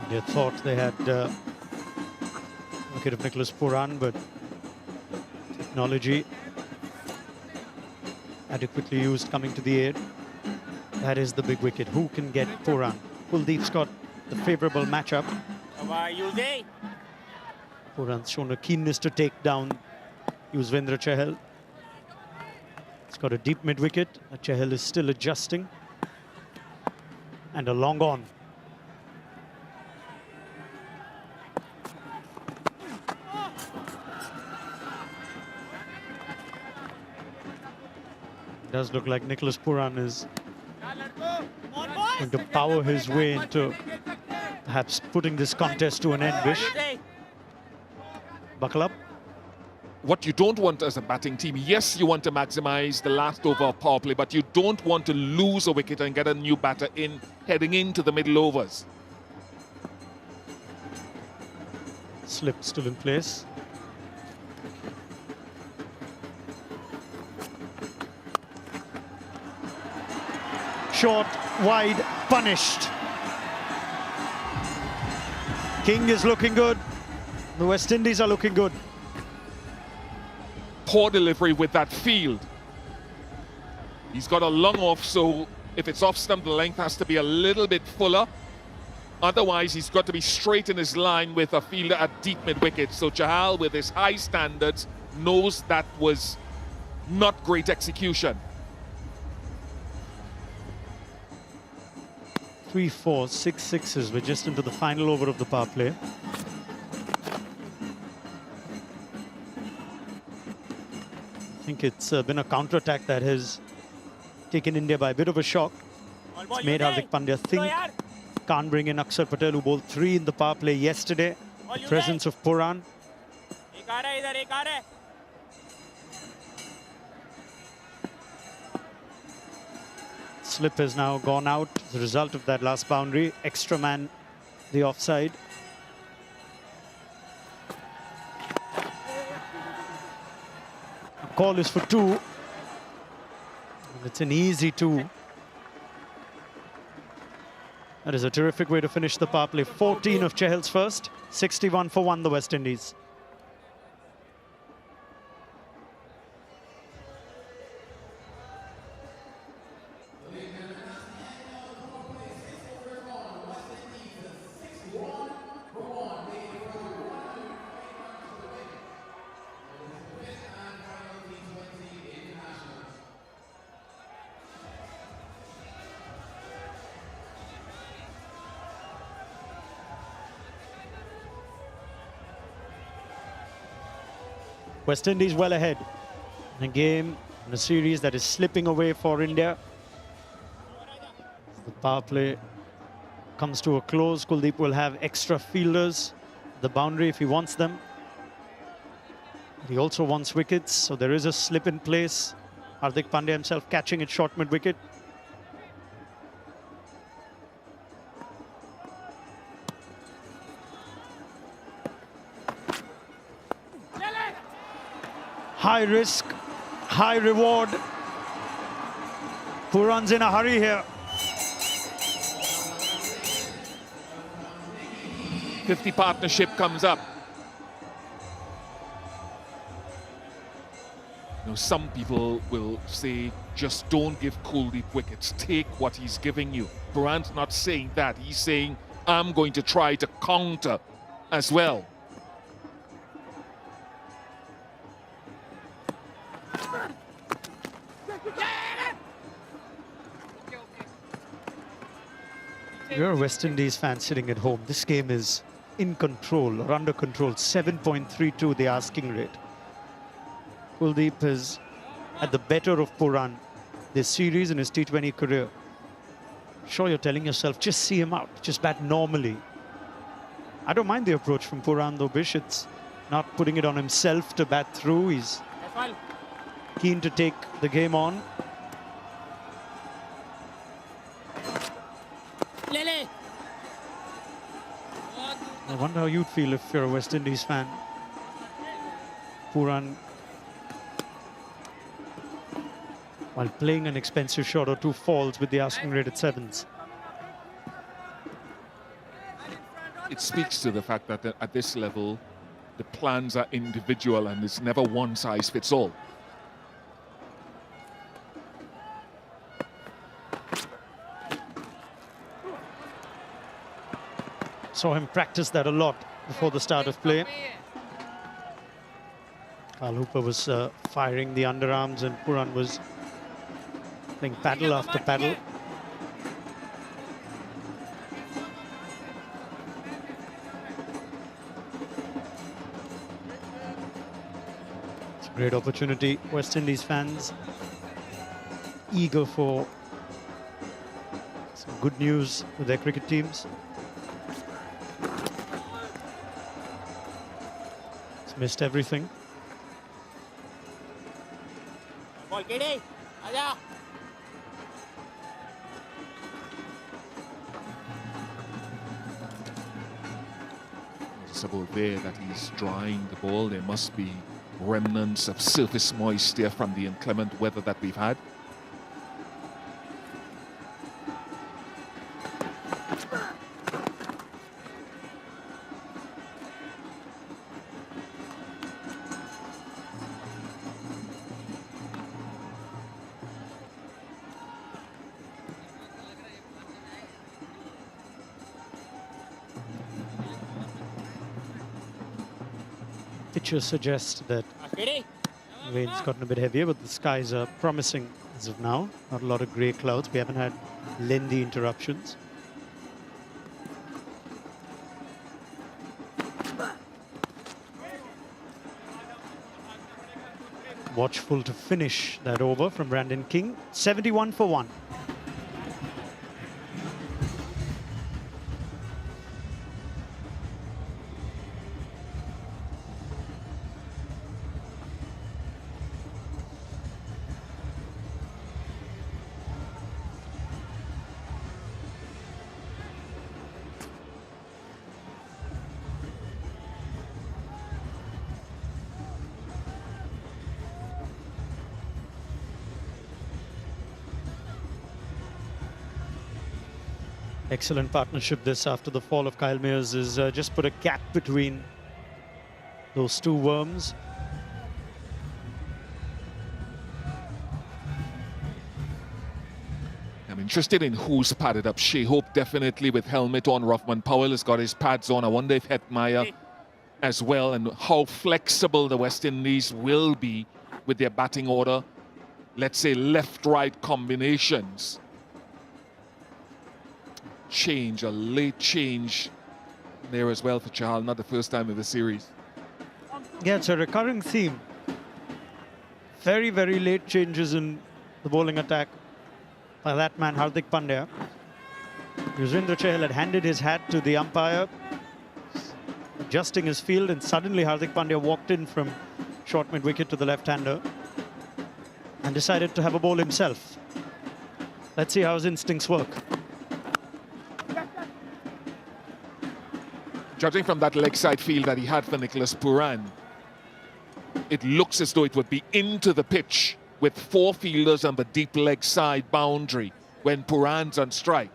India thought they had wicket of Nicholas Puran, but technology adequately used coming to the aid. That is the big wicket. Who can get Puran? Kuldeep's got the favourable matchup. Puran's shown a keenness to take down Yuzvendra Chahal. It's got a deep mid-wicket. Chahal is still adjusting. And a long on. It does look like Nicholas Puran is going to power his way into perhaps putting this contest to an end. Bish, buckle up. What you don't want as a batting team, yes, you want to maximize the last over of power play, but you don't want to lose a wicket and get a new batter in heading into the middle overs. Slip still in place. Short, wide, punished. King is looking good. The West Indies are looking good. Poor delivery with that field. He's got a long off, so if it's off stump, the length has to be a little bit fuller. Otherwise, he's got to be straight in his line with a fielder at deep mid-wicket. So Chahal, with his high standards, knows that was not great execution. 3, 4, 6 sixes. We're just into the final over of the power play. I think it's been a counter-attack that has taken India by a bit of a shock. It's made Hardik Pandya think. Can't bring in Akshar Patel, who bowled 3 in the power play yesterday. The presence of Puran. Slip has now gone out as a result of that last boundary. Extra man, the offside. Call is for 2. It's an easy 2. That is a terrific way to finish the power play. 14 of Chahal's first, 61 for 1, the West Indies. West Indies well ahead in a game, in a series that is slipping away for India. The power play comes to a close. Kuldeep will have extra fielders, the boundary if he wants them. He also wants wickets, so there is a slip in place. Hardik Pandya himself catching it short mid-wicket. High risk, high reward. Puran's in a hurry here. 50 partnership comes up. You know, some people will say, just don't give Kuhl wickets. Take what he's giving you. Puran's not saying that. He's saying, I'm going to try to counter as well. You're a West Indies fan sitting at home. This game is in control or under control. 7.32 the asking rate. Kuldeep is at the better of Puran this series in his T20 career. Sure, you're telling yourself, just see him out, just bat normally. I don't mind the approach from Puran though, Bish. It's not putting it on himself to bat through. He's keen to take the game on. I wonder how you'd feel if you're a West Indies fan. Puran, while playing an expensive shot or two, falls with the asking rate at 7s. It speaks to the fact that at this level, the plans are individual and it's never one size fits all. Saw him practice that a lot before the start of play. Kyle Hooper was firing the underarms and Puran was playing paddle after paddle. It's a great opportunity. West Indies fans eager for some good news with their cricket teams. Missed everything. Noticeable there that he's drying the ball. There must be remnants of surface moisture from the inclement weather that we've had. Pictures suggest that rain's gotten a bit heavier, but the skies are promising as of now. Not a lot of grey clouds. We haven't had lengthy interruptions. Watchful to finish that over from Brandon King. 71 for 1. Excellent partnership this after the fall of Kyle Mayers has just put a gap between those two worms. I'm interested in who's padded up. Shea Hope definitely with helmet on. Rothman Powell has got his pads on. I wonder if Hetmeyer as well, and how flexible the West Indies will be with their batting order. Let's say left-right combinations. Change, a late change there as well for Chahal. Not the first time in the series. Yeah, it's a recurring theme. Very, very late changes in the bowling attack by that man, Hardik Pandya. Yuzvendra Chahal had handed his hat to the umpire, adjusting his field, and suddenly Hardik Pandya walked in from short mid-wicket to the left-hander. and decided to have a ball himself. Let's see how his instincts work. Judging from that leg side field that he had for Nicholas Puran, it looks as though it would be into the pitch with 4 fielders on the deep leg side boundary when Puran's on strike.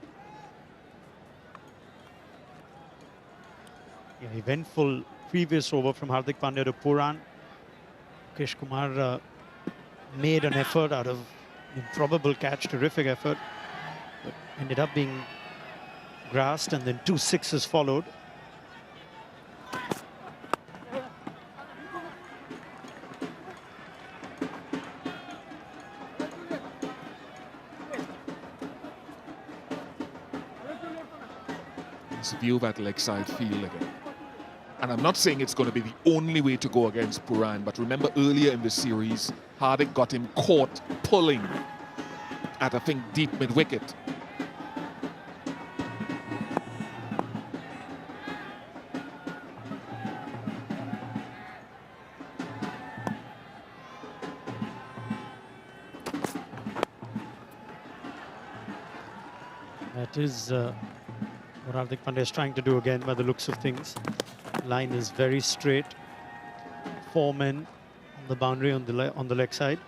Yeah, eventful previous over from Hardik Pandya to Puran. Mukesh Kumar made an effort out of improbable catch, terrific effort, but ended up being grasped, and then 2 sixes followed. Let's view that leg side field again. And I'm not saying it's going to be the only way to go against Puran, but remember earlier in the series, Hardik got him caught pulling at, I think, deep mid-wicket. That is what Hardik Pandya is trying to do again by the looks of things. Line is very straight. 4 men on the boundary on the leg side.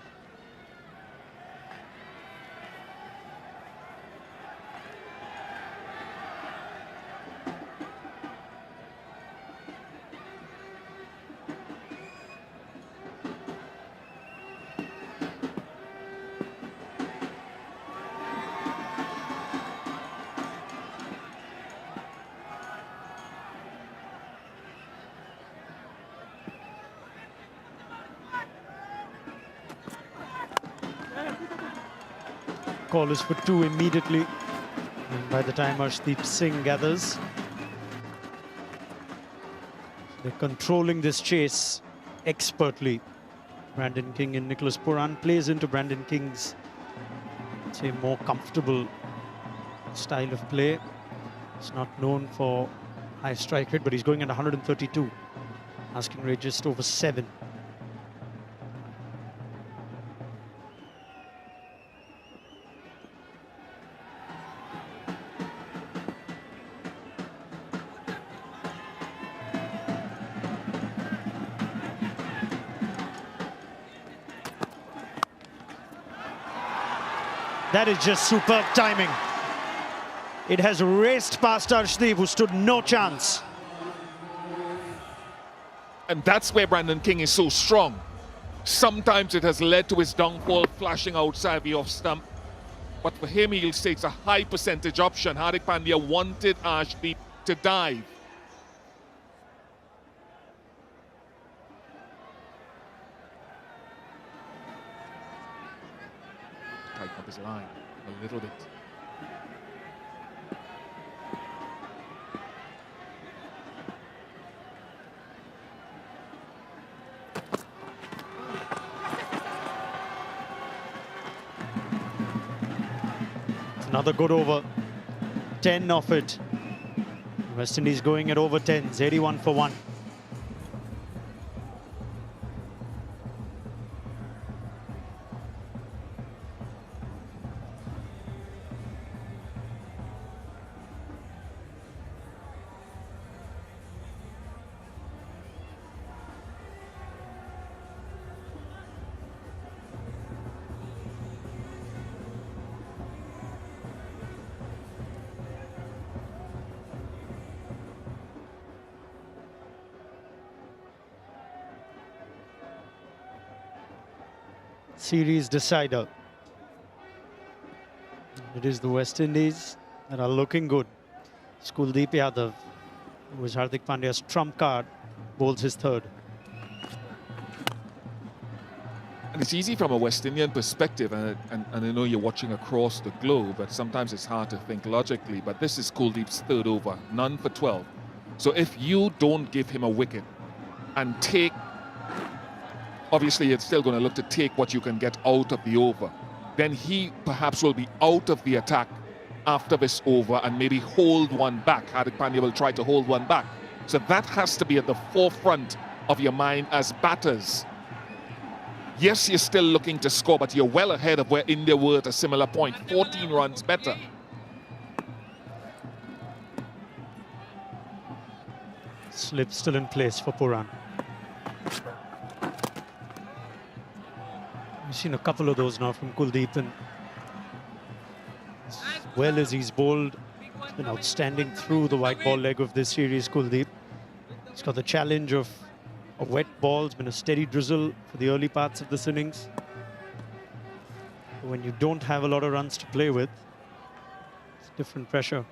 Call is for 2 immediately, and by the time Arshdeep Singh gathers, they're controlling this chase expertly. Brandon King and Nicholas Puran plays into Brandon King's, say, more comfortable style of play. He's not known for high strike rate, but he's going at 132, asking rate just over 7. That is just superb timing. It has raced past Arshdeep, who stood no chance. And that's where Brandon King is so strong. Sometimes it has led to his downfall, flashing outside the off stump. But for him, he'll say it's a high percentage option. Hardik Pandya wanted Arshdeep to dive. Tighten up his line a little bit. Another good over. 10 off it. West Indies going at over 10s, 81 for 1. Series decider. It is the West Indies that are looking good. Kuldeep Yadav, who is Hardik Pandya's trump card, bowls his third. And it's easy from a West Indian perspective, and I know you're watching across the globe, but sometimes it's hard to think logically. But this is Kuldeep's third over, none for 12. So if you don't give him a wicket and take, obviously you're still going to look to take what you can get out of the over, then he perhaps will be out of the attack after this over and maybe hold one back. Hardik Pandya will try to hold one back. So that has to be at the forefront of your mind as batters. Yes, you're still looking to score, but you're well ahead of where India were at a similar point. 14 runs better. Slip still in place for Puran. We've seen a couple of those now from Kuhl T20I. As well as he's bowled, he's been outstanding through the white ball leg of this series, Kuhl T20I. He's got the challenge of a wet ball. It's been a steady drizzle for the early parts of this innings. But when you don't have a lot of runs to play with, it's different pressure.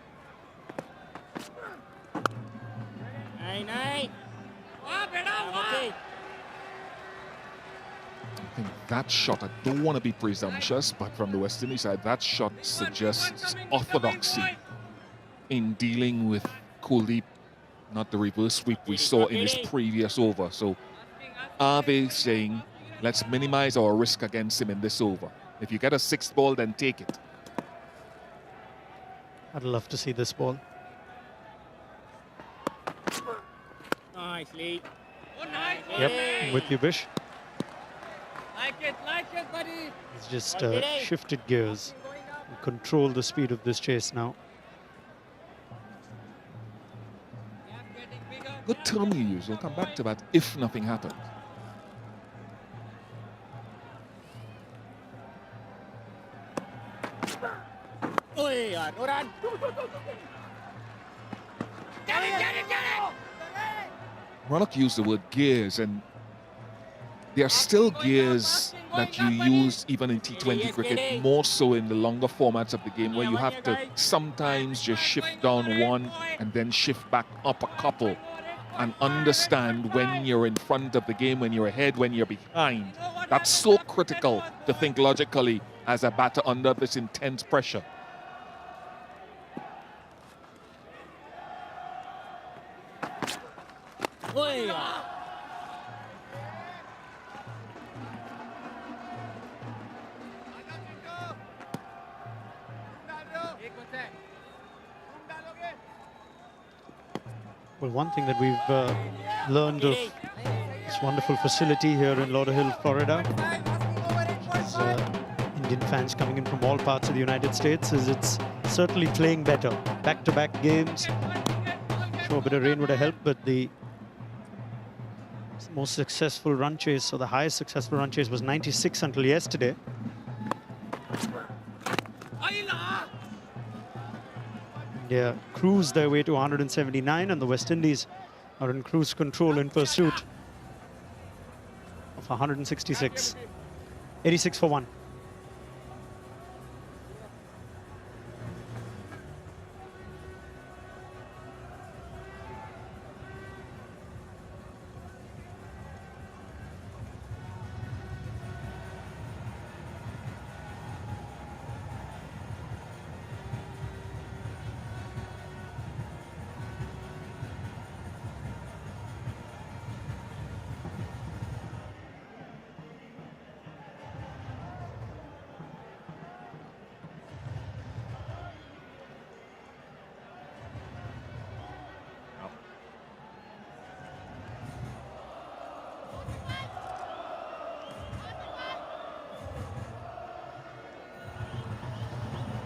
I think that shot, I don't want to be presumptuous, but from the West Indies side, that shot suggests orthodoxy in dealing with Kuhl T20I, not the reverse sweep we saw in his previous over. So are they saying, let's minimize our risk against him in this over? If you get a sixth ball, then take it. I'd love to see this ball. Nicely. Yep, I'm with you, Bish. Like it, buddy. He's just shifted gears and controlled the speed of this chase now. Good term you use. We'll come back to that if nothing happened. Ronald used the word gears, and there are still gears that you use even in T20 cricket, more so in the longer formats of the game, where you have to sometimes just shift down one and then shift back up a couple and understand when you're in front of the game, when you're ahead, when you're behind. That's so critical to think logically as a batter under this intense pressure. Well, one thing that we've learned of this wonderful facility here in Lauderhill, Florida, is Indian fans coming in from all parts of the United States, is it's certainly playing better. Back-to-back games. Sure, a bit of rain would have helped, but the most successful run chase, or the highest successful run chase, was 96 until yesterday. India cruise their way to 179, and the West Indies are in cruise control in pursuit of 166. 86 for 1.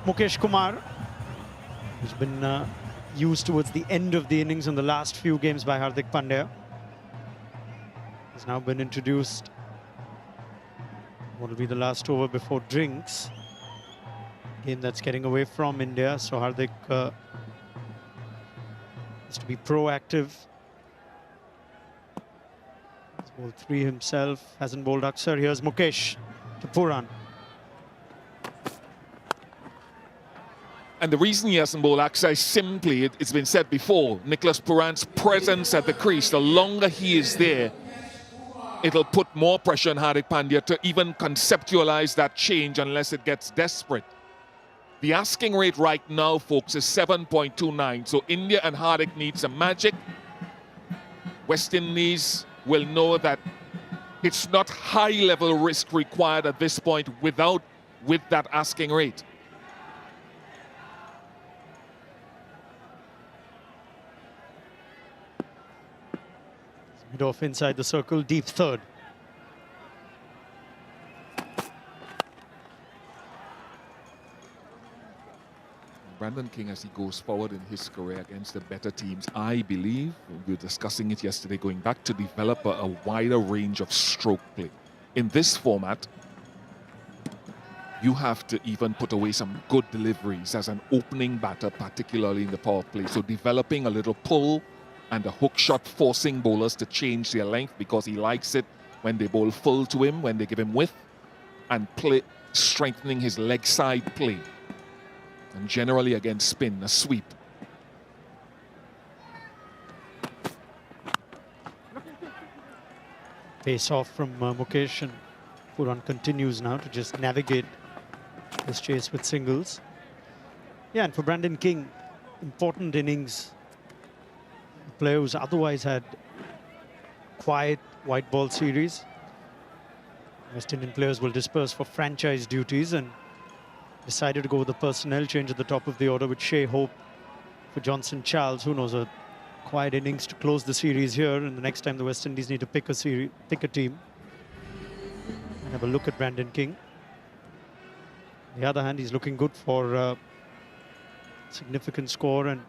Mukesh Kumar, who's been used towards the end of the innings in the last few games by Hardik Pandya, has now been introduced. What will be the last over before drinks? Game that's getting away from India, so Hardik has to be proactive. He's bowled 3 himself, hasn't bowled Aksar. Here's Mukesh to Puran. And the reason he hasn't bowled Aksar is simply, it's been said before, Nicholas Puran's presence at the crease. The longer he is there, it'll put more pressure on Hardik Pandya to even conceptualize that change unless it gets desperate. The asking rate right now, folks, is 7.29. So India and Hardik need some magic. West Indies will know that it's not high-level risk required at this point with that asking rate. Mid off inside the circle, deep third. Brandon King, as he goes forward in his career against the better teams, I believe, we were discussing it yesterday, going back to develop a wider range of stroke play. In this format, you have to even put away some good deliveries as an opening batter, particularly in the power play. So developing a little pull and a hook shot, forcing bowlers to change their length because he likes it when they bowl full to him, when they give him width, and play, strengthening his leg side play. And generally against spin, a sweep. Pace off from Mukesh, and Puran continues now to just navigate this chase with singles. Yeah, and for Brandon King, important innings. The player who's otherwise had quiet white ball series. West Indian players will disperse for franchise duties and decided to go with the personnel change at the top of the order with Shea Hope for Johnson Charles. Who knows, a quiet innings to close the series here, and the next time the West Indies need to pick a team. And have a look at Brandon King. On the other hand, he's looking good for a significant score, and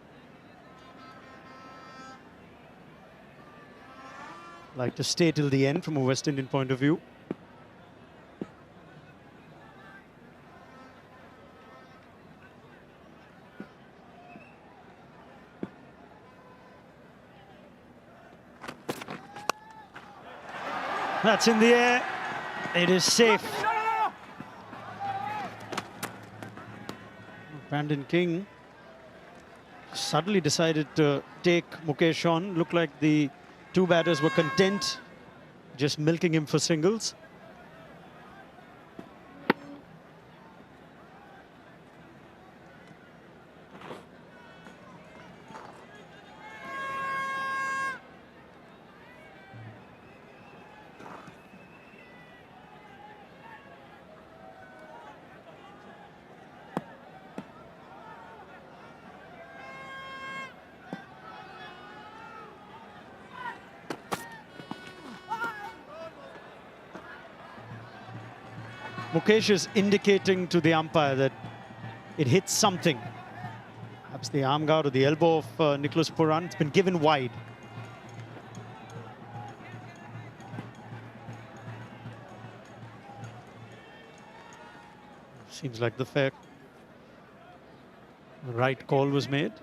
like to stay till the end from a West Indian point of view. That's in the air. It is safe. Brandon King suddenly decided to take Mukesh on. Looked like the two batters were content just milking him for singles. Mukesh is indicating to the umpire that it hits something. Perhaps the arm guard or the elbow of Nicholas Puran. It's been given wide. Seems like the right call was made.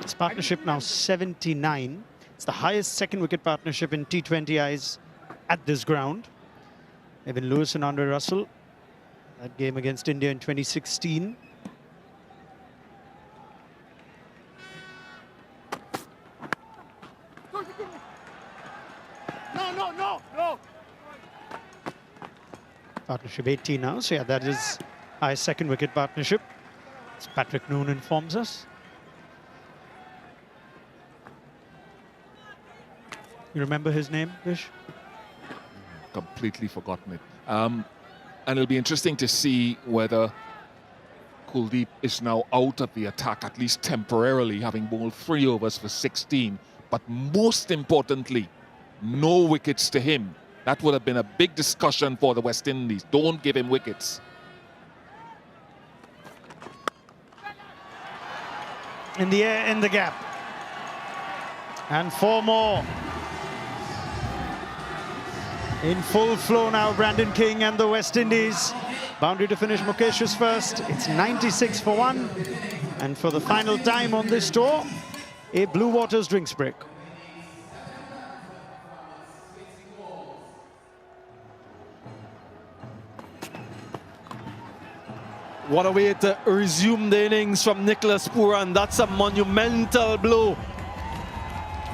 This partnership now 79. It's the highest second wicket partnership in T20Is at this ground. Evan Lewis and Andre Russell, that game against India in 2016. No. Partnership 80 now, so yeah, that is highest second wicket partnership, as Patrick Noon informs us. You remember his name, Vish? Completely forgotten it. And it'll be interesting to see whether Kuldeep is now out of the attack, at least temporarily, having bowled 3 overs for 16. But most importantly, no wickets to him. That would have been a big discussion for the West Indies. Don't give him wickets. In the air, in the gap. And 4 more. In full flow now, Brandon King and the West Indies. Boundary to finish Mukesh's first. It's 96 for 1. And for the final time on this tour, a Blue Waters drinks break. What a way to resume the innings from Nicholas Puran. That's a monumental blow.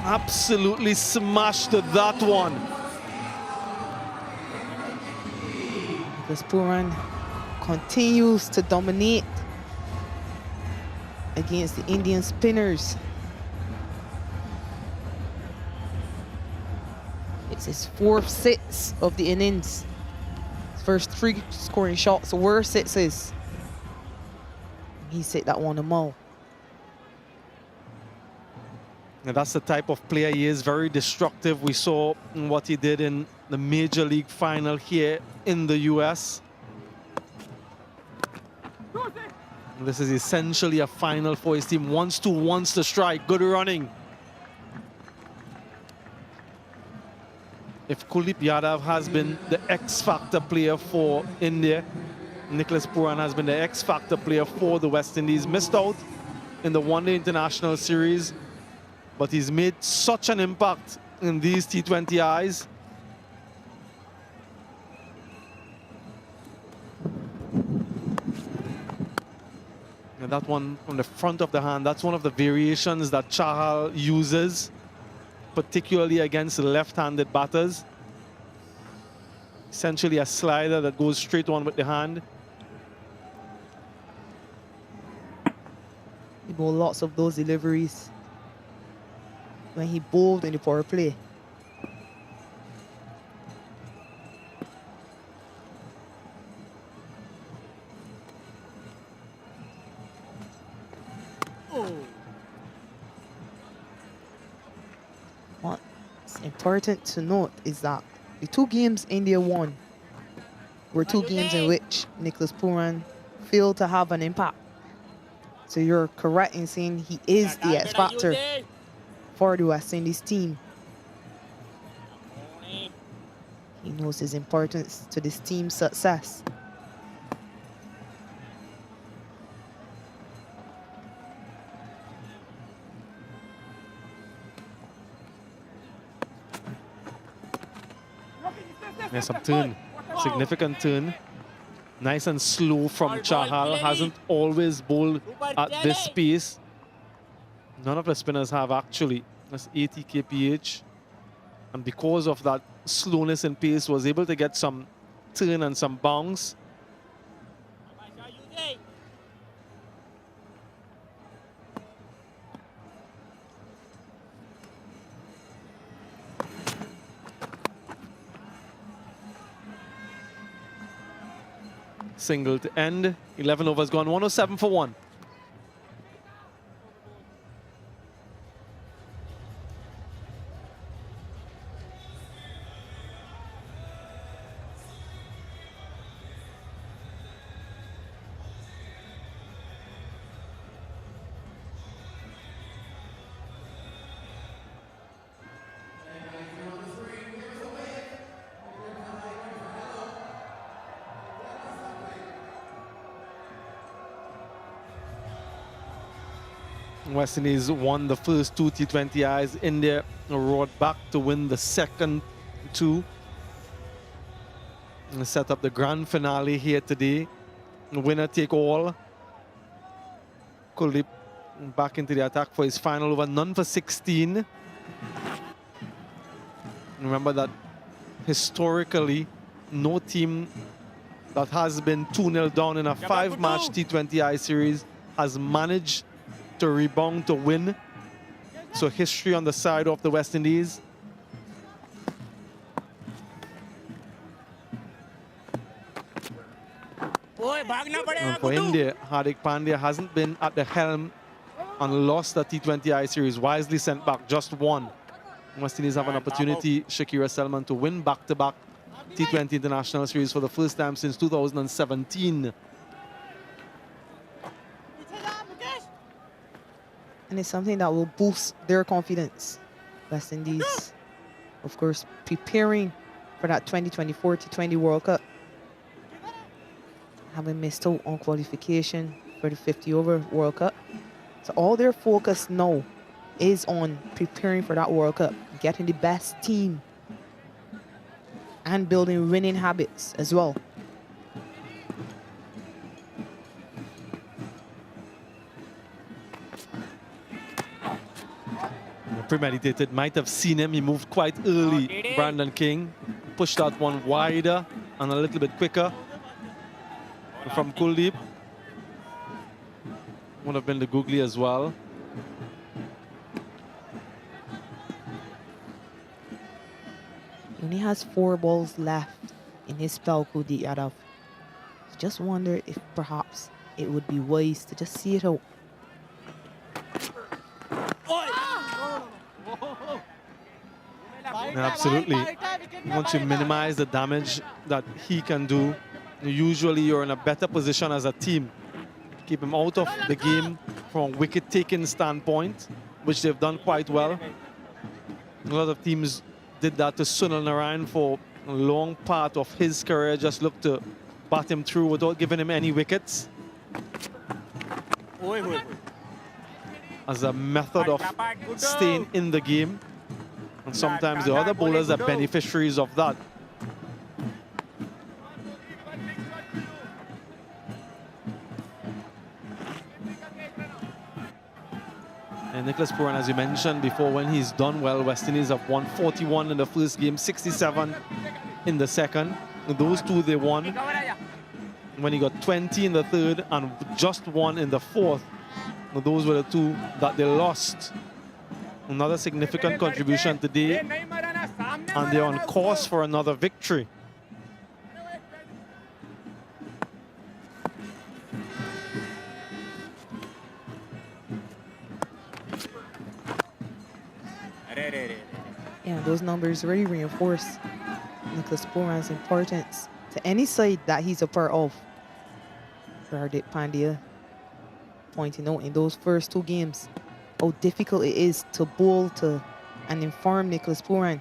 Absolutely smashed that one. Because Puran continues to dominate against the Indian spinners. It's his 4th 6 of the innings. His first 3 scoring shots were 6s. He set that one a mile. And that's the type of player he is, very destructive. We saw what he did in the Major League final here in the US. This is essentially a final for his team. Wants to strike. Good running. If Kuhl Yadav has been the X-factor player for India, Nicholas Puran has been the X-factor player for the West Indies. Missed out in the one-day international series, but he's made such an impact in these T20Is. And that one from the front of the hand, that's one of the variations that Chahal uses, particularly against left-handed batters. Essentially a slider that goes straight on with the hand. He bowled lots of those deliveries when he bowled in the power play. What's important to note is that the two games India won were two games in which Nicholas Puran failed to have an impact. So you're correct in saying he is the X factor for the West Indies team. He knows his importance to this team's success. There's some turn, significant turn. Nice and slow from Chahal. Hasn't always bowled at this pace. None of the spinners have actually. That's 80 kph. And because of that slowness in pace, was able to get some turn and some bounce. Single to end. 11 overs gone. 107 for 1. West Indies won the first two T20Is. India roared back to win the second two. And set up the grand finale here today. Winner take all. Kuldeep back into the attack for his final over. None for 16. Remember that historically, no team that has been 2-0 down in a 5-match T20I series has managed to rebound to win. So history on the side of the West Indies. And for India, Hardik Pandya hasn't been at the helm and lost the T20I series. Wisely sent back just one. West Indies have an opportunity, Shakira Selman, to win back-to-back T20 International Series for the first time since 2017. And it's something that will boost their confidence. West Indies, of course, preparing for that 2024 T20 World Cup. Having missed out on qualification for the 50-over World Cup. So all their focus now is on preparing for that World Cup, getting the best team, and building winning habits as well. Premeditated, might have seen him. He moved quite early, Brandon King. Pushed that one wider and a little bit quicker from Kuldeep. Would have been the googly as well. He only has 4 balls left in his spell, Kuhl Yadav. Just wonder if perhaps it would be wise to just see it out. Absolutely. Once you minimize the damage that he can do, usually you're in a better position as a team keep him out of the game from a wicket-taking standpoint, which they've done quite well. A lot of teams did that to Sunil Narayan for a long part of his career, just looked to bat him through without giving him any wickets, as a method of staying in the game. And sometimes the other bowlers are beneficiaries of that. And Nicholas Puran, as you mentioned before, when he's done well, West Indies have won 41 in the first game, 67 in the second. Those two they won. When he got 20 in the third and just one in the fourth, those were the two that they lost. Another significant contribution today, and they're on course for another victory. Yeah, those numbers really reinforce Nicholas Puran's importance to any side that he's a part of. Hardik Pandya pointing out in those first two games how difficult it is to bowl to and inform Nicholas Puran.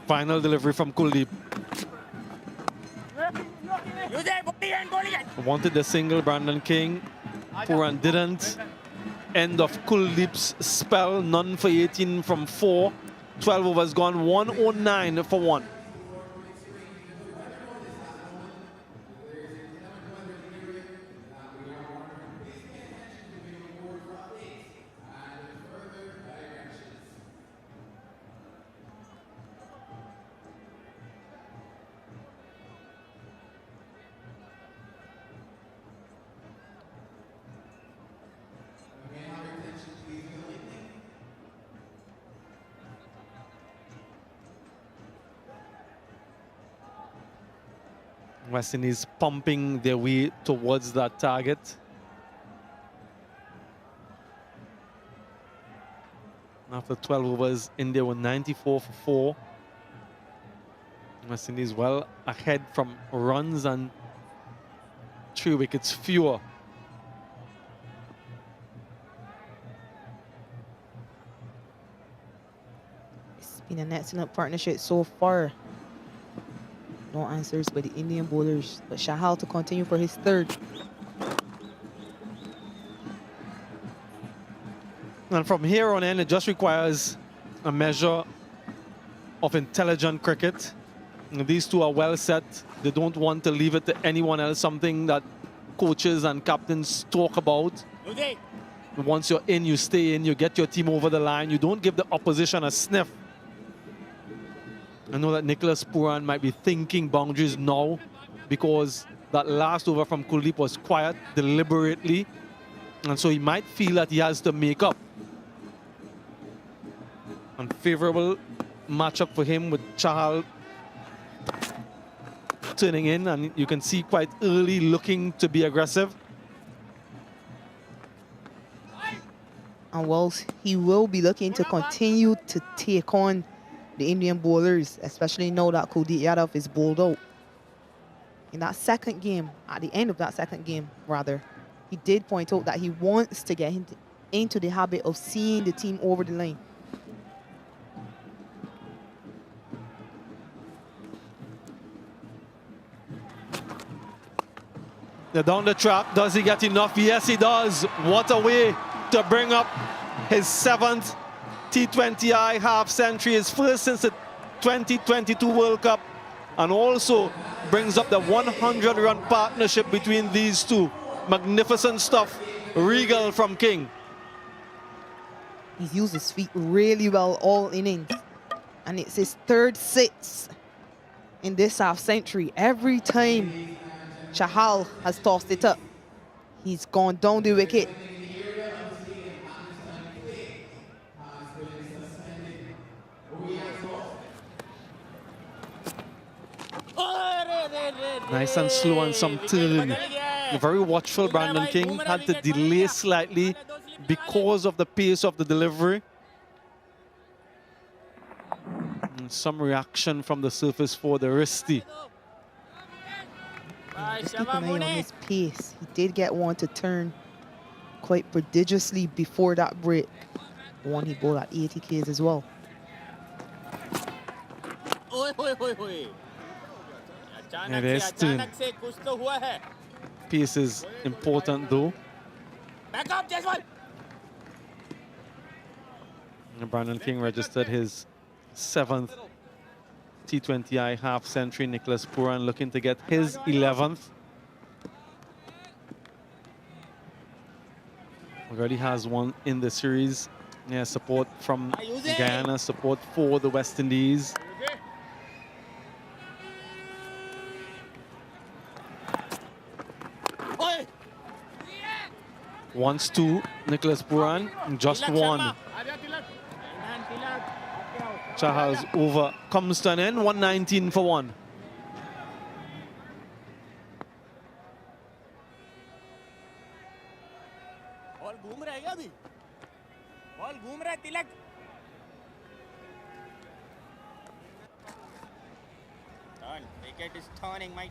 Final delivery from Kuldeep. Wanted the single, Brandon King. Puran didn't. End of Kuldeep's spell, none for 18 from 4. 12 overs gone, 109 for 1. West Indies pumping their way towards that target. After 12 overs, India were 94 for 4. West Indies well ahead from runs and 3 wickets fewer. It's been an excellent partnership so far. No answers by the Indian bowlers, but Chahal to continue for his third. And from here on in, it just requires a measure of intelligent cricket. And these two are well set. They don't want to leave it to anyone else, something that coaches and captains talk about. Once you're in, you stay in, you get your team over the line. You don't give the opposition a sniff. I know that Nicholas Puran might be thinking boundaries now because that last over from Kuldeep was quiet deliberately. And so he might feel that he has to make up. Unfavorable matchup for him with Chahal turning in, and you can see quite early looking to be aggressive. And whilst he will be looking to continue to take on the Indian bowlers, especially now that Kuldeep Yadav is bowled out. In that second game, at the end of that second game, rather, he did point out that he wants to get into the habit of seeing the team over the line. They're down the trap. Does he get enough? Yes, he does. What a way to bring up his 7th T20I half century, his first since the 2022 World Cup, and also brings up the 100-run partnership between these two. Magnificent stuff. Regal from King. He's used his feet really well all innings, and it's his 3rd 6 in this half century. Every time Chahal has tossed it up, he's gone down the wicket. Nice and slow on some turn. Very watchful, Brandon King. Had to delay slightly because of the pace of the delivery. And some reaction from the surface for the wristy. Just keep an eye on his pace. He did get one to turn quite prodigiously before that break. One he bowled at 80 Ks as well. It is turn. Pace is important though. And Brandon King registered his 7th T20I half century. Nicholas Puran looking to get his 11th. Already has one in the series. Yeah, support from Guyana, support for the West Indies. Once two, Nicholas Puran, just one. Chahal's over comes to an end, 119 for 1. Wicket is turning, Mike.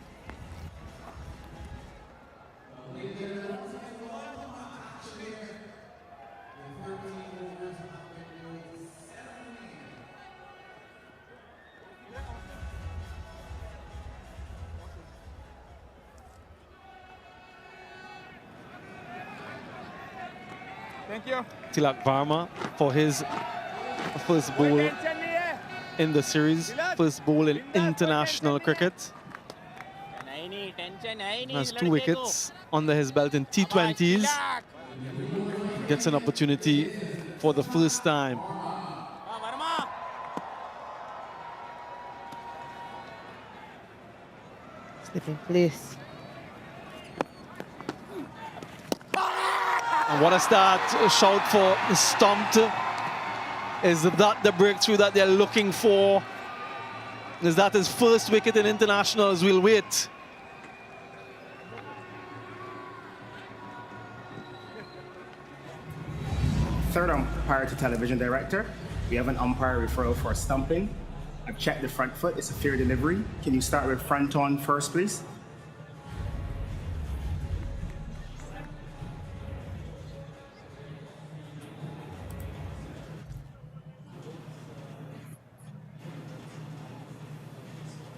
Thank you. Tilak Varma for his first bowl in the series, first bowl in international cricket. Has 2 wickets under his belt in T20s. Gets an opportunity for the first time. Slipping place. And what a start. A shout for Stumped. Is that the breakthrough that they're looking for? Is that his first wicket in internationals? We'll wait. Third umpire to television director. We have an umpire referral for stumping. I've checked the front foot. It's a fair delivery. Can you start with front on first, please?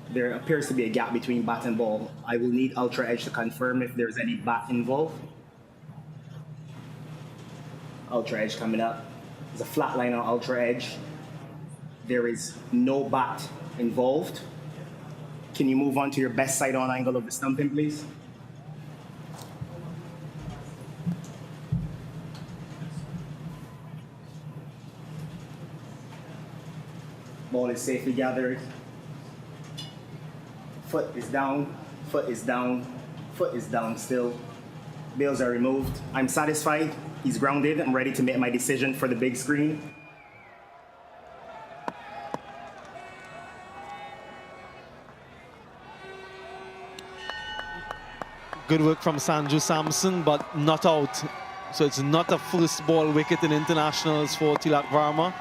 There appears to be a gap between bat and ball. I will need ultra edge to confirm if there's any bat involved. Ultra edge coming up. There's a flat line on ultra edge. There is no bat involved. Can you move on to your best side on angle of the stumping, please? Ball is safely gathered. Foot is down, foot is down, foot is down still. Bails are removed. I'm satisfied. He's grounded. I'm ready to make my decision for the big screen. Good work from Sanju Samson, but not out. So it's not a first ball wicket in internationals for Tilak Varma.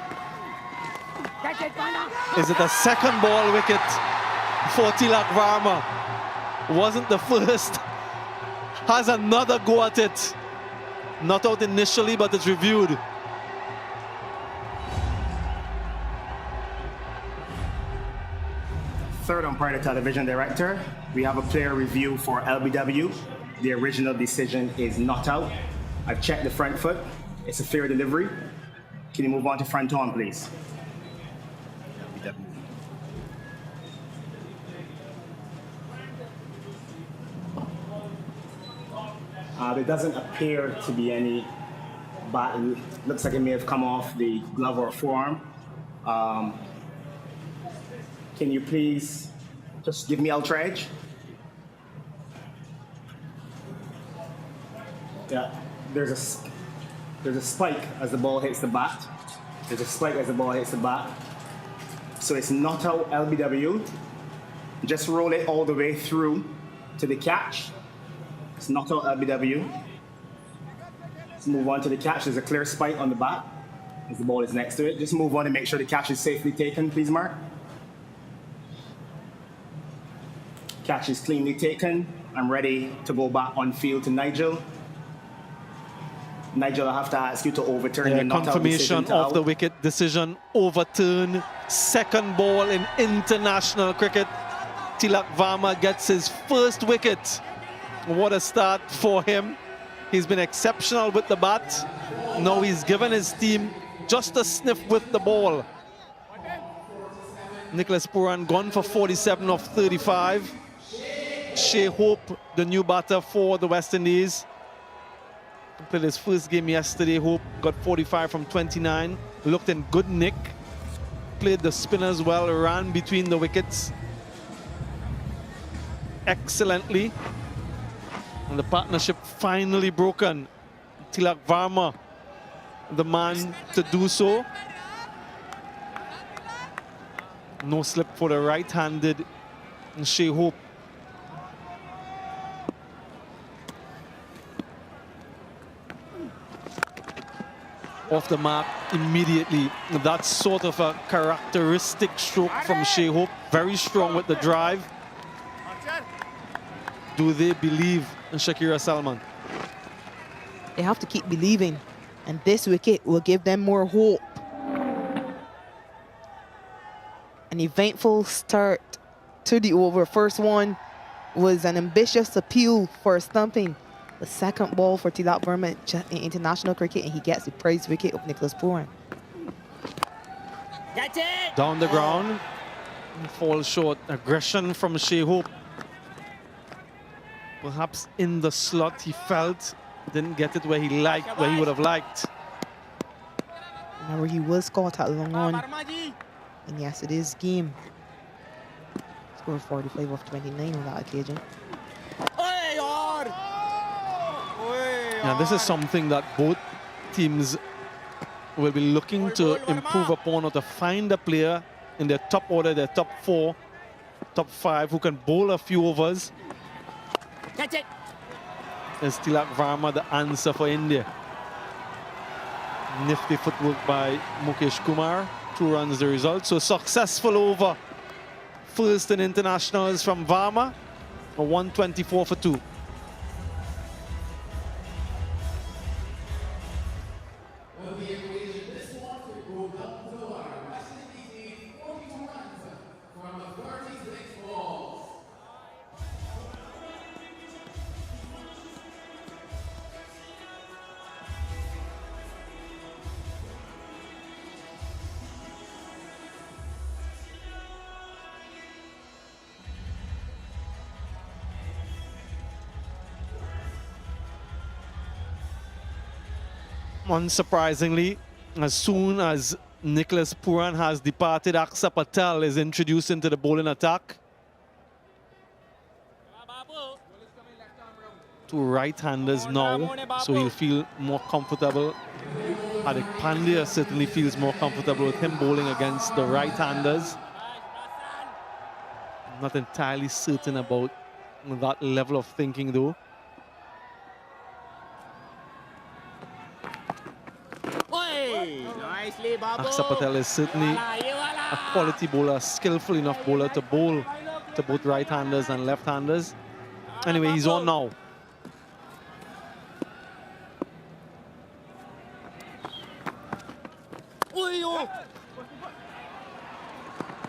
Is it a second ball wicket for Tilak Varma? Wasn't the first. Has another go at it. Not out initially, but it's reviewed. Third umpire, the television director. We have a player review for LBW. The original decision is not out. I've checked the front foot. It's a fair delivery. Can you move on to front on, please? There doesn't appear to be any bat. It looks like it may have come off the glove or forearm. Can you please just give me ultra edge? Yeah, there's a spike as the ball hits the bat. There's a spike as the ball hits the bat. So it's not out LBW. Just roll it all the way through to the catch. It's not out LBW. Let's move on to the catch. There's a clear spike on the bat as the ball is next to it. Just move on and make sure the catch is safely taken, please, Mark. Catch is cleanly taken. I'm ready to go back on field to Nigel. Nigel, I have to ask you to overturn your not out confirmation decision of the wicket decision overturned. Second ball in international cricket. Tilak Varma gets his first wicket. What a start for him. He's been exceptional with the bat. Now he's given his team just a sniff with the ball. Nicholas Puran gone for 47 of 35. Shea Hope, the new batter for the West Indies. Played his first game yesterday. Hope got 45 from 29. Looked in good nick. Played the spinners well, ran between the wickets excellently. And the partnership finally broken. Tilak Varma, the man to do so. No slip for the right-handed Shea Hope. Off the mark immediately. That's sort of a characteristic stroke from Shea Hope. Very strong with the drive. Do they believe in Shakira Salman? They have to keep believing, and this wicket will give them more hope. An eventful start to the over. First one was an ambitious appeal for stumping. The second ball for Tilak Varma in international cricket, and he gets the praise wicket of Nicholas Puran. That's it! Down the ground, falls short. Aggression from Shea Hope. Perhaps in the slot he felt didn't get it where he would have liked. Remember, he was caught at long on in yesterday's game. Scored 45 of 29 on that occasion. Now this is something that both teams will be looking to improve upon, or to find a player in their top order, their top 4, top 5, who can bowl a few overs. Catch it! Is Tilak Varma the answer for India? Nifty footwork by Mukesh Kumar. 2 runs the result. So successful over. First in internationals from Varma. A 124 for 2. Unsurprisingly, as soon as Nicholas Puran has departed, Aksa Patel is introduced into the bowling attack. 2 right-handers now, so he'll feel more comfortable. Hardik Pandya certainly feels more comfortable with him bowling against the right-handers. I'm not entirely certain about that level of thinking though. Aksa Patel is certainly a quality bowler, a skillful enough bowler to bowl to both right-handers and left-handers. Anyway, he's on now.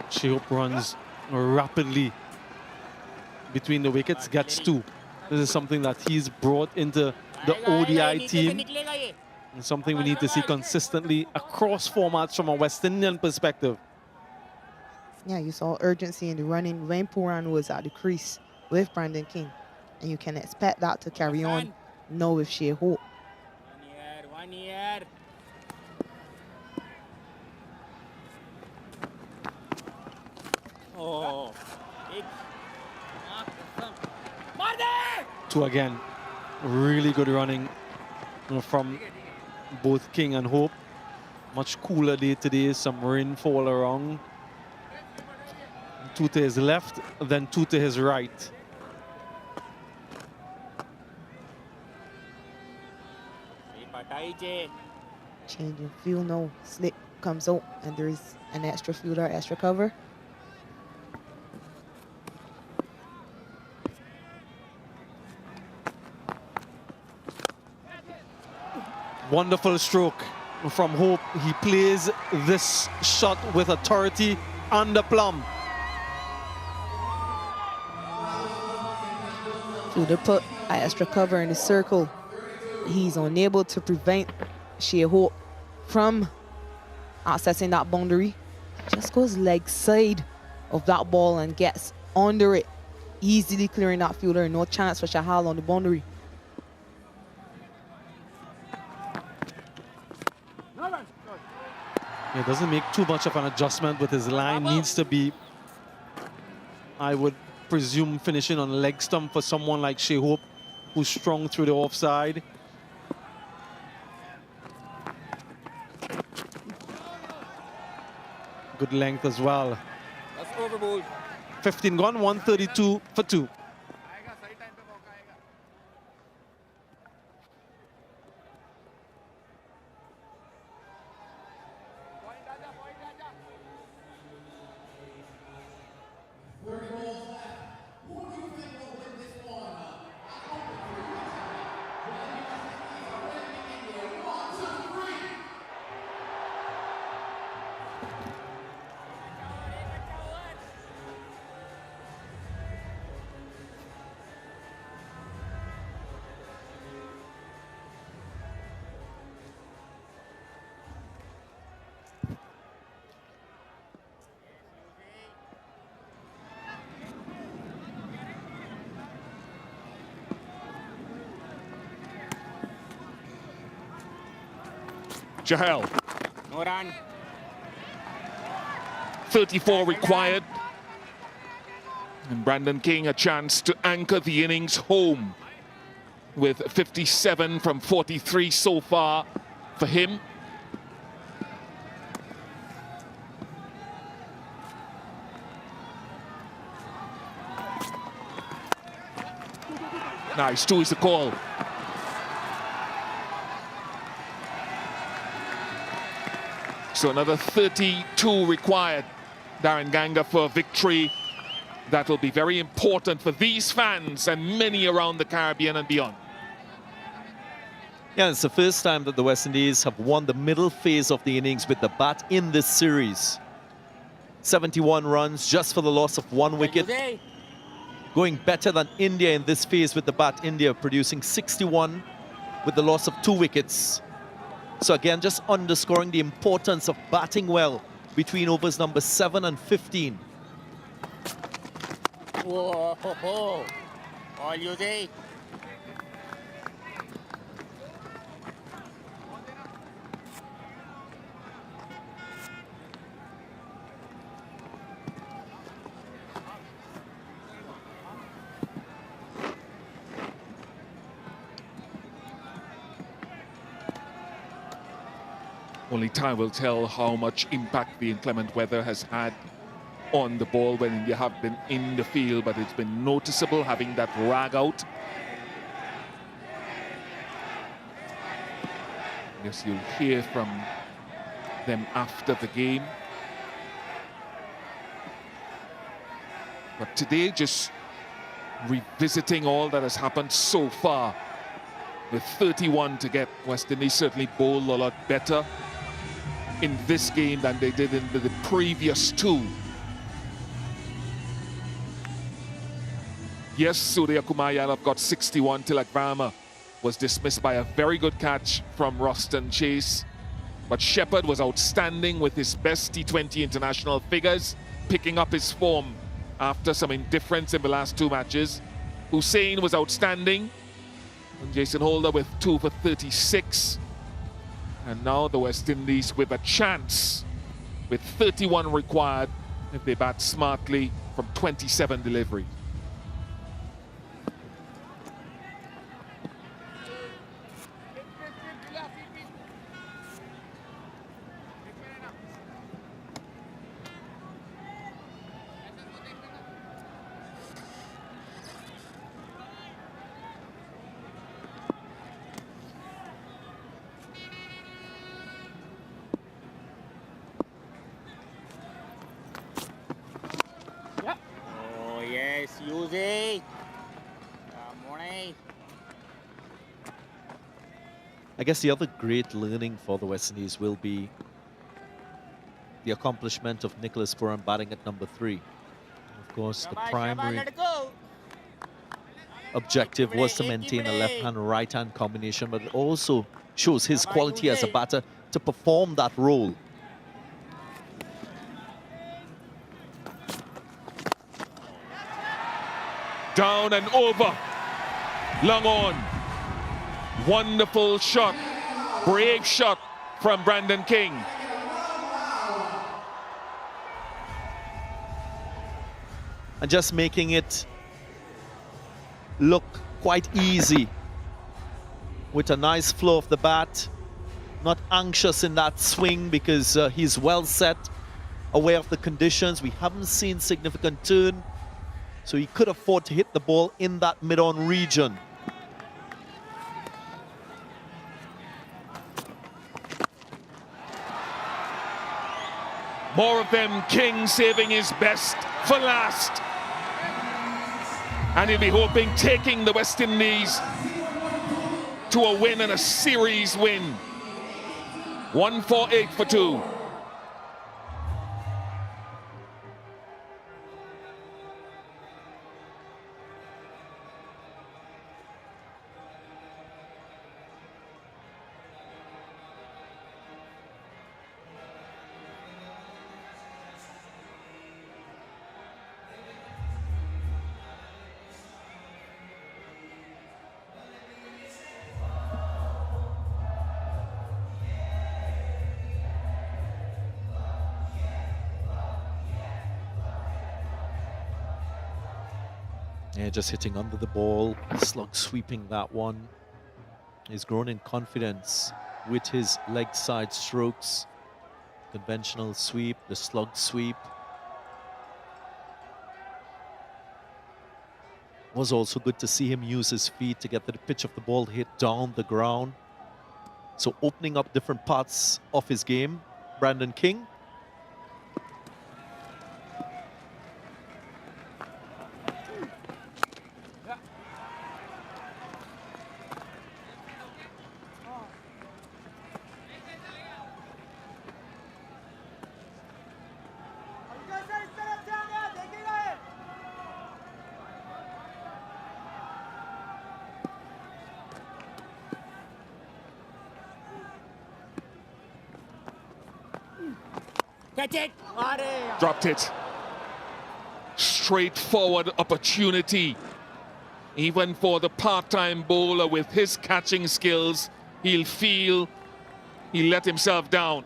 Shea Hope runs rapidly between the wickets, gets 2. This is something that he's brought into the ODI team. And something we need to see consistently across formats from a West Indian perspective. Yeah, you saw urgency in the running when Puran was at the crease with Brandon King. And you can expect that to carry on now with Shea Hope. 1 year. Oh. 2 again. Really good running from both King and Hope. Much cooler day today, some rainfall around. 2 to his left, then 2 to his right. Change in field now. Slip comes out and there is an extra fielder, extra cover. Wonderful stroke from Hope. He plays this shot with authority and aplomb. Fielder put an extra cover in the circle. He's unable to prevent Shea Hope from accessing that boundary. Just goes leg side of that ball and gets under it, easily clearing that fielder. No chance for Shahal on the boundary. He doesn't make too much of an adjustment with his line. Needs to be, I would presume, finishing on leg stump for someone like Shea Hope, who's strong through the offside. Good length as well. That's overboard. 15 gone, 132 for 2. Jahel, No run. 34 required. And Brandon King a chance to anchor the innings home with 57 from 43 so far for him. Nice, 2 is the call. So another 32 required, Darren Ganga, for a victory that will be very important for these fans and many around the Caribbean and beyond. Yeah, it's the first time that the West Indies have won the middle phase of the innings with the bat in this series. 71 runs just for the loss of 1 wicket. Going better than India in this phase with the bat. India producing 61 with the loss of 2 wickets. So again, just underscoring the importance of batting well between overs number 7 and 15. Whoa, ho, ho. All you say. Only time will tell how much impact the inclement weather has had on the ball when India have been in the field, but it's been noticeable having that rag out. Yes, you'll hear from them after the game. But today, just revisiting all that has happened so far. With 31 to get, West Indies certainly bowled a lot better in this game than they did in the previous 2. Yes, Surya Kumar Yadav got 61. Tilak Varma was dismissed by a very good catch from Roston Chase. But Shepherd was outstanding with his best T20 international figures, picking up his form after some indifference in the last 2 matches. Hussain was outstanding. And Jason Holder with 2 for 36. And now the West Indies with a chance with 31 required if they bat smartly from 27 deliveries. Oh, yes, use it. Morning. I guess the other great learning for the West Indies will be the accomplishment of Nicholas Puran batting at number 3. Of course, the primary let it go. objective was to maintain a left-hand, right-hand combination, but it also shows his quality as a batter to perform that role. Down and over. Long on. Wonderful shot. Brave shot from Brandon King. And just making it look quite easy with a nice flow of the bat. Not anxious in that swing because he's well set, aware of the conditions. We haven't seen significant turn, so he could afford to hit the ball in that mid-on region. More of them, King saving his best for last. And he'll be hoping taking the West Indies to a win and a series win. 148 for 2. Yeah, just hitting under the ball, slug sweeping that one. He's grown in confidence with his leg side strokes. Conventional sweep, the slug sweep. Was also good to see him use his feet to get the pitch of the ball hit down the ground. So opening up different parts of his game, Brandon King. Catch it. Dropped it. Straightforward opportunity. Even for the part-time bowler with his catching skills, he'll feel he let himself down.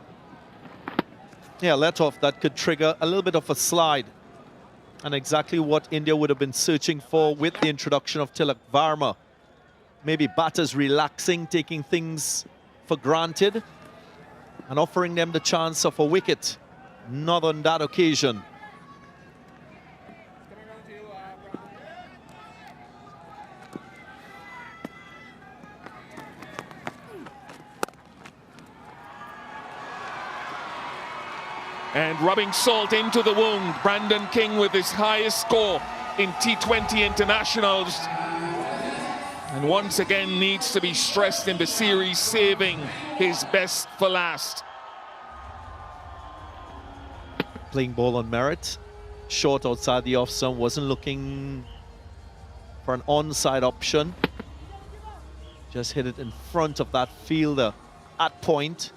Yeah, let off that could trigger a little bit of a slide. And exactly what India would have been searching for with the introduction of Tilak Varma. Maybe batters relaxing, taking things for granted, and offering them the chance of a wicket. Not on that occasion. And rubbing salt into the wound, Brandon King with his highest score in T20 internationals. And once again needs to be stressed in the series, saving his best for last. Playing ball on merit. Short outside the off stump, wasn't looking for an onside option. Just hit it in front of that fielder at point.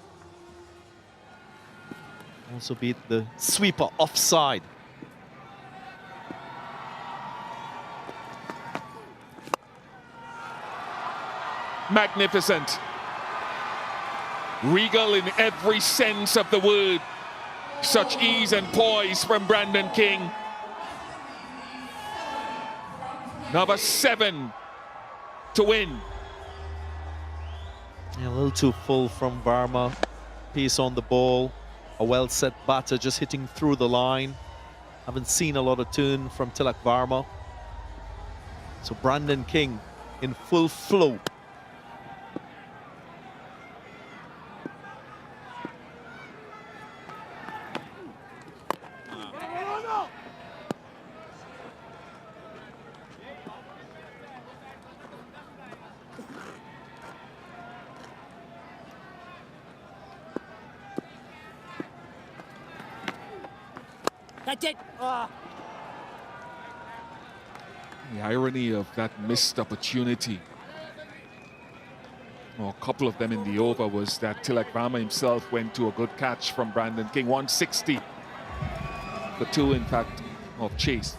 Also beat the sweeper offside. Magnificent. Regal in every sense of the word. Such ease and poise from Brandon King. Number 7 to win. Yeah, a little too full from Varma. Pace on the ball. A well-set batter just hitting through the line. Haven't seen a lot of turn from Tilak Varma. So Brandon King in full flow. That's it. The irony of that missed opportunity, or a couple of them in the over, was that Tilak Varma himself went to a good catch from Brandon King. 160 for 2, in fact, of chase.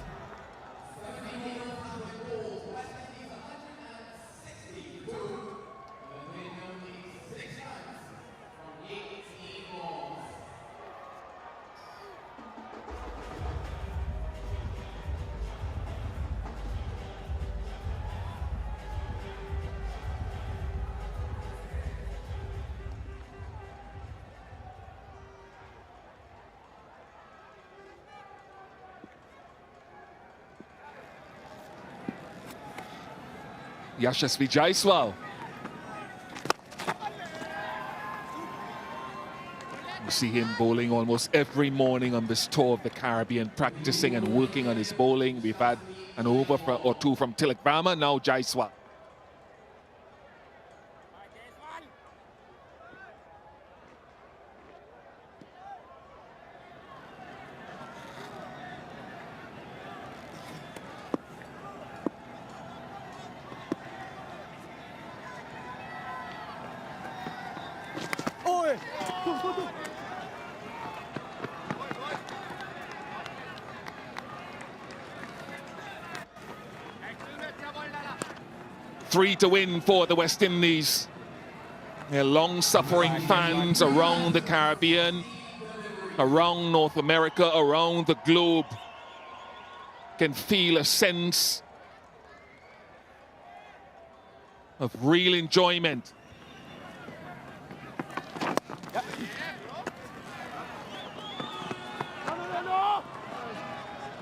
Yashasvi Jaiswal. You see him bowling almost every morning on this tour of the Caribbean, practicing and working on his bowling. We've had an over or two from Tilak Varma, now Jaiswal. Three to win for the West Indies. Their long-suffering fans around the Caribbean, around North America, around the globe can feel a sense of real enjoyment.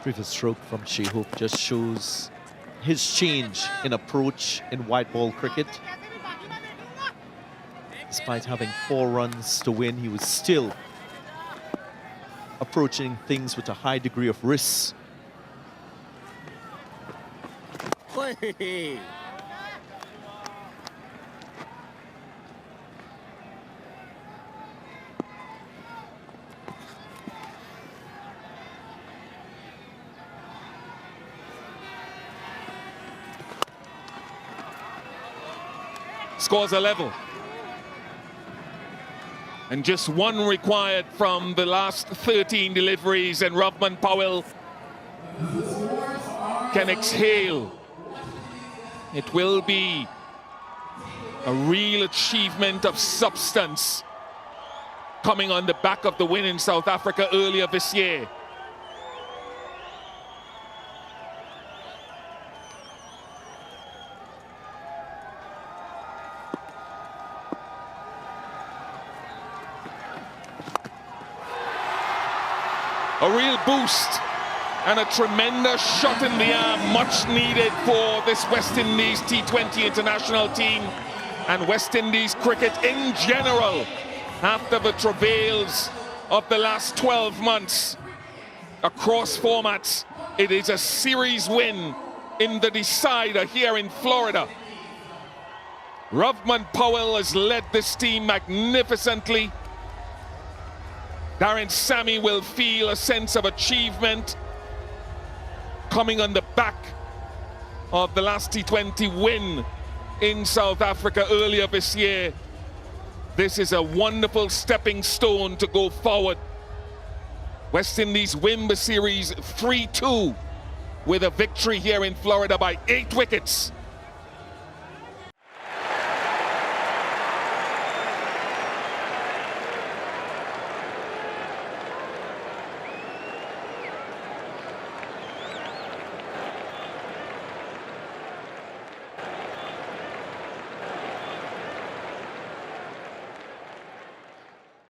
Previous stroke from Shehoop just shows his change in approach in white ball cricket. Despite having 4 runs to win, he was still approaching things with a high degree of risk. Scores a level. And just 1 required from the last 13 deliveries, and Rovman Powell can exhale. It will be a real achievement of substance coming on the back of the win in South Africa earlier this year. A real boost and a tremendous shot in the arm, much needed for this West Indies T20 international team and West Indies cricket in general after the travails of the last 12 months across formats. It is a series win in the decider here in Florida. Rovman Powell has led this team magnificently. Darren Sammy will feel a sense of achievement coming on the back of the last T20 win in South Africa earlier this year. This is a wonderful stepping stone to go forward. West Indies win the series 3-2 with a victory here in Florida by 8 wickets.